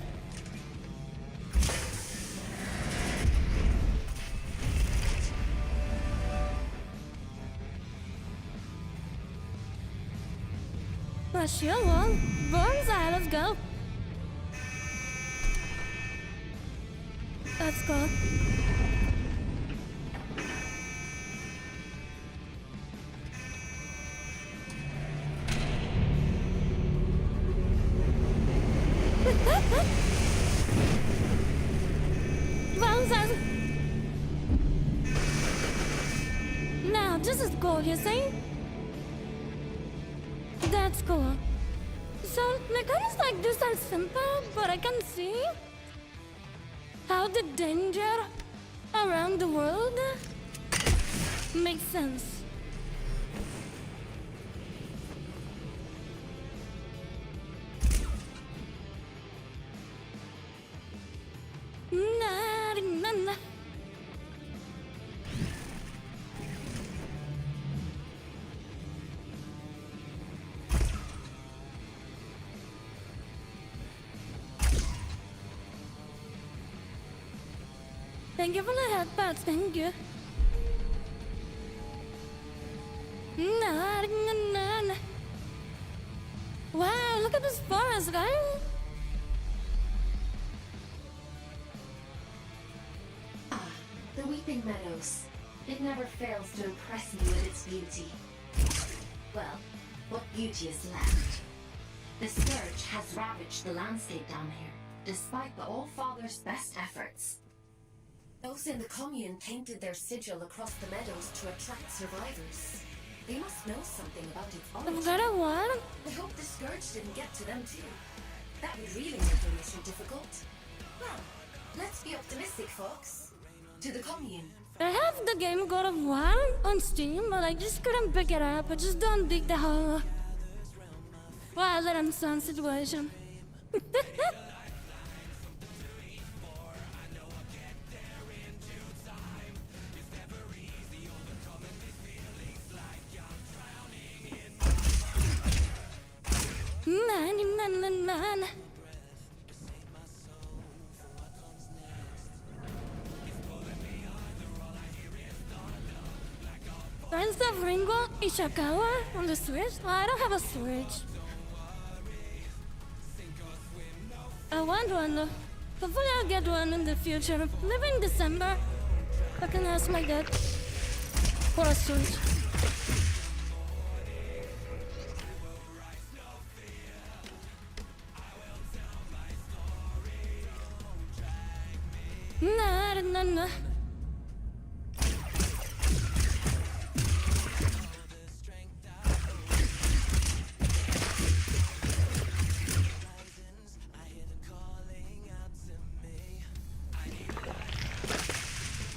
Well, shield wall. Bonsai, let's go. Let's go. Bonsai. Now, this is cool, you see? That's cool. So, mechanics like this are simple, but I can see how the danger around the world makes sense. Na. Thank you for the headpats, thank you. Na. Wow, look at this forest, guys. The Weeping Meadows. It never fails to impress me with its beauty. Well, what beauty is left? The Scourge has ravaged the landscape down here, despite the All-Father's best efforts. Those in the commune painted their sigil across the meadows to attract survivors. They must know something about its origin. I've got a what? I hope the Scourge didn't get to them too. That would really make the mission difficult. Well, let's be optimistic, folks. To the commune. I have the game God of War on Steam, but I just couldn't pick it up. I just don't dig the whole Wilder and Sun situation. Na. Friends of Ringo Ishikawa on the Switch? Oh, I don't have a Switch. I want one though. Hopefully I'll get one in the future. Maybe in December. I can ask my dad for a Switch. Nah.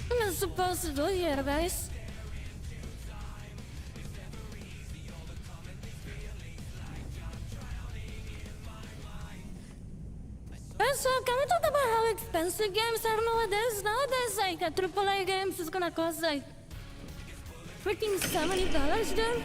What am I supposed to do here, guys? So can we talk about how expensive games are nowadays? Nowadays, like a AAA games is gonna cost like freaking $70, dude.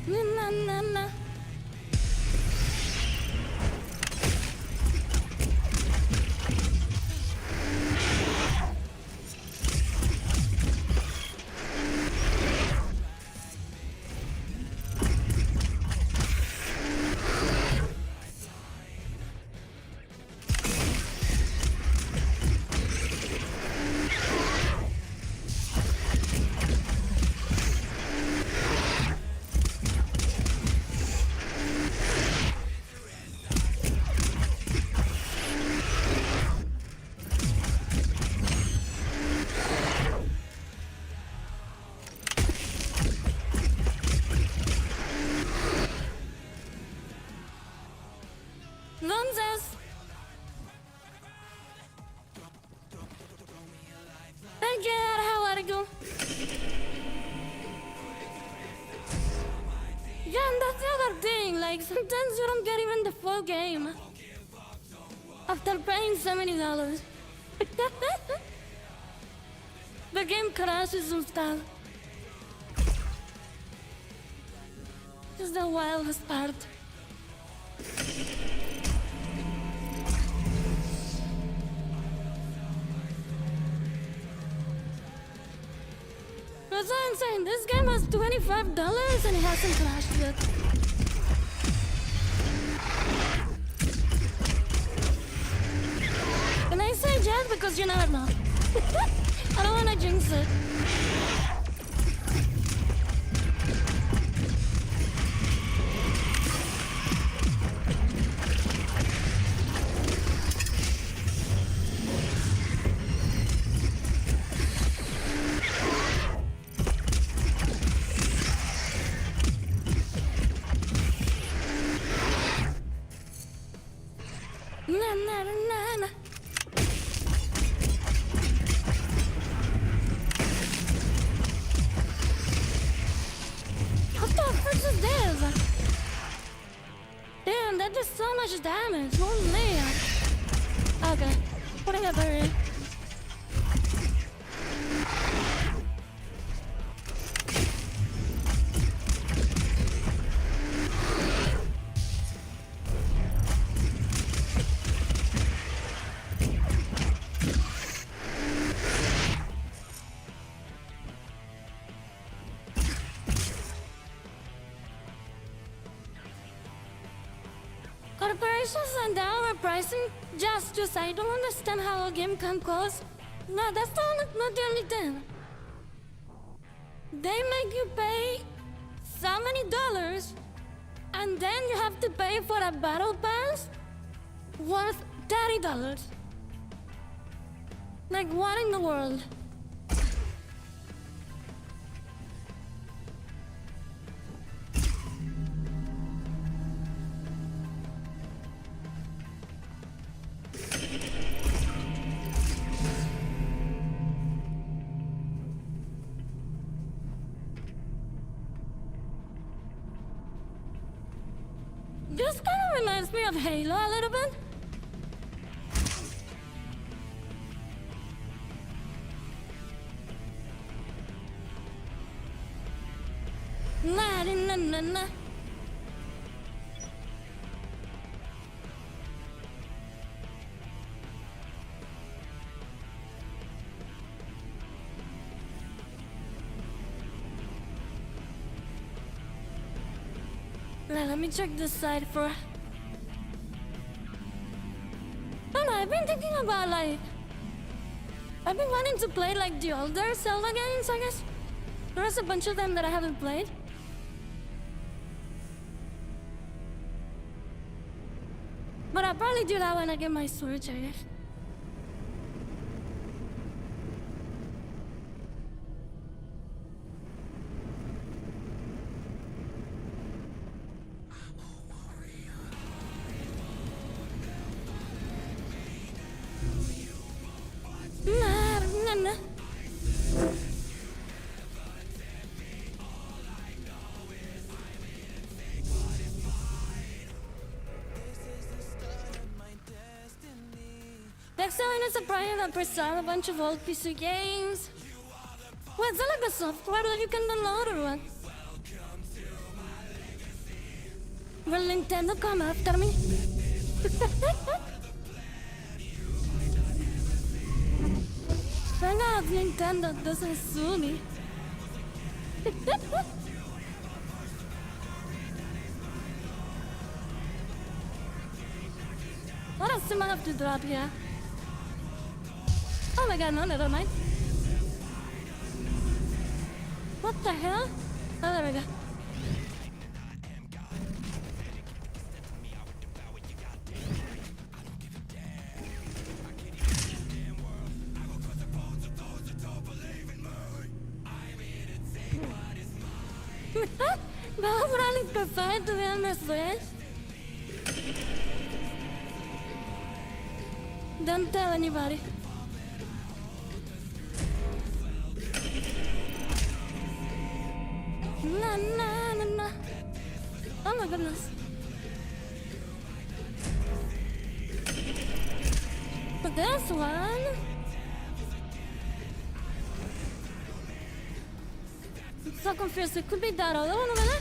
Nah. Nonsense! Hey, Gad, how are you? Yeah, and that's the other thing, like, sometimes you don't get even the full game after paying $70. The game crashes and stuff. It's the wildest part. That's what I'm saying. This game has $25 and it hasn't crashed yet. Can I say yes? Because you never know. I don't want to jinx it. Nah. What the frick is this? Damn, that did so much damage. Holy. Okay, putting a berry. Corporations and downward pricing, just I don't understand how a game can cost. No, that's not the only thing. They make you pay so many dollars, and then you have to pay for a battle pass worth $30. Like, what in the world? This kind of reminds me of Halo a little bit. Nah. Now, let me check this side for... Oh no, I've been thinking about like... I've been wanting to play like the older Zelda games, I guess. There's a bunch of them that I haven't played. But I'll probably do that when I get my Switch, I guess. Nah. Next time is a project that preserve a bunch of old PC games. Well, is that like a software that you can download or what? Will Nintendo come after me? Thank God Nintendo doesn't sue me. What else do I have to drop here? Oh my god, no, never mind. What the hell? Oh, there we go. Vamos por algo perfecto, vean después. Don't tell anybody. Nah. Oh my goodness. But there's one. I'm so confused. It could be that other one over there.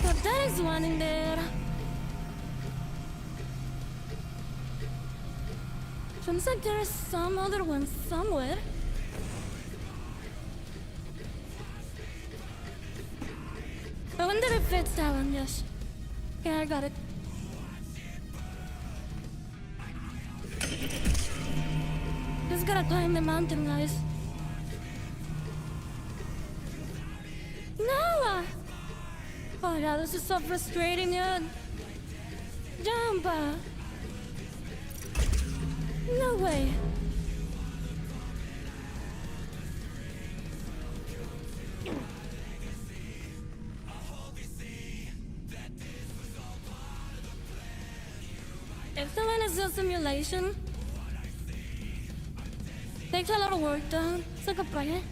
But there is one in there. Seems like there is some other one somewhere. I wonder if it's that one, yes. Yeah, I got it. Just gotta climb the mountain, guys. No! Oh yeah, this is so frustrating, dude. Jump! No way. If the one is a simulation, takes a lot of work done. It's like a project.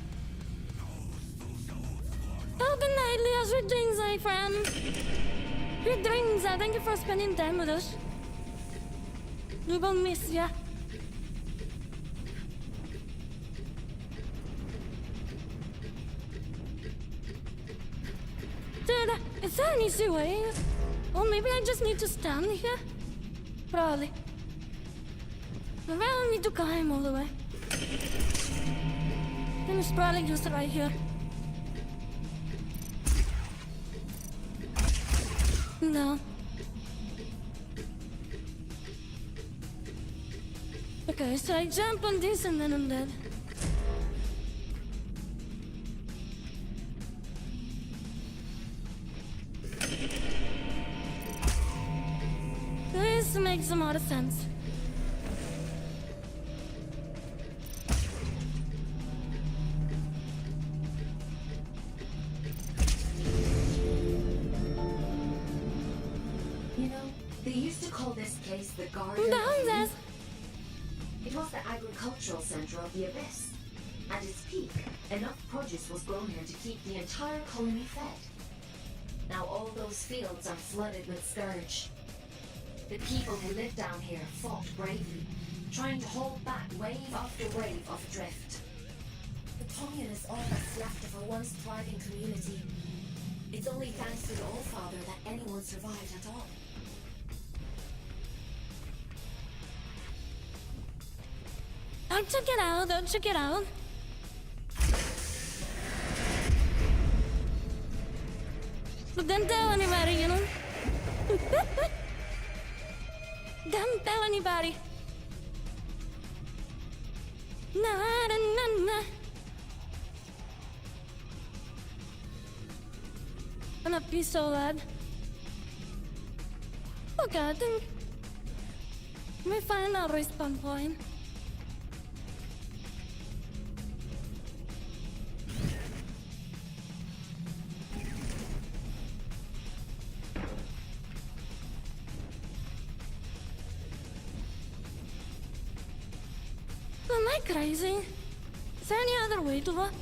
Oh, good night, Leah. Sweet dreams, my friend. Sweet dreams. Thank you for spending time with us. We will miss ya. Dude, is there an easy way? Or maybe I just need to stand here? Probably. Maybe I don't need to climb all the way. Then it's probably just right here. No. Okay, so I jump on this and then I'm dead. This makes a lot of sense. You know, they used to call this place the Garden of Down Eden. It was the agricultural center of the Abyss. At its peak, enough produce was grown here to keep the entire colony fed. Now all those fields are flooded with scourge. The people who live down here fought bravely, trying to hold back wave after wave of drift. The commune is all that's left of a once thriving community. It's only thanks to the Allfather that anyone survived at all. I'll check it out, I'll check it out. But don't tell anybody, you know? Don't tell anybody. Na na na na. I'm not be so loud. Okay, I think we find our respawn point. Am I crazy? Is there any other way to work?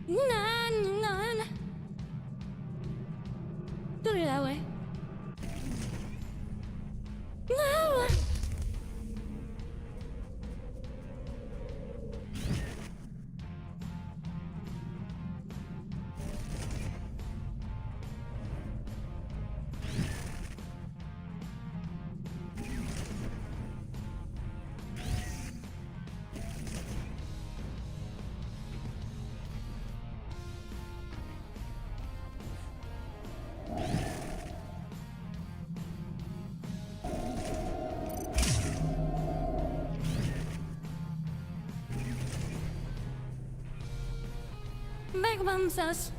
No. Do it that way. No. Big Mom says.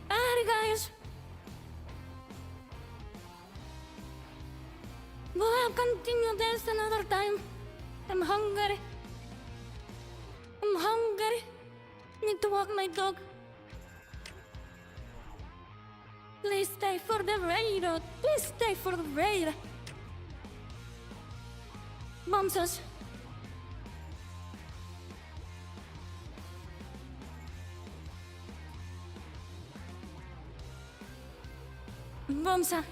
Alright, guys. We'll continue this another time. I'm hungry. Need to walk my dog. Please stay for the raid. Please stay for the raid. Mom says. Mom says.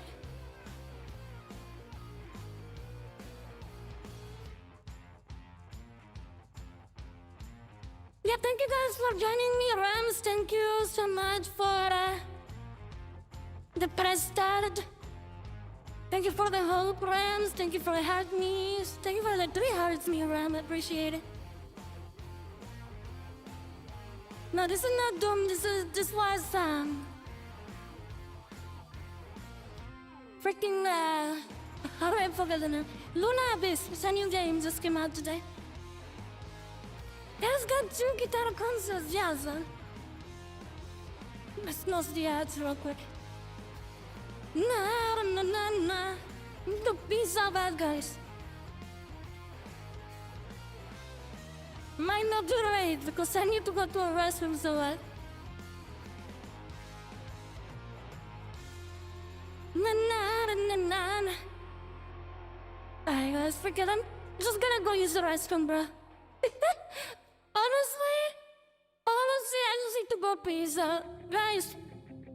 Yeah, thank you guys for joining me, Rams. Thank you so much for the press start. Thank you for the hope, Rams. Thank you for the heart knees. Thank you for the 3 hearts, me, Ram. I appreciate it. No, this is not Doom. This was freaking how do I forget the name? Luna Abyss. It's a new game just came out today. It's got 2 guitar consoles, yeah, son. Let's nose the ads real quick. Nah. Don't be so bad, guys. Might not do right because I need to go to a restroom, so what? Nah. Alright, guys, forget it. I'm just gonna go use the restroom, bro. Honestly, I just need to go pee, so guys,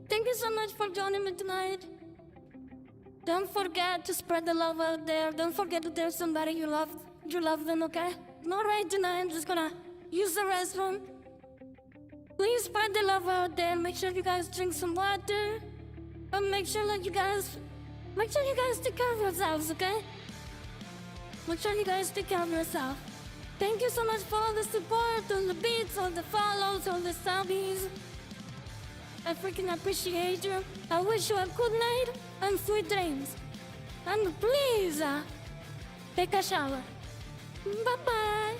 thank you so much for joining me tonight. Don't forget to spread the love out there. Don't forget to tell somebody you love them, okay? Not right tonight, I'm just gonna use the restroom. Please spread the love out there. Make sure you guys drink some water. And make sure you guys take care of yourselves, okay? Make sure you guys take care of yourself. Thank you so much for all the support, all the beats, all the follows, all the subbies. I freaking appreciate you. I wish you a good night and sweet dreams. And please, take a shower. Bye-bye.